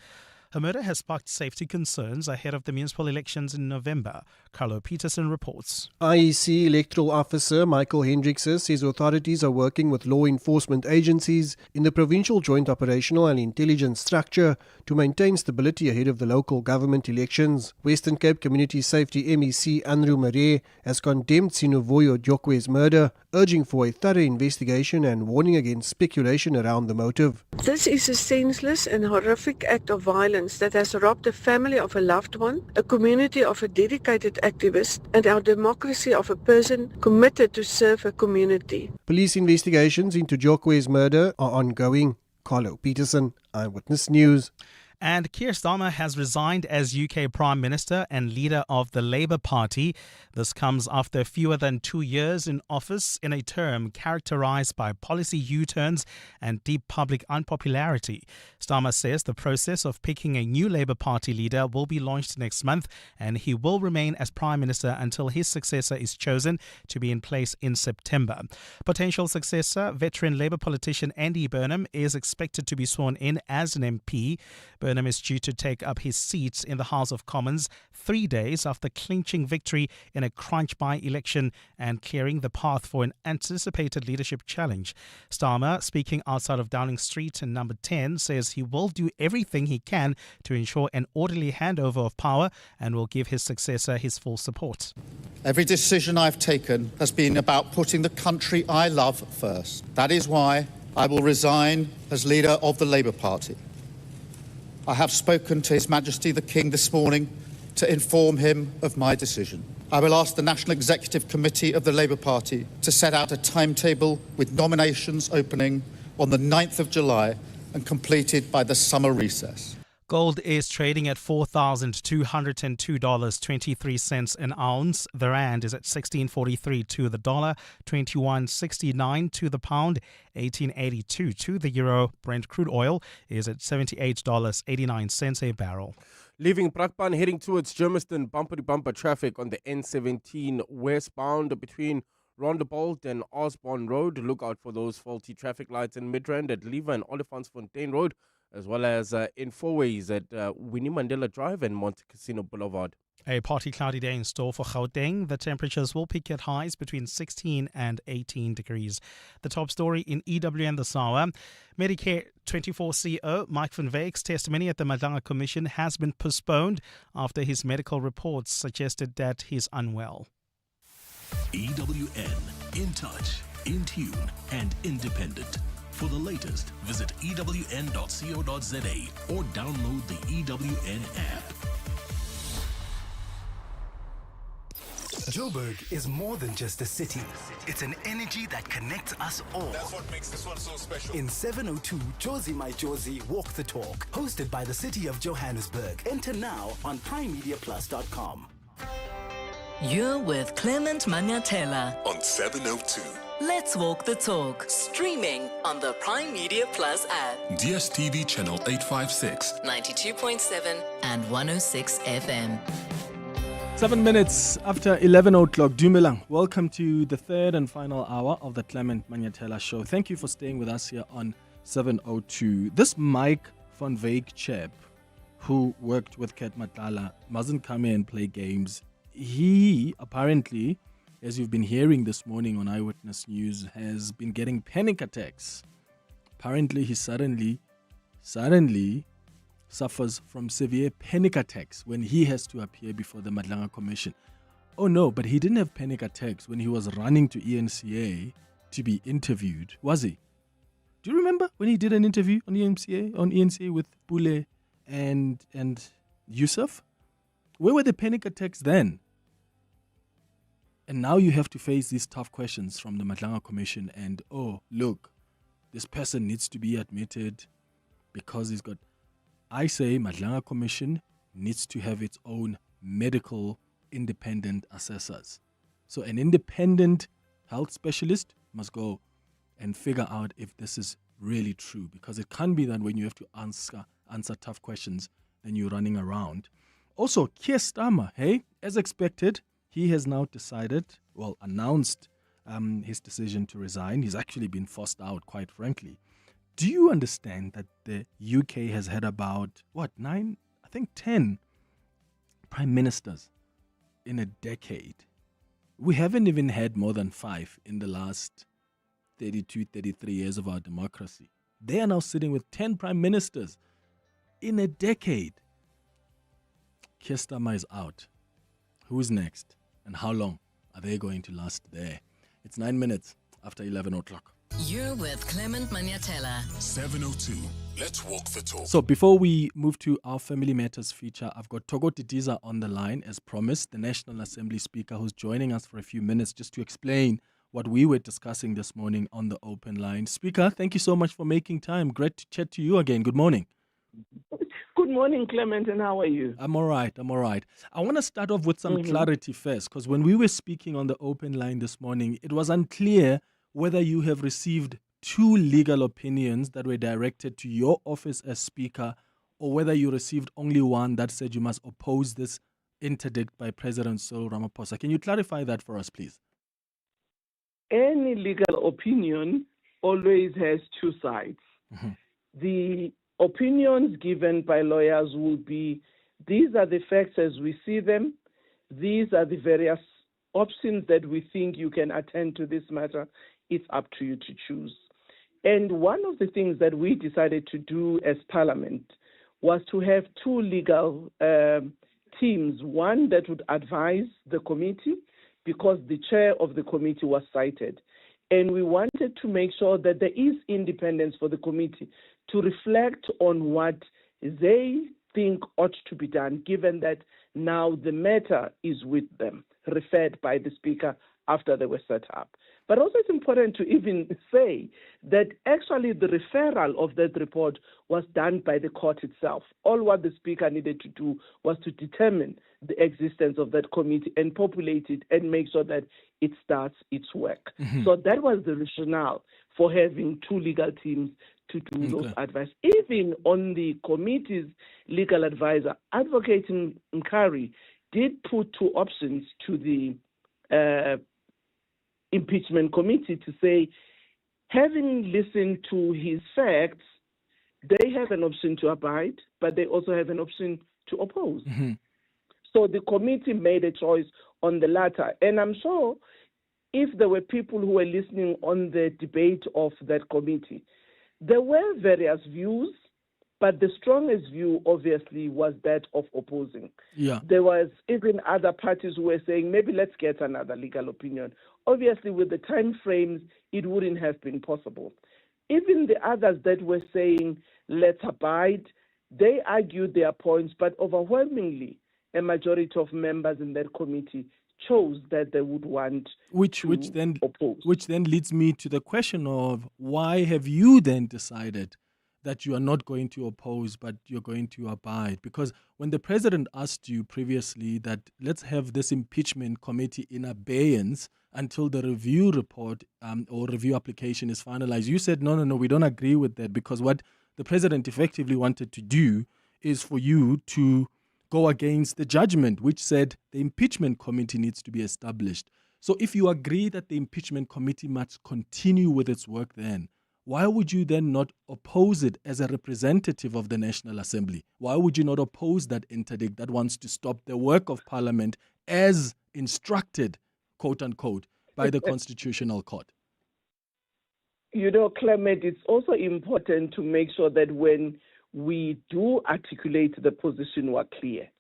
Her murder has sparked safety concerns ahead of the municipal elections in November. Carlo Peterson reports. IEC Electoral Officer Michael Hendrickse says authorities are working with law enforcement agencies in the Provincial Joint Operational and Intelligence Structure to maintain stability ahead of the local government elections. Western Cape Community Safety MEC Andrew Marais has condemned Sinovoyo Jokwe's murder, urging for a thorough investigation and warning against speculation around the motive. This is a senseless and horrific act of violence that has robbed a family of a loved one, a community of a dedicated activist, and our democracy of a person committed to serve a community. Police investigations into Jokwe's murder are ongoing. Carlo Peterson, Eyewitness News. And Keir Starmer has resigned as UK Prime Minister and leader of the Labour Party. This comes after fewer than 2 years in office in a term characterised by policy U-turns and deep public unpopularity. Starmer says the process of picking a new Labour Party leader will be launched next month, and he will remain as Prime Minister until his successor is chosen to be in place in September. Potential successor, veteran Labour politician Andy Burnham, is expected to be sworn in as an MP. Burnham is due to take up his seat in the House of Commons 3 days after clinching victory in a crunch by-election and clearing the path for an anticipated leadership challenge. Starmer, speaking outside of Downing Street in number 10, says he will do everything he can to ensure an orderly handover of power and will give his successor his full support. Every decision I've taken has been about putting the country I love first. That is why I will resign as leader of the Labour Party. I have spoken to His Majesty the King this morning to inform him of my decision. I will ask the National Executive Committee of the Labour Party to set out a timetable with nominations opening on the 9th of July and completed by the summer recess. Gold is trading at $4,202.23 an ounce. The rand is at 16.43 to the dollar, 21.69 to the pound, 18.82 to the euro. Brent crude oil is at $78.89 a barrel. Leaving Brakpan, heading towards Germiston, bumper-to-bumper traffic on the N17 westbound between Rondebolt and Osborne Road. Look out for those faulty traffic lights in Midrand at Lever and Olifantsfontein Road, as well as in four-ways at Winnie Mandela Drive and Monte Casino Boulevard. A partly cloudy day in store for Gauteng. The temperatures will peak at highs between 16 and 18 degrees. The top story in EWN this hour. Medicare 24 CEO Mike van Wyck's testimony at the Madlanga Commission has been postponed after his medical reports suggested that he's unwell. EWN, in touch, in tune and independent. For the latest, visit ewn.co.za or download the EWN app. Joburg is more than just a city. It's an energy that connects us all. That's what makes this one so special. In 702, Josie My Josie Walk the Talk, hosted by the City of Johannesburg. Enter now on primemediaplus.com. You're with Clement Manyathela On 702. Let's Walk the Talk, streaming on the Prime Media Plus app, DSTV channel 856, 92.7 and 106 FM. 7 minutes after 11 o'clock, Dumelang. Welcome to the third and final hour of the Clement Manyathela Show. Thank you for staying with us here on 702. This Mike van Wyk chap, who worked with Kat Matala, mustn't come here and play games. He apparently, as you've been hearing this morning on Eyewitness News, has been getting panic attacks. Apparently, he suddenly suffers from severe panic attacks when he has to appear before the Madlanga Commission. Oh no, but he didn't have panic attacks when he was running to ENCA to be interviewed, was he? Do you remember when he did an interview on ENCA with Pule and Yusuf? Where were the panic attacks then? And now you have to face these tough questions from the Madlanga Commission and, oh, look, this person needs to be admitted because he's got... I say Madlanga Commission needs to have its own medical independent assessors. So an independent health specialist must go and figure out if this is really true, because it can't be that when you have to answer tough questions, then you're running around. Also, Keir Starmer, hey, as expected, he has now announced his decision to resign. He's actually been forced out, quite frankly. Do you understand that the UK has had about, 9 think, 10 prime ministers in a decade. We haven't even had more than 5 in the last 32, 33 years of our democracy. They are now sitting with 10 prime ministers in a decade. Keir Starmer is out. Who's next? And how long are they going to last there? It's 9 minutes after 11 o'clock. You're with Clement Manyathela. 702. Let's walk the talk. So before we move to our Family Matters feature, I've got Togo Didiza on the line, as promised, the National Assembly Speaker, who's joining us for a few minutes just to explain what we were discussing this morning on the open line. Speaker, thank you so much for making time. Great to chat to you again. Good morning. Good morning, Clement, and how are you? I'm all right. I want to start off with some clarity first, because when we were speaking on the open line this morning, it was unclear whether you have received 2 legal opinions that were directed to your office as Speaker, or whether you received only one that said you must oppose this interdict by President Cyril Ramaphosa. Can you clarify that for us, please? Any legal opinion always has 2 sides. The opinions given by lawyers will be, these are the facts as we see them, these are the various options that we think you can attend to this matter. It's up to you to choose. And one of the things that we decided to do as Parliament was to have 2 legal teams, one that would advise the committee, because the chair of the committee was cited. And we wanted to make sure that there is independence for the committee to reflect on what they think ought to be done, given that now the matter is with them, referred by the Speaker after they were set up. But also it's important to even say that actually the referral of that report was done by the court itself. All what the Speaker needed to do was to determine the existence of that committee and populate it and make sure that it starts its work. So that was the rationale for having 2 legal teams to do those advice. Even on the committee's legal advisor, Advocate Nkari did put 2 options to the impeachment committee to say, having listened to his facts, they have an option to abide, but they also have an option to oppose. So the committee made a choice on the latter. And I'm sure if there were people who were listening on the debate of that committee, there were various views, but the strongest view, obviously, was that of opposing. There was even other parties who were saying, maybe let's get another legal opinion. Obviously, with the time frames, it wouldn't have been possible. Even the others that were saying, let's abide, they argued their points, but overwhelmingly, a majority of members in that committee chose that they would want which then leads me to the question of, why have you then decided that you are not going to oppose, but you're going to abide? Because when the president asked you previously that let's have this impeachment committee in abeyance until the review report or review application is finalized, you said, no, we don't agree with that, because what the president effectively wanted to do is for you to go against the judgment, which said the impeachment committee needs to be established. So if you agree that the impeachment committee must continue with its work, then why would you then not oppose it as a representative of the National Assembly? Why would you not oppose that interdict that wants to stop the work of Parliament as instructed, quote unquote, by the Constitutional Court? You know, Clement, it's also important to make sure that when we do articulate the position, we're clear.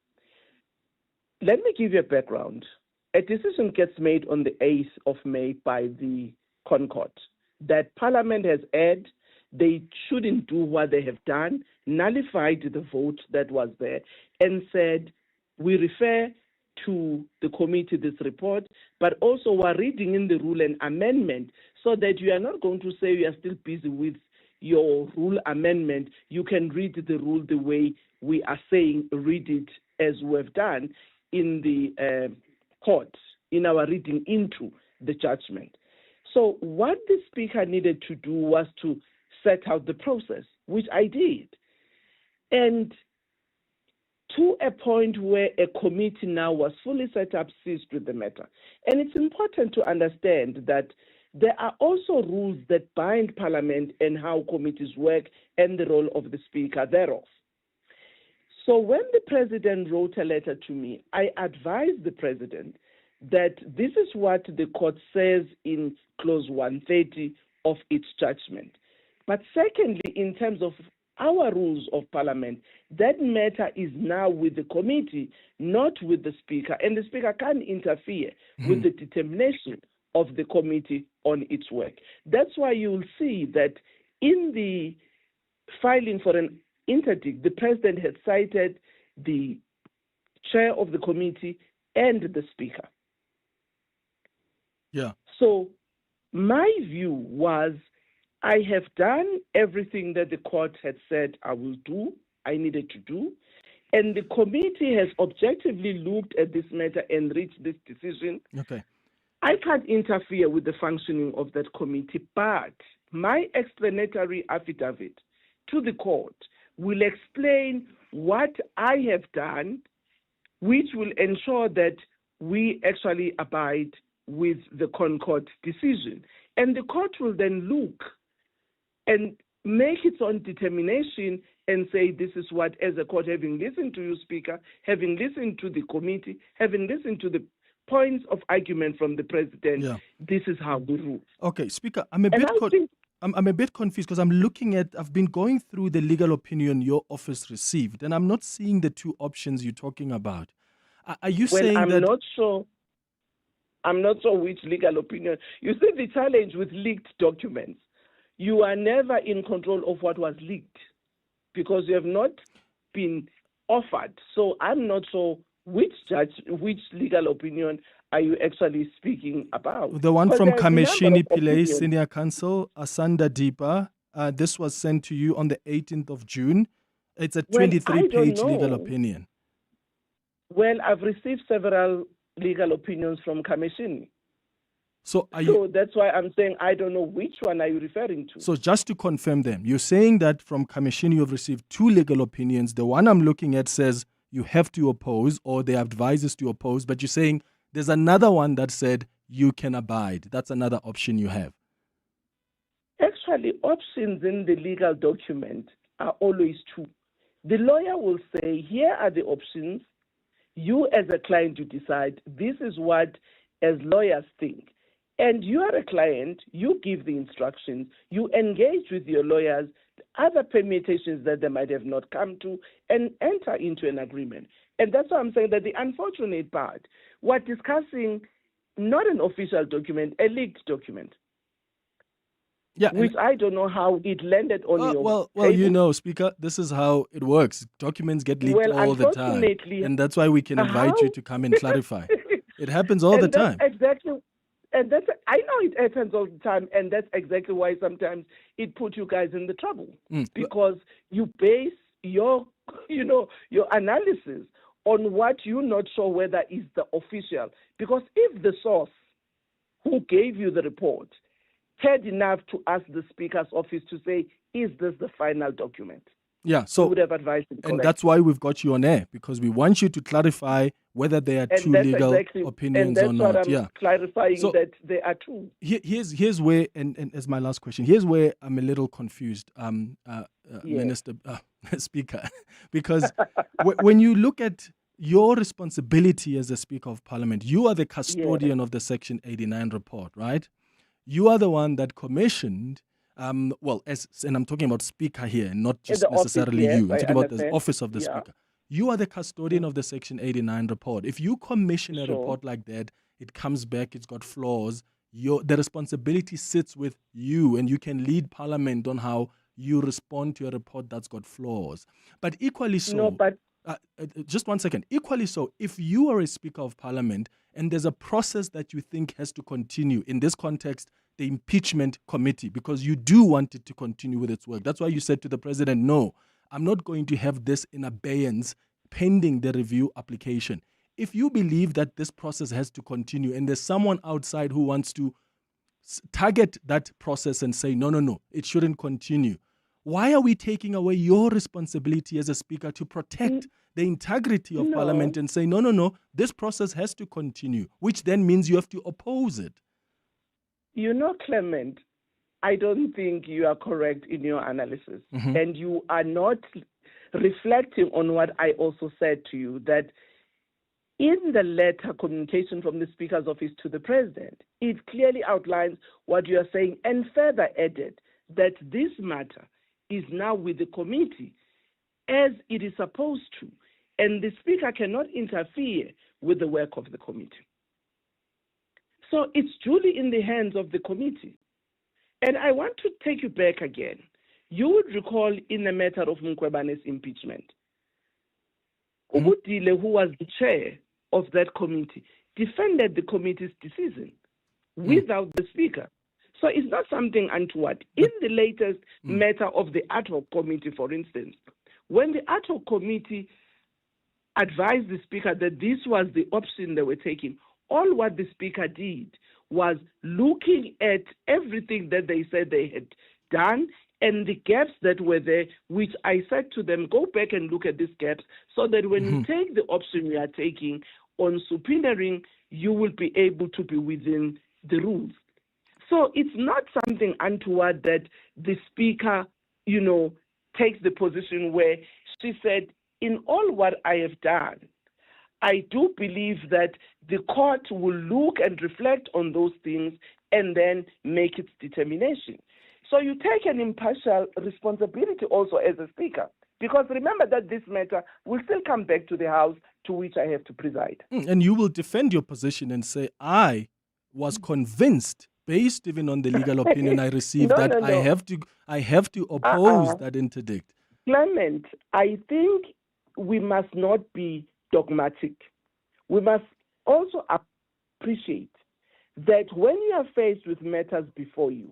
Let me give you a background. A decision gets made on the 8th of May by the Concord that Parliament has erred, they shouldn't do what they have done, nullified the vote that was there, and said, we refer to the committee this report, but also we're reading in the rule an amendment so that you are not going to say you are still busy with your rule amendment. You can read the rule the way we are saying read it, as we have done in the court, in our reading into the judgment. So what the Speaker needed to do was to set out the process, which I did. And to a point where a committee now was fully set up, seized with the matter. And it's important to understand that there are also rules that bind Parliament and how committees work and the role of the Speaker thereof. So when the president wrote a letter to me, I advised the president that this is what the court says in clause 130 of its judgment. But secondly, in terms of our rules of parliament, that matter is now with the committee, not with the speaker. And the speaker can't interfere with the determination of the committee on its work. That's why you'll see that in the filing for an interdict, the president had cited the chair of the committee and the speaker. Yeah. So my view was I have done everything that the court had said I will do, I needed to do, and the committee has objectively looked at this matter and reached this decision. Okay. I can't interfere with the functioning of that committee, but my explanatory affidavit to the court will explain what I have done, which will ensure that we actually abide with the Concord decision. And the court will then look and make its own determination and say, this is what, as a court, having listened to you, Speaker, having listened to the committee, having listened to the points of argument from the president, this is how we rule. Okay, Speaker, I'm a bit confused because I've been going through the legal opinion your office received, and I'm not seeing the two options you're talking about. Are you saying I'm that... I'm not sure which legal opinion. You see the challenge with leaked documents. You are never in control of what was leaked because you have not been offered. So I'm not sure which legal opinion are you actually speaking about. The one from Kameshini Pillay, Senior Counsel, Asanda Deepa. This was sent to you on the 18th of June. It's a 23-page legal opinion. Well, I've received several legal opinions from Kameshini. So that's why I'm saying I don't know which one are you referring to. So just to confirm them, you're saying that from Kameshini you have received two legal opinions. The one I'm looking at says you have to oppose or they advise us to oppose, but you're saying there's another one that said you can abide. That's another option you have. Actually, options in the legal document are always two. The lawyer will say, here are the options. You as a client, you decide. This is what as lawyers think. And you are a client, you give the instructions, you engage with your lawyers, other permutations that they might have not come to, and enter into an agreement. And that's why I'm saying that the unfortunate part, we're discussing not an official document, a leaked document. Yeah, which I don't know how it landed on your Well, table. you know, Speaker, this is how it works. Documents get leaked all the time. And that's why we can invite you to come and clarify. It happens all the time. Exactly. And I know it happens all the time, and that's exactly why sometimes it puts you guys in the trouble because you base your analysis on what you're not sure whether is the official. Because if the source who gave you the report cared enough to ask the Speaker's office to say, is this the final document? Yeah, so would have advised it, and that's why we've got you on air, because we want you to clarify whether there are two legal opinions or not. What I'm clarifying that there are two. Here's where, and as my last question, here's where I'm a little confused, Minister, Speaker, because when you look at your responsibility as the Speaker of Parliament, you are the custodian of the Section 89 report, right? You are the one that commissioned. And I'm talking about Speaker here, not just necessarily you. I'm talking about the office of the Speaker. You are the custodian of the Section 89 report. If you commission a report like that, it comes back, it's got flaws. The responsibility sits with you, and you can lead Parliament on how you respond to a report that's got flaws. But equally so, just 1 second. Equally so, if you are a Speaker of Parliament and there's a process that you think has to continue, in this context, the impeachment committee, because you do want it to continue with its work. That's why you said to the president, no, I'm not going to have this in abeyance pending the review application. If you believe that this process has to continue and there's someone outside who wants to target that process and say, no, it shouldn't continue, why are we taking away your responsibility as a Speaker to protect the integrity of Parliament and say, no, this process has to continue, which then means you have to oppose it? You know, Clement, I don't think you are correct in your analysis. And you are not reflecting on what I also said to you, that in the letter communication from the Speaker's office to the President, it clearly outlines what you are saying and further added that this matter is now with the committee as it is supposed to, and the Speaker cannot interfere with the work of the committee. So it's duly in the hands of the committee. And I want to take you back again. You would recall in the matter of Mkhwebane's impeachment, Duduzile, who was the chair of that committee, defended the committee's decision without the Speaker. So it's not something untoward. In the latest matter of the ad hoc committee, for instance, when the ad hoc committee advised the Speaker that this was the option they were taking, all what the Speaker did was looking at everything that they said they had done and the gaps that were there, which I said to them, go back and look at these gaps so that when you take the option you are taking on subpoenaing, you will be able to be within the rules. So it's not something untoward that the Speaker, takes the position where she said, in all what I have done, I do believe that the court will look and reflect on those things and then make its determination. So you take an impartial responsibility also as a Speaker, because remember that this matter will still come back to the House, to which I have to preside. And you will defend your position and say, I was convinced, based even on the legal opinion I received, No. I have to oppose that interdict. Clement, I think we must not be dogmatic. We must also appreciate that when you are faced with matters before you,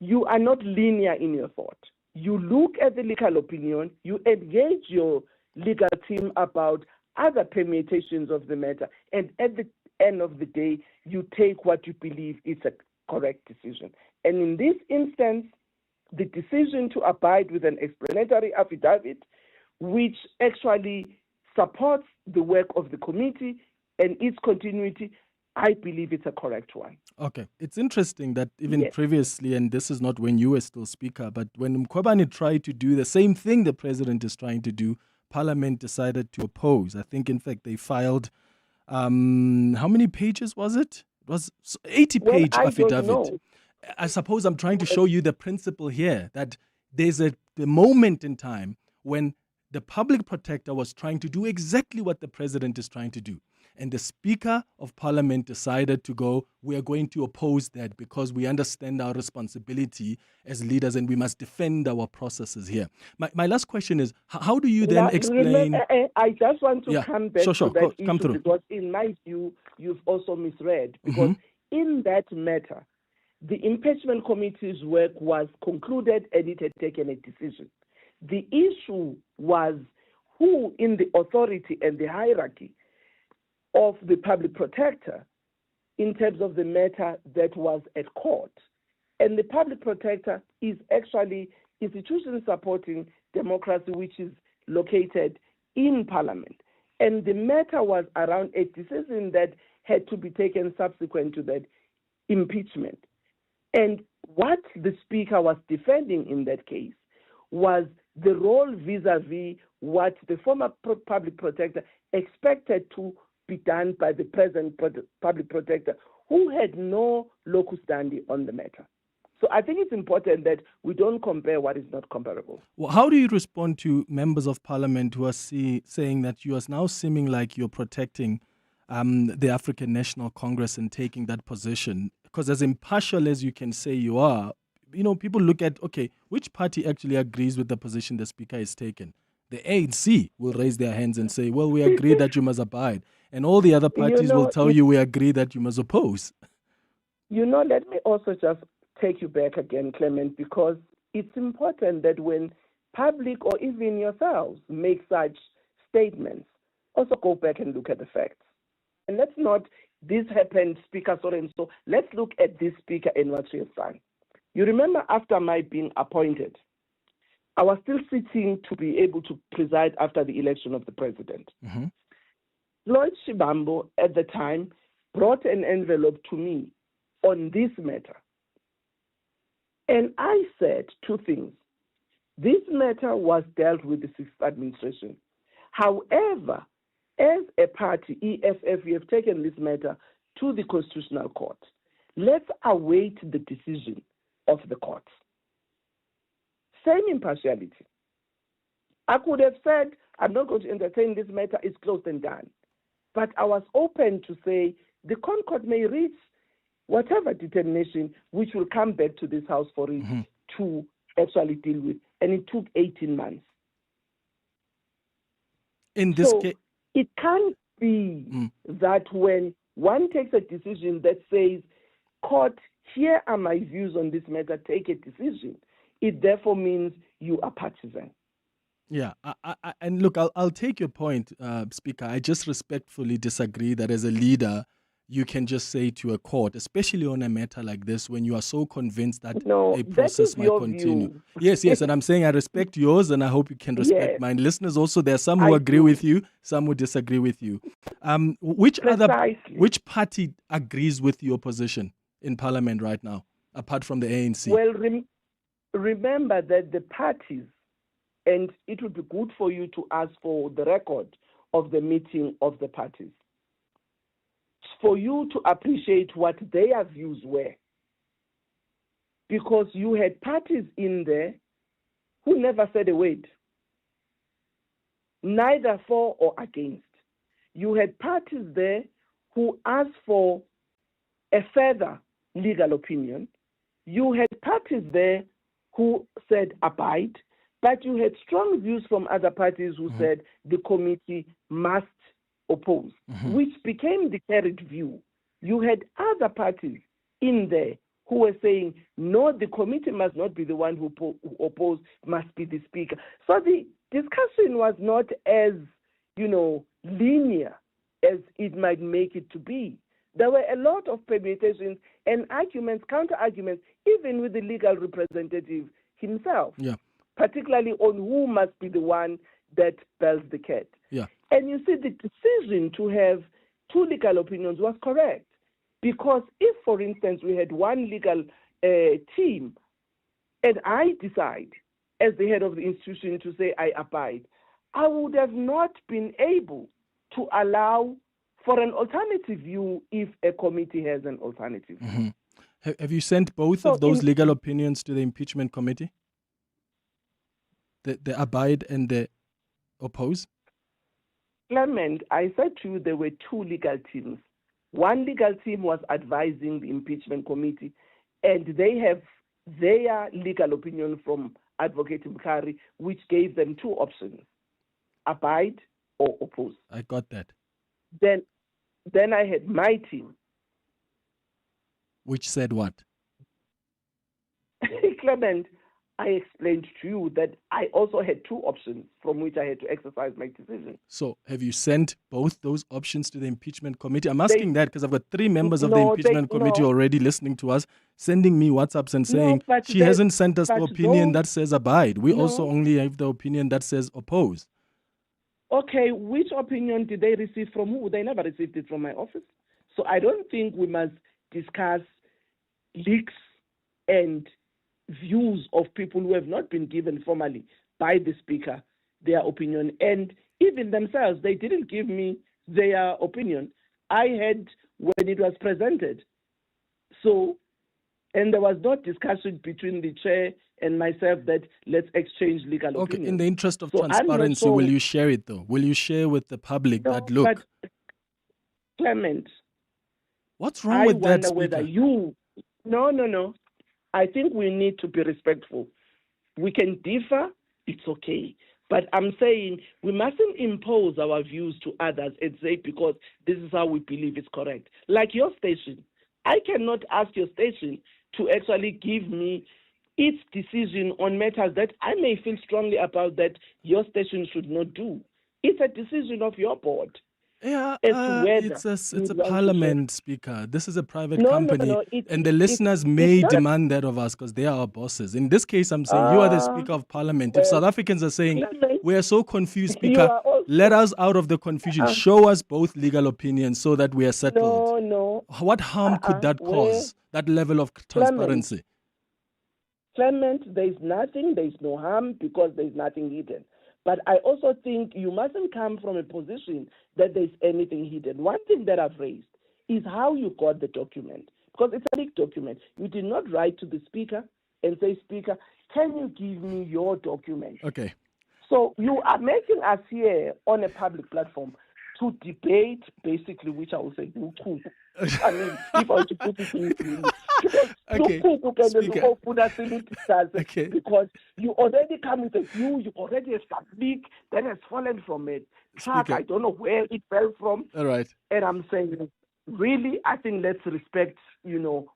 you are not linear in your thought. You look at the legal opinion, you engage your legal team about other permutations of the matter, and at the end of the day, you take what you believe is a correct decision. And in this instance, the decision to abide with an explanatory affidavit, which actually supports the work of the committee and its continuity, I believe it's a correct one. Okay. It's interesting that even previously, and this is not when you were still Speaker, but when Mkhwebane tried to do the same thing the President is trying to do, Parliament decided to oppose. I think, in fact, they filed, how many pages was it? It was 80-page affidavit. I suppose I'm trying to show you the principle here, that there's the moment in time when the public protector was trying to do exactly what the President is trying to do. And the Speaker of Parliament decided to go, we are going to oppose that because we understand our responsibility as leaders and we must defend our processes here. My last question is, how do you then explain... I just want to come back to that issue, because in my view, you've also misread. Because in that matter, the impeachment committee's work was concluded and it had taken a decision. The issue was who in the authority and the hierarchy of the public protector in terms of the matter that was at court. And the public protector is actually institution supporting democracy, which is located in Parliament. And the matter was around a decision that had to be taken subsequent to that impeachment. And what the Speaker was defending in that case was the role vis-a-vis what the former public protector expected to be done by the present public protector, who had no locus standi on the matter. So I think it's important that we don't compare what is not comparable. Well, how do you respond to members of Parliament who are saying that you are now seeming like you're protecting the African National Congress and taking that position? Because as impartial as you can say you are, people look at, okay, which party actually agrees with the position the Speaker has taken? The ANC will raise their hands and say, well, we agree that you must abide. And all the other parties will tell you we agree that you must oppose. Let me also just take you back again, Clement, because it's important that when public or even yourselves make such statements, also go back and look at the facts. And let's not, this happened, Speaker so and so, let's look at this Speaker and what she has done. You remember after my being appointed, I was still sitting to be able to preside after the election of the President. Lloyd Shibambo at the time brought an envelope to me on this matter. And I said two things. This matter was dealt with the sixth administration. However, as a party, EFF, we have taken this matter to the Constitutional Court. Let's await the decision of the court. Same impartiality. I could have said, I'm not going to entertain this matter, it's closed and done. But I was open to say the Concord may reach whatever determination which will come back to this House for it to actually deal with. And it took 18 months. In this so case, it can't be that when one takes a decision that says, court, here are my views on this matter, take a decision, it therefore means you are partisan. Yeah, and look, I'll take your point, Speaker. I just respectfully disagree that as a leader, you can just say to a court, especially on a matter like this, when you are so convinced that a process might continue. View. Yes, and I'm saying I respect yours, and I hope you can respect mine. Listeners, also, there are some who agree with you, some who disagree with you. Which party agrees with your position in Parliament right now, apart from the ANC? Well, remember that the parties, and it would be good for you to ask for the record of the meeting of the parties, for you to appreciate what their views were. Because you had parties in there who never said a word, neither for or against. You had parties there who asked for a further legal opinion. You had parties there who said abide, but you had strong views from other parties who said the committee must oppose, which became the carried view. You had other parties in there who were saying, no, the committee must not be the one who oppose, must be the speaker. So the discussion was not as, linear as it might make it to be. There were a lot of permutations and arguments, counter-arguments, even with the legal representative himself, particularly on who must be the one that bells the cat. Yeah. And you see, the decision to have two legal opinions was correct. Because if, for instance, we had one legal team, and I decide, as the head of the institution, to say I abide, I would have not been able to allow for an alternative view if a committee has an alternative view. Have you sent both of those legal opinions to the impeachment committee? The abide and the oppose? Clement, I said to you there were two legal teams. One legal team was advising the impeachment committee, and they have their legal opinion from Advocate Mkari, which gave them two options, abide or oppose. I got that. Then I had my team. Which said what? Clement, I explained to you that I also had two options from which I had to exercise my decision. So have you sent both those options to the impeachment committee? I'm asking that because I've got three members of the impeachment committee already listening to us, sending me WhatsApps and saying, she hasn't sent us the opinion that says abide. We also only have the opinion that says oppose. Okay, which opinion did they receive from who? They never received it from my office. So I don't think we must discuss leaks and views of people who have not been given formally by the speaker their opinion. And even themselves, they didn't give me their opinion. I had when it was presented. So, and there was no discussion between the chair and myself that let's exchange legal opinions. Okay, in the interest of transparency, will you share it though? Will you share with the public that look? But Clement, what's wrong with that, Speaker? Whether you... No. I think we need to be respectful. We can differ, it's okay. But I'm saying we mustn't impose our views to others and say because this is how we believe it's correct. Like your station. I cannot ask your station to actually give me its decision on matters that I may feel strongly about that your station should not do. It's a decision of your board. Yeah, it's a parliament, Speaker. This is a private company, and the listeners may demand that of us because they are our bosses. In this case, I'm saying you are the Speaker of Parliament. If South Africans are saying, we are so confused, Speaker, let us out of the confusion. Show us both legal opinions so that we are settled. No. What harm could that cause, that level of transparency? Clement, there's no harm because there's nothing hidden. But I also think you mustn't come from a position that there's anything hidden. One thing that I've raised is how you got the document, because it's a leaked document. You did not write to the Speaker and say, Speaker, can you give me your document? Okay. So you are making us here on a public platform to debate, basically, which I will say, you could. I mean, if I were to put it in English. Okay. Okay. Because you already come with a view, you already have something that has fallen from it. Chuck, I don't know where it fell from. All right. And I'm saying, really, I think let's respect,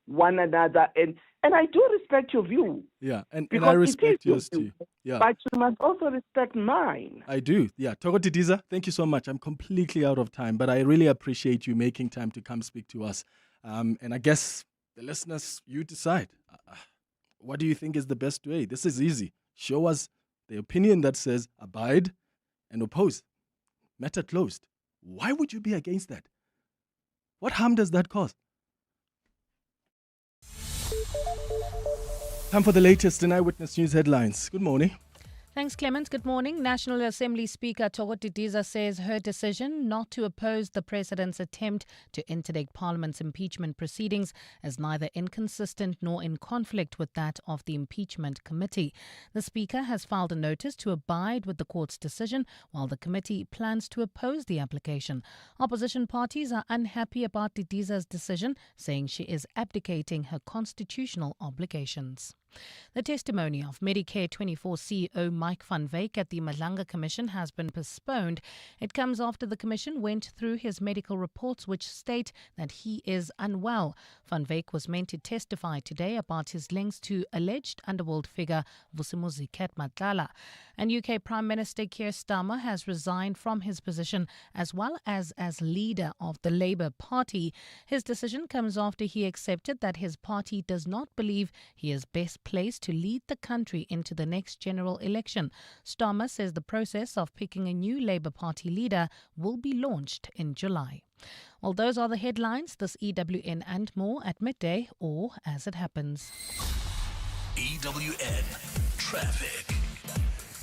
one another. And I do respect your view. Yeah, and Because I it respect is your yours view. too. Yeah. But you must also respect mine. I do. Yeah. Togo Didiza, thank you so much. I'm completely out of time, but I really appreciate you making time to come speak to us. And I guess the listeners, you decide. What do you think is the best way? This is easy. Show us the opinion that says abide and oppose. Matter closed. Why would you be against that? What harm does that cause? Time for the latest in Eyewitness News headlines. Good morning. Thanks, Clement. Good morning. National Assembly Speaker Togo Didiza says her decision not to oppose the President's attempt to interdict Parliament's impeachment proceedings is neither inconsistent nor in conflict with that of the Impeachment Committee. The Speaker has filed a notice to abide with the court's decision, while the committee plans to oppose the application. Opposition parties are unhappy about Didiza's decision, saying she is abdicating her constitutional obligations. The testimony of Medicare 24 CEO Mike van Wyk at the Madlanga Commission has been postponed. It comes after the Commission went through his medical reports which state that he is unwell. Van Wyk was meant to testify today about his links to alleged underworld figure Vusimuzi Ndhlela. And UK Prime Minister Keir Starmer has resigned from his position as well as leader of the Labour Party. His decision comes after he accepted that his party does not believe he is best placed to lead the country into the next general election. Starmer says the process of picking a new Labour Party leader will be launched in July. Well, those are the headlines. This EWN and more at midday or as it happens. EWN Traffic.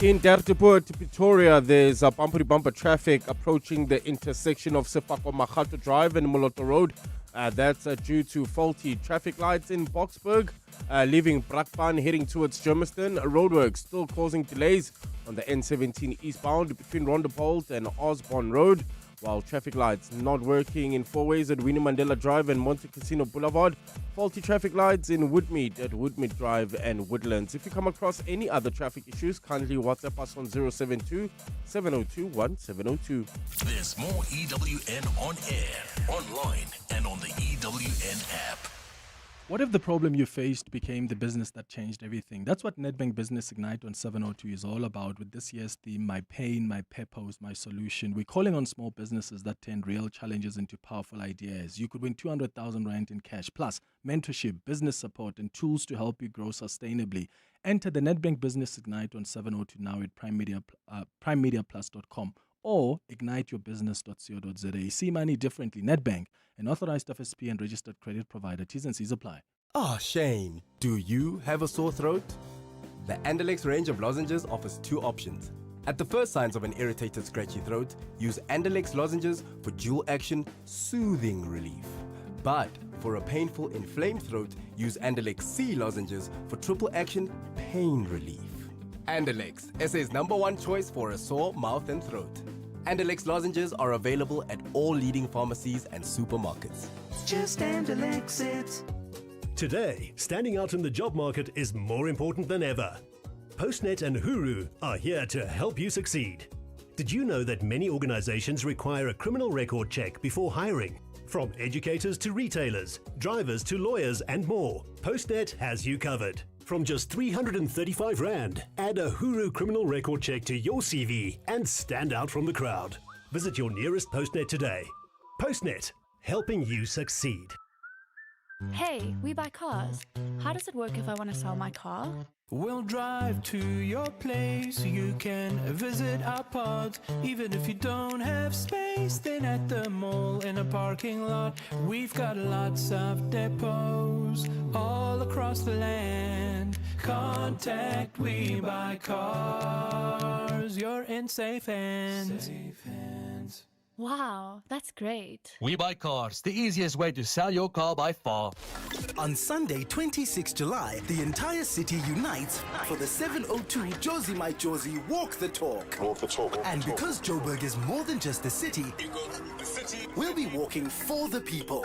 In Dertiput, Pretoria, there's a bumper traffic approaching the intersection of Sefako Makhato Drive and Moloto Road. That's due to faulty traffic lights in Boksburg. Leaving Brakpan heading towards Germiston. Roadworks still causing delays on the N17 eastbound between Rondebolt and Osborne Road. While traffic lights not working in four ways at Winnie Mandela Drive and Monte Casino Boulevard. Faulty traffic lights in Woodmead at Woodmead Drive and Woodlands. If you come across any other traffic issues, kindly WhatsApp us on 072 702 1702. There's more EWN on air, online, and on the EWN app. What if the problem you faced became the business that changed everything? That's what Nedbank Business Ignite on 702 is all about. With this year's theme, My Pain, My Purpose, My Solution. We're calling on small businesses that turn real challenges into powerful ideas. You could win 200,000 Rand in cash, plus mentorship, business support, and tools to help you grow sustainably. Enter the Nedbank Business Ignite on 702 now at primemediaplus.com or igniteyourbusiness.co.za. See money differently. Nedbank, an authorized FSP and registered credit provider. T's and C's apply. Ah, Shane, do you have a sore throat? The Ndhela range of lozenges offers two options. At the first signs of an irritated, scratchy throat, use Ndhela lozenges for dual-action, soothing relief. But for a painful, inflamed throat, use Ndhela C lozenges for triple-action, pain relief. Ndhela, SA's #1 choice for a sore mouth and throat. Ndhela lozenges are available at all leading pharmacies and supermarkets. Just Ndhela it. Today, standing out in the job market is more important than ever. Postnet and Huru are here to help you succeed. Did you know that many organizations require a criminal record check before hiring? From educators to retailers, drivers to lawyers and more, Postnet has you covered. From just 335 Rand, add a Huru criminal record check to your CV and stand out from the crowd. Visit your nearest Postnet today. Postnet, helping you succeed. Hey, we buy cars. How does it work if I want to sell my car? We'll drive to your place. You can visit our pods. Even if you don't have space, then at the mall in a parking lot, we've got lots of depots all across the land. Contact We Buy Cars. You're in safe hands. Safe hands. Wow, that's great. We Buy Cars, the easiest way to sell your car by far. On Sunday, 26 July, the entire city unites for the 702 Josie My Josie Walk the Talk. Walk the talk. And because Joburg is more than just a city, we'll be walking for the people.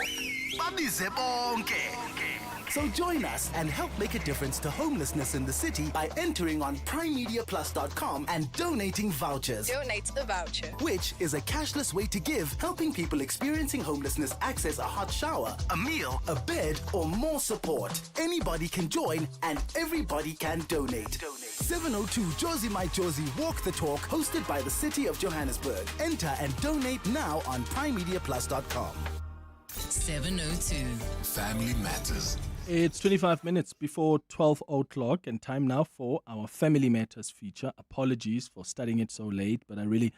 So join us and help make a difference to homelessness in the city by entering on primemediaplus.com and donating vouchers. Donate a voucher. Which is a cashless way to give, helping people experiencing homelessness access a hot shower, a meal, a bed, or more support. Anybody can join and everybody can donate. 702 Josie My Josie Walk the Talk, hosted by the City of Johannesburg. Enter and donate now on primemediaplus.com. 702. Family Matters. It's 25 minutes before 12 o'clock and time now for our Family Matters feature. Apologies for starting it so late, but I really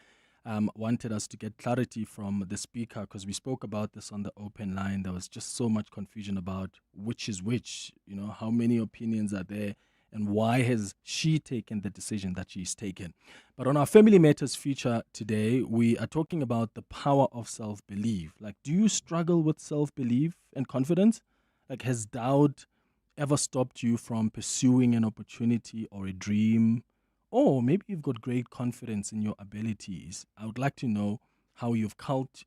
wanted us to get clarity from the speaker because we spoke about this on the open line. There was just so much confusion about which is which, how many opinions are there and why has she taken the decision that she's taken. But on our Family Matters feature today, we are talking about the power of self-belief. Like, do you struggle with self-belief and confidence? Like, has doubt ever stopped you from pursuing an opportunity or a dream? Or maybe you've got great confidence in your abilities. I would like to know how you've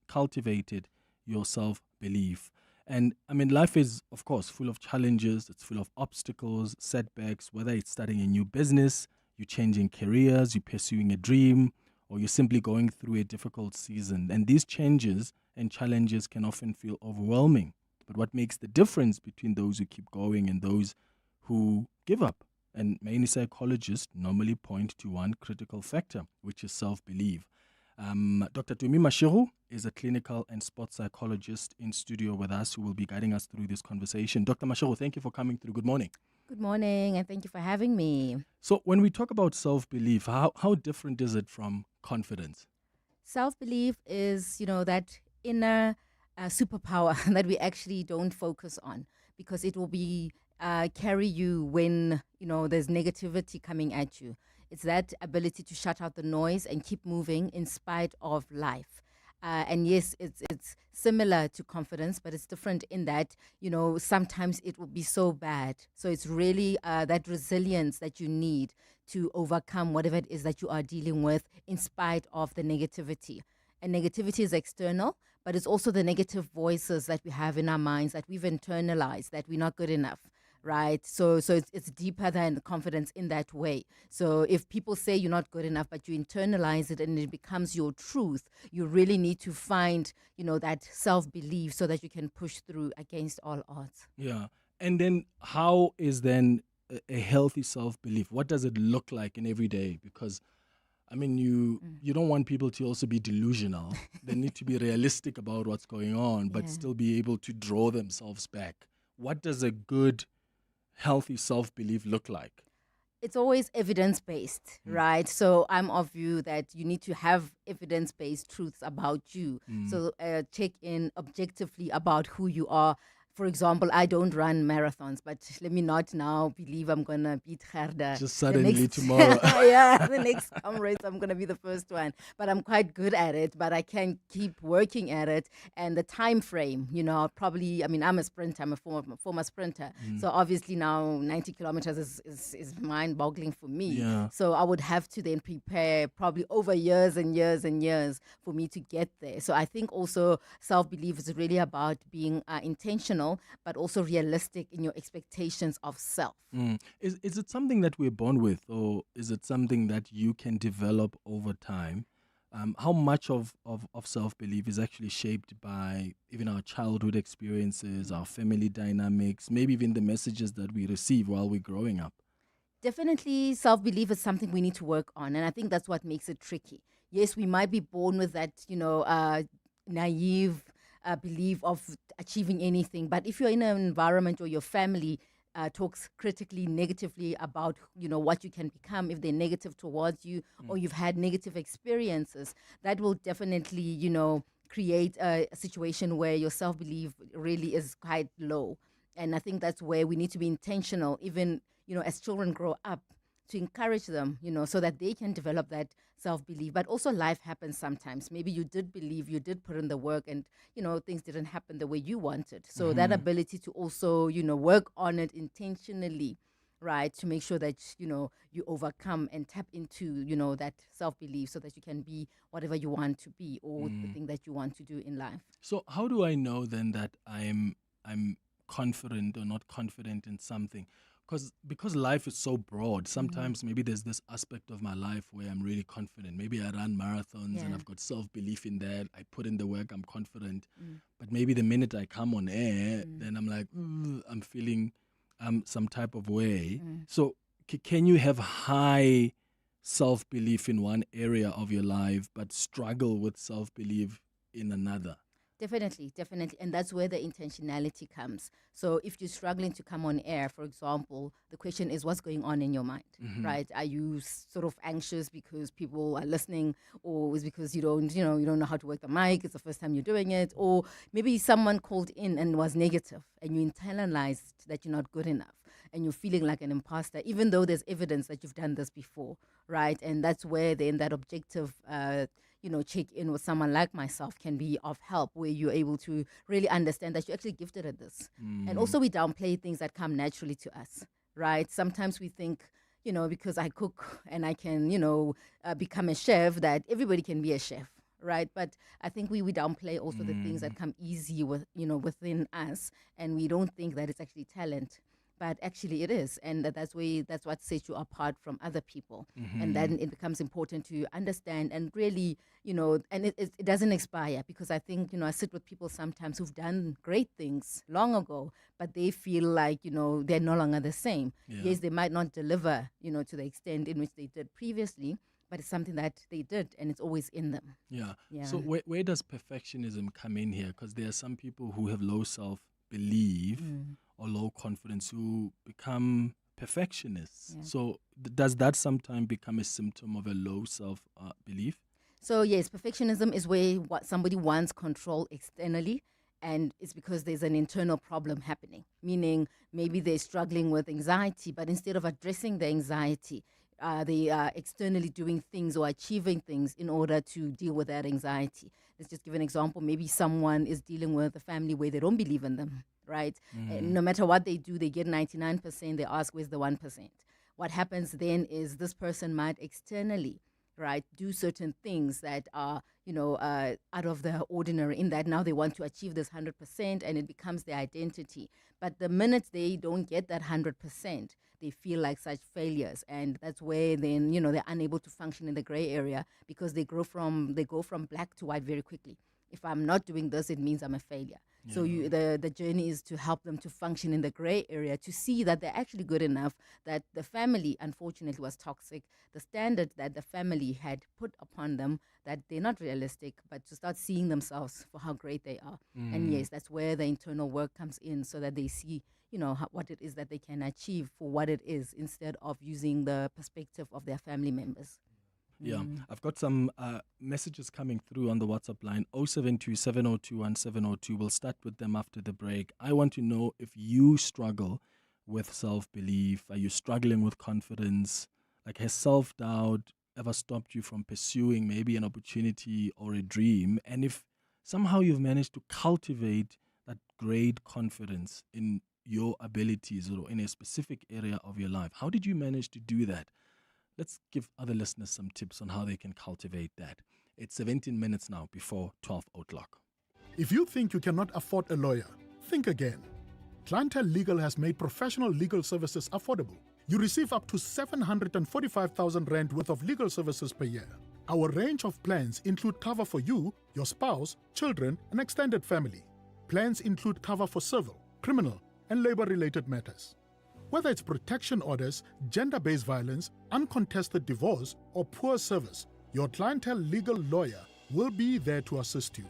cultivated your self-belief. And I mean, life is, of course, full of challenges. It's full of obstacles, setbacks, whether it's starting a new business, you're changing careers, you're pursuing a dream, or you're simply going through a difficult season. And these changes and challenges can often feel overwhelming. But what makes the difference between those who keep going and those who give up? And many psychologists normally point to one critical factor, which is self-belief. Dr. Tumi Mashiru is a clinical and sports psychologist in studio with us who will be guiding us through this conversation. Dr. Mashiru, thank you for coming through. Good morning. Good morning, and thank you for having me. So when we talk about self-belief, how different is it from confidence? Self-belief is, that inner superpower that we actually don't focus on because it will be carry you when, there's negativity coming at you. It's that ability to shut out the noise and keep moving in spite of life. And yes, it's similar to confidence, but it's different in that, sometimes it will be so bad. So it's really that resilience that you need to overcome whatever it is that you are dealing with in spite of the negativity. And negativity is external, but it's also the negative voices that we have in our minds that we've internalized, that we're not good enough. Right. So it's deeper than confidence in that way. So if people say you're not good enough, but you internalize it and it becomes your truth, you really need to find, that self-belief so that you can push through against all odds. Yeah. And then how is then a healthy self-belief? What does it look like in every day? Because I mean, you don't want people to also be delusional. They need to be realistic about what's going on, but still be able to draw themselves back. What does a good healthy self-belief look like? It's always evidence-based, right? So I'm of view that you need to have evidence-based truths about you. So check in objectively about who you are. For example, I don't run marathons, but let me not now believe I'm going to beat Gerda. Just suddenly tomorrow. Yeah, the next race, I'm going to be the first one. But I'm quite good at it, but I can keep working at it. And the time frame, probably, I'm a sprinter. I'm a former sprinter. So obviously now 90 kilometers is mind-boggling for me. Yeah. So I would have to then prepare probably over years and years and years for me to get there. So I think also self-belief is really about being intentional, but also realistic in your expectations of self. Is it something that we're born with, or is it something that you can develop over time? How much of self-belief is actually shaped by even our childhood experiences, our family dynamics, maybe even the messages that we receive while we're growing up? Definitely self-belief is something we need to work on, and I think that's what makes it tricky. Yes, we might be born with that, naive belief of achieving anything. But if you're in an environment or your family talks critically, negatively about, what you can become, if they're negative towards you or you've had negative experiences, that will definitely, create a situation where your self-belief really is quite low. And I think that's where we need to be intentional, even, as children grow up, to encourage them, so that they can develop that self-belief. But also life happens sometimes. Maybe you did believe, you did put in the work and, things didn't happen the way you wanted. So that ability to also, work on it intentionally, right, to make sure that, you overcome and tap into, that self-belief so that you can be whatever you want to be or the thing that you want to do in life. So how do I know then that I'm confident or not confident in something? Because life is so broad, sometimes maybe there's this aspect of my life where I'm really confident. Maybe I run marathons and I've got self-belief in that. I put in the work, I'm confident. But maybe the minute I come on air, then I'm like, I'm feeling some type of way. So can you have high self-belief in one area of your life but struggle with self-belief in another? Definitely. And that's where the intentionality comes. So if you're struggling to come on air, for example, the question is what's going on in your mind, right? Are you sort of anxious because people are listening, or is because you don't know how to work the mic, it's the first time you're doing it, or maybe someone called in and was negative and you internalized that you're not good enough and you're feeling like an imposter, even though there's evidence that you've done this before, right? And that's where then that objective check in with someone like myself can be of help, where you're able to really understand that you're actually gifted at this. And also we downplay things that come naturally to us, right? Sometimes we think, because I cook and I can, become a chef, that everybody can be a chef, right? But I think we downplay also the things that come easy with, within us, and we don't think that it's actually talent. But actually it is, and that's what sets you apart from other people. And then it becomes important to understand and really, and it doesn't expire, because I think, I sit with people sometimes who've done great things long ago, but they feel like, they're no longer the same. Yes, they might not deliver, to the extent in which they did previously, but it's something that they did and it's always in them. Yeah. So where does perfectionism come in here? Because there are some people who have low self-belief or low confidence who become perfectionists. So does that sometimes become a symptom of a low self-belief? So yes, perfectionism is where somebody wants control externally, and it's because there's an internal problem happening, meaning maybe they're struggling with anxiety, but instead of addressing the anxiety, they are externally doing things or achieving things in order to deal with that anxiety. Let's just give an example. Maybe someone is dealing with a family where they don't believe in them, right? And no matter what they do, they get 99%. They ask, where's the 1%? What happens then is this person might externally, right, do certain things that are, out of the ordinary, in that now they want to achieve this 100% and it becomes their identity. But the minute they don't get that 100%, they feel like such failures. And that's where then, they're unable to function in the gray area, because they go from black to white very quickly. If I'm not doing this, it means I'm a failure. Yeah. So the journey is to help them to function in the gray area, to see that they're actually good enough, that the family, unfortunately, was toxic, the standard that the family had put upon them, that they're not realistic, but to start seeing themselves for how great they are. And yes, that's where the internal work comes in, so that they see, what it is that they can achieve for what it is, instead of using the perspective of their family members. Yeah, I've got some messages coming through on the WhatsApp line, 072-702-1702. We'll start with them after the break. I want to know if you struggle with self-belief. Are you struggling with confidence? Like, has self-doubt ever stopped you from pursuing maybe an opportunity or a dream? And if somehow you've managed to cultivate that great confidence in your abilities or in a specific area of your life, how did you manage to do that? Let's give other listeners some tips on how they can cultivate that. It's 17 minutes now before 12 o'clock. If you think you cannot afford a lawyer, think again. Clientele Legal has made professional legal services affordable. You receive up to 745,000 Rand worth of legal services per year. Our range of plans include cover for you, your spouse, children, and extended family. Plans include cover for civil, criminal, and labor-related matters. Whether it's protection orders, gender-based violence, uncontested divorce, or poor service, your Clientele Legal lawyer will be there to assist you.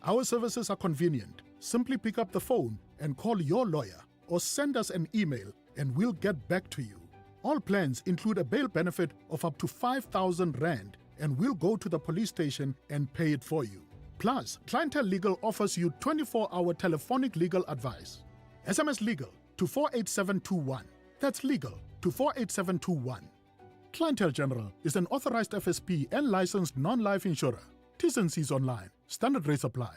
Our services are convenient. Simply pick up the phone and call your lawyer or send us an email and we'll get back to you. All plans include a bail benefit of up to 5,000 Rand and we'll go to the police station and pay it for you. Plus, Clientele Legal offers you 24-hour telephonic legal advice. SMS Legal to 48721. That's legal to 48721. Clientele General is an authorized FSP and licensed non-life insurer. T's and C's online. Standard rates apply.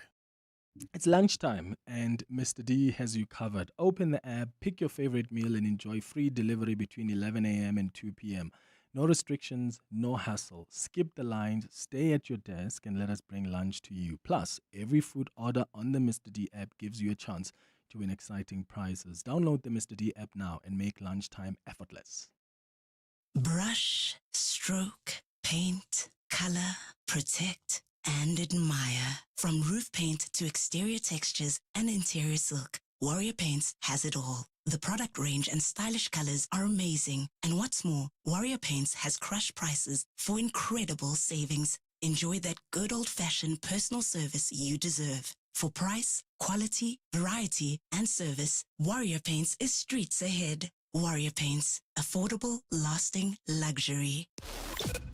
It's lunchtime and Mr. D has you covered. Open the app, pick your favorite meal and enjoy free delivery between 11 a.m. and 2 p.m. No restrictions, no hassle. Skip the lines, stay at your desk and let us bring lunch to you. Plus, every food order on the Mr. D app gives you a chance to win exciting prizes. Download the Mr. D app now and make lunchtime effortless. Brush, stroke, paint, color, protect, and admire. From roof paint to exterior textures and interior silk, Warrior Paints has it all. The product range and stylish colors are amazing. And what's more, Warrior Paints has crushed prices for incredible savings. Enjoy that good old-fashioned personal service you deserve. For price, quality, variety, and service, Warrior Paints is streets ahead. Warrior Paints. Affordable, lasting luxury.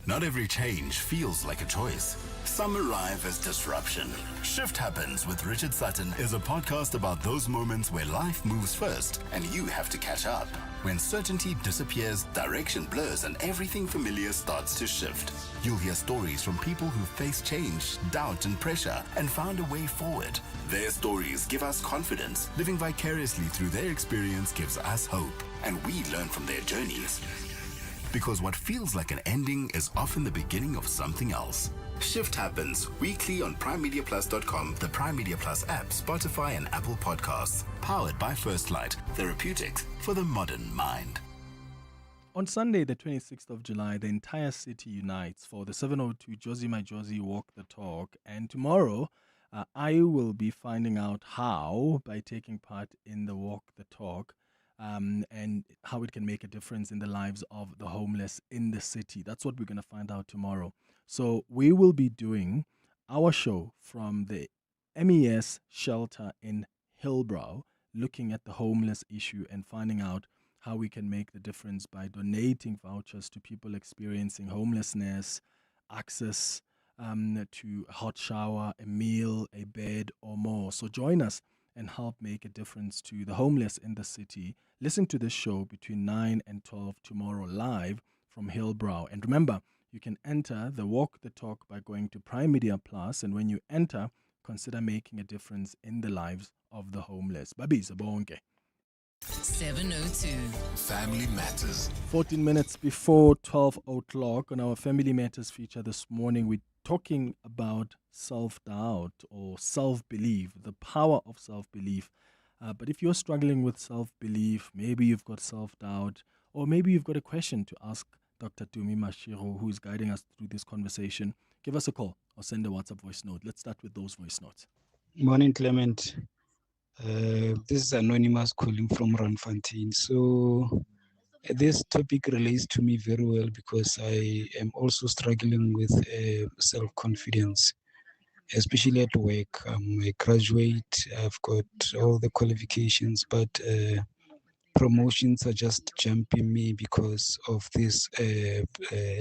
Not every change feels like a choice. Some arrive as disruption. Shift Happens with Richard Sutton is a podcast about those moments where life moves first and you have to catch up. When certainty disappears, direction blurs, and everything familiar starts to shift. You'll hear stories from people who faced change, doubt, and pressure and found a way forward. Their stories give us confidence. Living vicariously through their experience gives us hope, and we learn from their journeys. Because what feels like an ending is often the beginning of something else. Shift Happens, weekly on primemediaplus.com, the Prime Media Plus app, Spotify, and Apple Podcasts. Powered by First Light, therapeutics for the modern mind. On Sunday, the 26th of July, the entire city unites for the 702 Josie My Josie Walk the Talk. And tomorrow, I will be finding out how by taking part in the Walk the Talk. And how it can make a difference in the lives of the homeless in the city. That's what we're going to find out tomorrow. So we will be doing our show from the MES shelter in Hillbrow, looking at the homeless issue and finding out how we can make the difference by donating vouchers to people experiencing homelessness, access to a hot shower, a meal, a bed, or more. So join us and help make a difference to the homeless in the city. Listen to this show between 9 and 12 tomorrow live from Hillbrow. And remember, you can enter the Walk the Talk by going to Prime Media Plus. And when you enter, consider making a difference in the lives of the homeless. Babiza bonke. 702 Family Matters. 14 minutes before 12 o'clock on our Family Matters feature this morning, we're talking about self-doubt or self-belief, the power of self-belief. But if you're struggling with self-belief, maybe you've got self-doubt, or maybe you've got a question to ask Dr. Tumi Mashiro, who is guiding us through this conversation, give us a call or send a WhatsApp voice note. Let's start with those voice notes. Morning, Clement. This is Anonymous calling from Randfontein. So this topic relates to me very well because I am also struggling with self-confidence, especially at work. I'm a graduate, I've got all the qualifications, but promotions are just jumping me because of this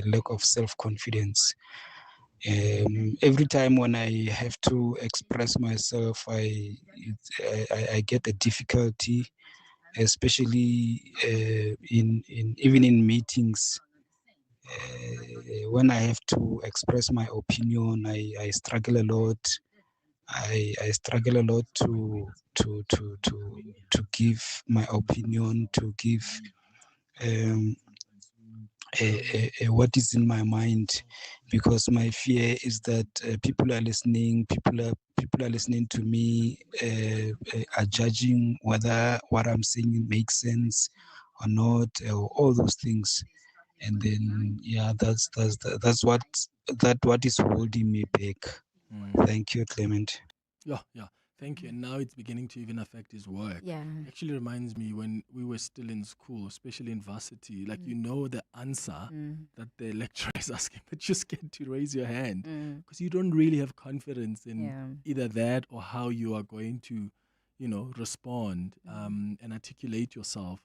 lack of self-confidence. Every time when I have to express myself, I get a difficulty, especially even in meetings. When I have to express my opinion, I struggle a lot. I struggle a lot to give my opinion, to give what is in my mind, because my fear is that people are listening. People are listening to me, are judging whether what I'm saying makes sense or not, or all those things. And then that's what is holding me back. Thank you, Clement. Yeah. Thank you. And now it's beginning to even affect his work. Yeah. Actually reminds me when we were still in school, especially in varsity, like you know the answer that the lecturer is asking, but you're scared to raise your hand because you don't really have confidence in either that or how you are going to, respond and articulate yourself.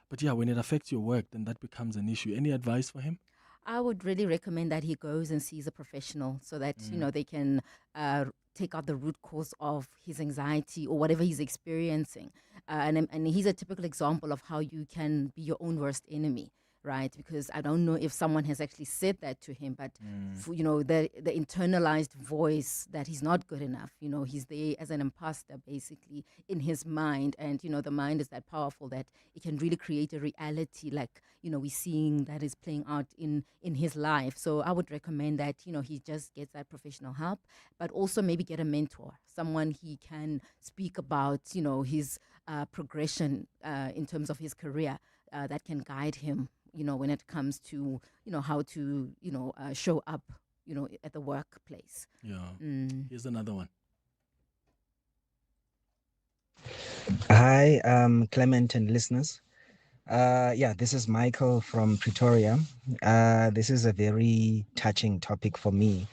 But yeah, when it affects your work, then that becomes an issue. Any advice for him? I would really recommend that he goes and sees a professional so that, they can take out the root cause of his anxiety or whatever he's experiencing. And he's a typical example of how you can be your own worst enemy. Right, because I don't know if someone has actually said that to him, but the internalized voice that he's not good enough. He's there as an imposter, basically, in his mind, and the mind is that powerful that it can really create a reality, like we're seeing that is playing out in his life. So I would recommend that he just gets that professional help, but also maybe get a mentor, someone he can speak about his progression in terms of his career that can guide him. When it comes to, how to, show up, at the workplace. Yeah. Here's another one. Hi, Clement and listeners. This is Michael from Pretoria. This is a very touching topic for me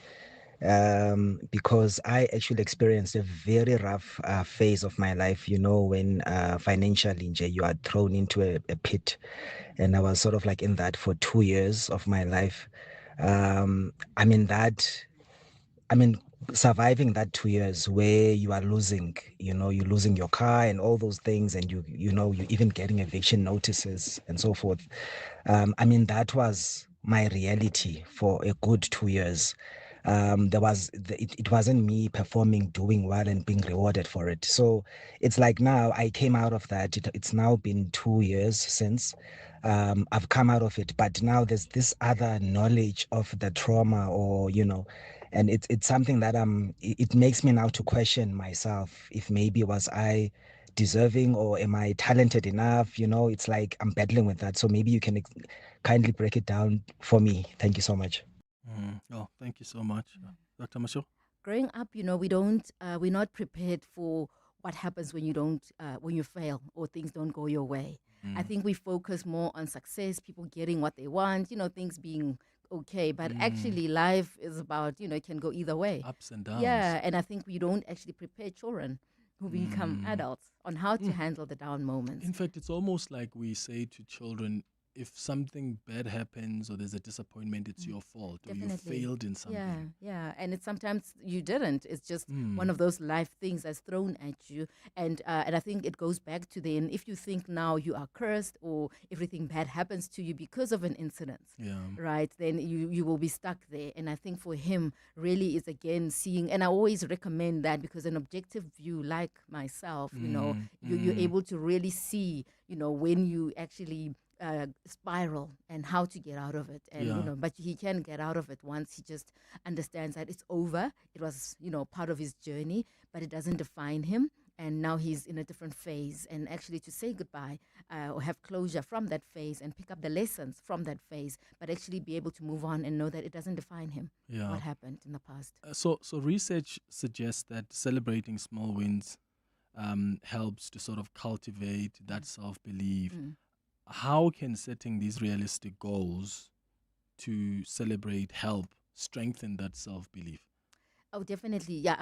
because I actually experienced a very rough phase of my life, when financially you are thrown into a pit. And I was sort of like in that for 2 years of my life. Surviving that 2 years where you are losing, you're losing your car and all those things, and you're even getting eviction notices and so forth. That was my reality for a good 2 years. It wasn't me performing, doing well and being rewarded for it. So it's like now I came out of that. It's now been 2 years since I've come out of it, but now there's this other knowledge of the trauma, and it's something that it makes me now to question myself if maybe was I deserving or am I talented enough? It's like I'm battling with that. So maybe you can kindly break it down for me. Thank you so much. Oh, thank you so much. Dr. Masho? Growing up, we're not prepared for what happens when you fail or things don't go your way. I think we focus more on success, people getting what they want, things being okay. But actually life is about, it can go either way. Ups and downs. Yeah, and I think we don't actually prepare children who become adults on how to handle the down moments. In fact, it's almost like we say to children, if something bad happens or there's a disappointment, it's your fault. Definitely. Or you failed in something. Yeah. And it's sometimes you didn't. It's just one of those life things that's thrown at you. And I think it goes back to then, if you think now you are cursed or everything bad happens to you because of an incident, right, then you will be stuck there. And I think for him really is again seeing, and I always recommend that because an objective view like myself, you're able to really see, when you actually spiral and how to get out of it, and but he can get out of it once he just understands that it's over. It was part of his journey, but it doesn't define him, and now he's in a different phase. And actually to say goodbye or have closure from that phase and pick up the lessons from that phase, but actually be able to move on and know that it doesn't define him, what happened in the past. So research suggests that celebrating small wins helps to sort of cultivate that self-belief. How can setting these realistic goals to celebrate help strengthen that self-belief? Oh, definitely. Yeah,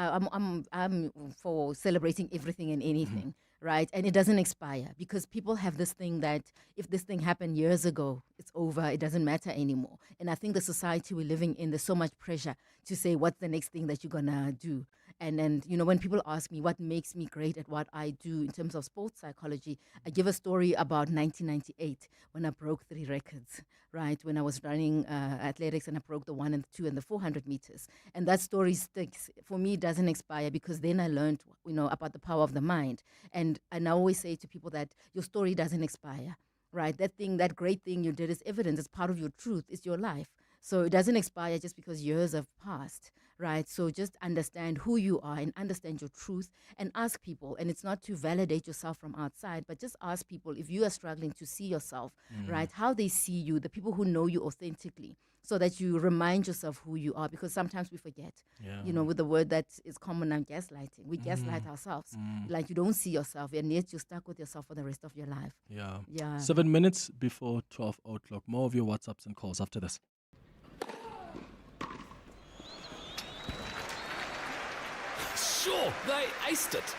I'm for celebrating everything and anything, right? And it doesn't expire, because people have this thing that if this thing happened years ago, it's over, it doesn't matter anymore. And I think the society we're living in, there's so much pressure to say what's the next thing that you're gonna do. And when people ask me what makes me great at what I do in terms of sports psychology, I give a story about 1998 when I broke 3 records, right? When I was running athletics and I broke the 1 and 2 and the 400 meters. And that story sticks. For me, it doesn't expire, because then I learned, about the power of the mind. And I always say to people that your story doesn't expire, right? That great thing you did is evidence. It's part of your truth. It's your life. So it doesn't expire just because years have passed, right? So just understand who you are and understand your truth and ask people. And it's not to validate yourself from outside, but just ask people if you are struggling to see yourself, right? How they see you, the people who know you authentically, so that you remind yourself who you are, because sometimes we forget, with the word that is common now, gaslighting. We gaslight ourselves. Like you don't see yourself and yet you're stuck with yourself for the rest of your life. Yeah. 7 minutes before 12 o'clock. More of your WhatsApps and calls after this. Sure, they aced it.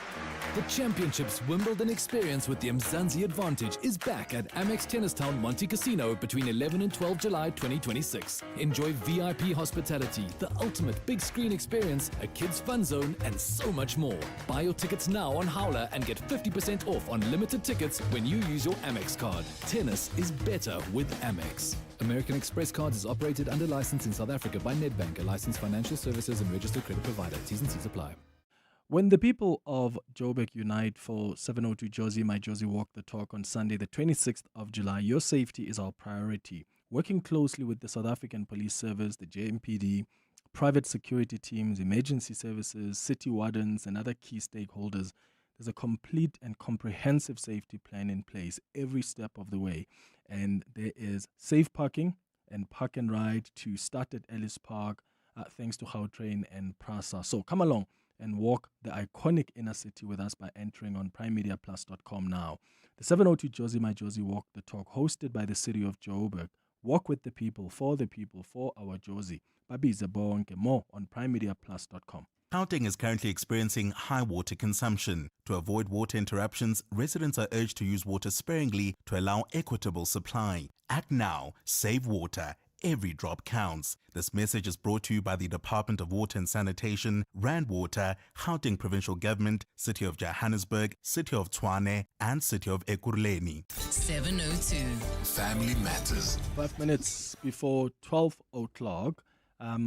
The Championship's Wimbledon experience with the Mzansi Advantage is back at Amex Tennis Town Monte Casino between 11 and 12 July 2026. Enjoy VIP hospitality, the ultimate big screen experience, a kids fun zone, and so much more. Buy your tickets now on Howler and get 50% off on limited tickets when you use your Amex card. Tennis is better with Amex. American Express Cards is operated under license in South Africa by Nedbank, a licensed financial services and registered credit provider. T's and C's apply. When the people of Joburg unite for 702 Josie My Josie Walk the Talk on Sunday, the 26th of July, your safety is our priority. Working closely with the South African Police Service, the JMPD, private security teams, emergency services, city wardens, and other key stakeholders, there's a complete and comprehensive safety plan in place every step of the way. And there is safe parking and park and ride to start at Ellis Park, thanks to Gautrain and Prasa. So come along and walk the iconic inner city with us by entering on primemediaplus.com now. The 702 Josie My Josie Walk the Talk, hosted by the city of Joburg. Walk with the people, for our Josie. Babize bonke, more on primemediaplus.com. Gauteng is currently experiencing high water consumption. To avoid water interruptions, residents are urged to use water sparingly to allow equitable supply. Act now, save water. Every drop counts. This message is brought to you by the Department of Water and Sanitation, Rand Water, Gauteng Provincial Government, City of Johannesburg, City of Tshwane, and City of Ekurhuleni. 702. Family Matters. 5 minutes before 12 o'clock,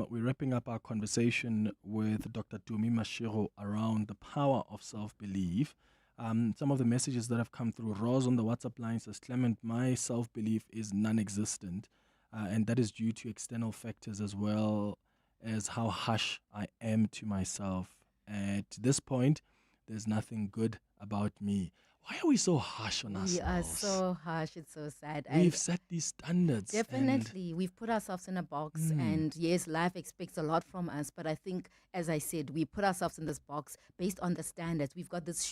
we're wrapping up our conversation with Dr. Tumi Mashiro around the power of self-belief. Some of the messages that have come through. Rose on the WhatsApp line says, Clement, my self-belief is non-existent. And that is due to external factors as well as how harsh I am to myself. At this point, there's nothing good about me. Why are we so harsh on ourselves? We are so harsh. It's so sad. We've set these standards. Definitely. We've put ourselves in a box. And yes, life expects a lot from us. But I think, as I said, we put ourselves in this box based on the standards. We've got this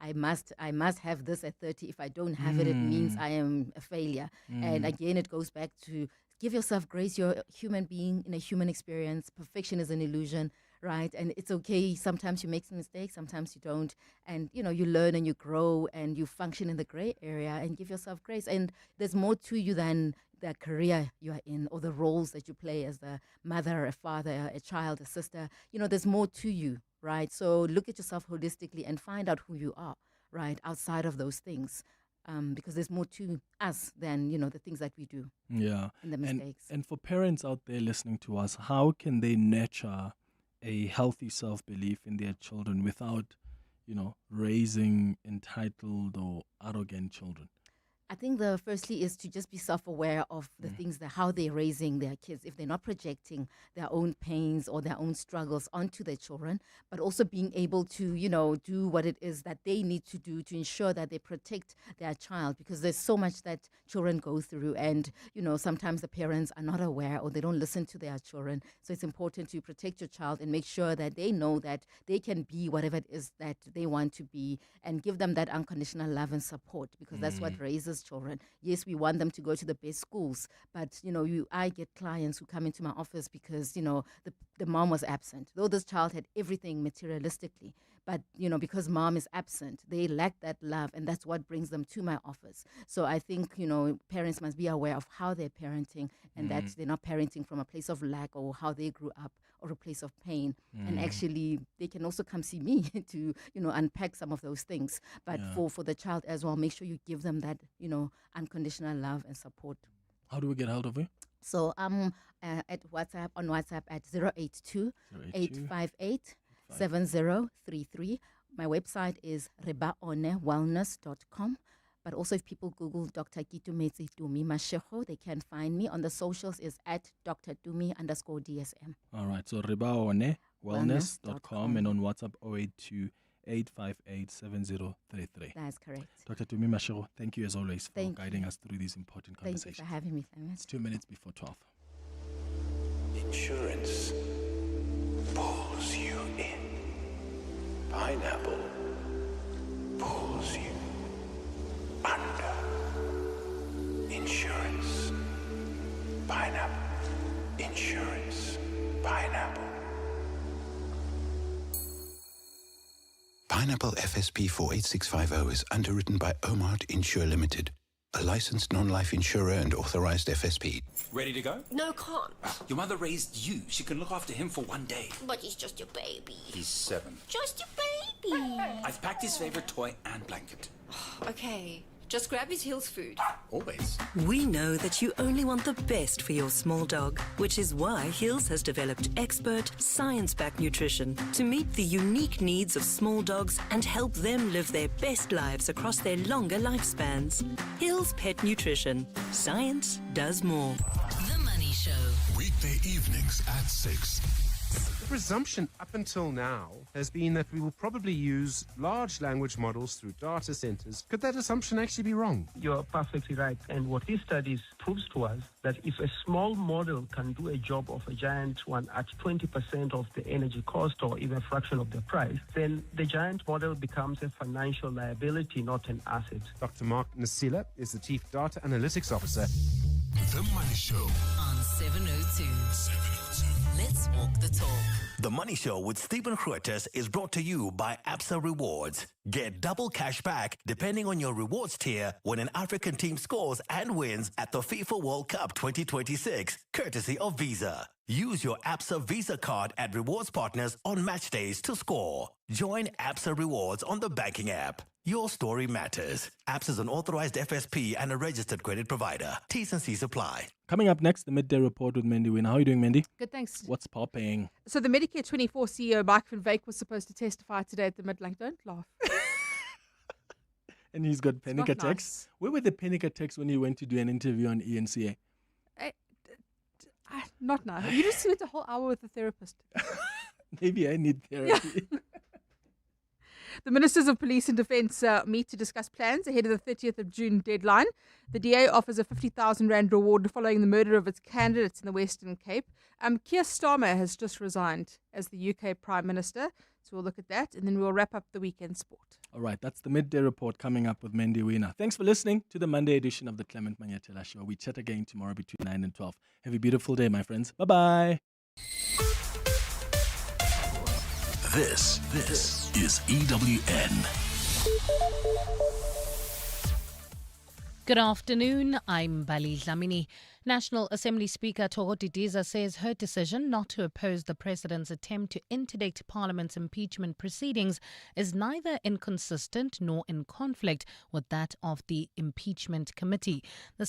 I must have this at 30. If I don't have it, it means I am a failure. And again, it goes back to give yourself grace. You're a human being in a human experience. Perfection is an illusion. Right. And it's okay. Sometimes you make some mistakes, sometimes you don't. And, you learn and you grow and you function in the gray area, and give yourself grace. And there's more to you than the career you are in or the roles that you play as a mother, a father, a child, a sister. There's more to you. Right. So look at yourself holistically and find out who you are. Right. Outside of those things. Because there's more to us than, the things that we do. Yeah. And the mistakes. And for parents out there listening to us, how can they nurture a healthy self-belief in their children without, raising entitled or arrogant children? I think the firstly is to just be self-aware of the things that how they're raising their kids, if they're not projecting their own pains or their own struggles onto their children, but also being able to, do what it is that they need to do to ensure that they protect their child, because there's so much that children go through, and, sometimes the parents are not aware or they don't listen to their children. So it's important to protect your child and make sure that they know that they can be whatever it is that they want to be, and give them that unconditional love and support, because that's what raises children. Yes, we want them to go to the best schools, but I get clients who come into my office because the mom was absent. Though this child had everything materialistically, but because mom is absent, they lack that love, and that's what brings them to my office. So I think parents must be aware of how they're parenting, and that they're not parenting from a place of lack or how they grew up or a place of pain. And actually, they can also come see me to unpack some of those things. But for the child as well, make sure you give them that unconditional love and support. How do we get hold of you? So at WhatsApp at 082-858-7033. My website is rebaonewellness.com. But also if people Google Dr. Kitumetse Tumi Mashego, they can find me. On the socials is at Dr. Tumi_DSM. All right. So Ribaone wellness.com and on WhatsApp 082-858-7033. That's correct. Dr. Tumi Mashego, thank you as always for guiding us through these important conversations. Thank you for having me, Simon. It's 2 minutes before 12. Insurance pulls you in. Pineapple pulls you under. Insurance. Pineapple. Insurance. Pineapple. Pineapple FSP 48650 is underwritten by Omart Insure Limited, a licensed non-life insurer and authorized FSP. Ready to go? No, can't. Your mother raised you. She can look after him for one day. But he's just a baby. He's 7. Just a baby. I've packed his favorite toy and blanket. Okay, just grab his Hills food. Always. We know that you only want the best for your small dog, which is why Hills has developed expert, science-backed nutrition to meet the unique needs of small dogs and help them live their best lives across their longer lifespans. Hills Pet Nutrition. Science does more. The Money Show. Weekday evenings at 6. The presumption up until now has been that we will probably use large language models through data centers. Could that assumption actually be wrong? You're perfectly right. And what these studies proves to us that if a small model can do a job of a giant one at 20% of the energy cost or even a fraction of the price, then the giant model becomes a financial liability, not an asset. Dr. Mark Ndhlela is the Chief Data Analytics Officer. The Money Show on 702. Let's walk the talk. The Money Show with Stephen Grootes is brought to you by Absa Rewards. Get double cash back depending on your rewards tier when an African team scores and wins at the FIFA World Cup 2026, courtesy of Visa. Use your Absa Visa card at rewards partners on match days to score. Join Absa Rewards on the banking app. Your story matters. Absa is an authorized FSP and a registered credit provider. T's and C's apply. Coming up next, the midday report with Mandy Wynn. How are you doing, Mandy? Good, thanks. What's popping? So the Medicare 24 CEO, Mike van Wyk, was supposed to testify today at the Midland. Don't laugh. And he's got panic attacks. Nice. Where were the panic attacks when he went to do an interview on ENCA? Not now. You just spent a whole hour with the therapist. Maybe I need therapy. The Ministers of Police and Defence meet to discuss plans ahead of the 30th of June deadline. The DA offers a 50,000 rand reward following the murder of its candidates in the Western Cape. Keir Starmer has just resigned as the UK Prime Minister. So we'll look at that and then we'll wrap up the weekend sport. All right, that's the midday report coming up with Mandy Wiener. Thanks for listening to the Monday edition of the Clement Manyathela Show. We chat again tomorrow between 9 and 12. Have a beautiful day, my friends. Bye-bye. This is EWN. Good afternoon. I'm Bali Dlamini. National Assembly Speaker Thoko Didiza says her decision not to oppose the president's attempt to interdict Parliament's impeachment proceedings is neither inconsistent nor in conflict with that of the impeachment committee. The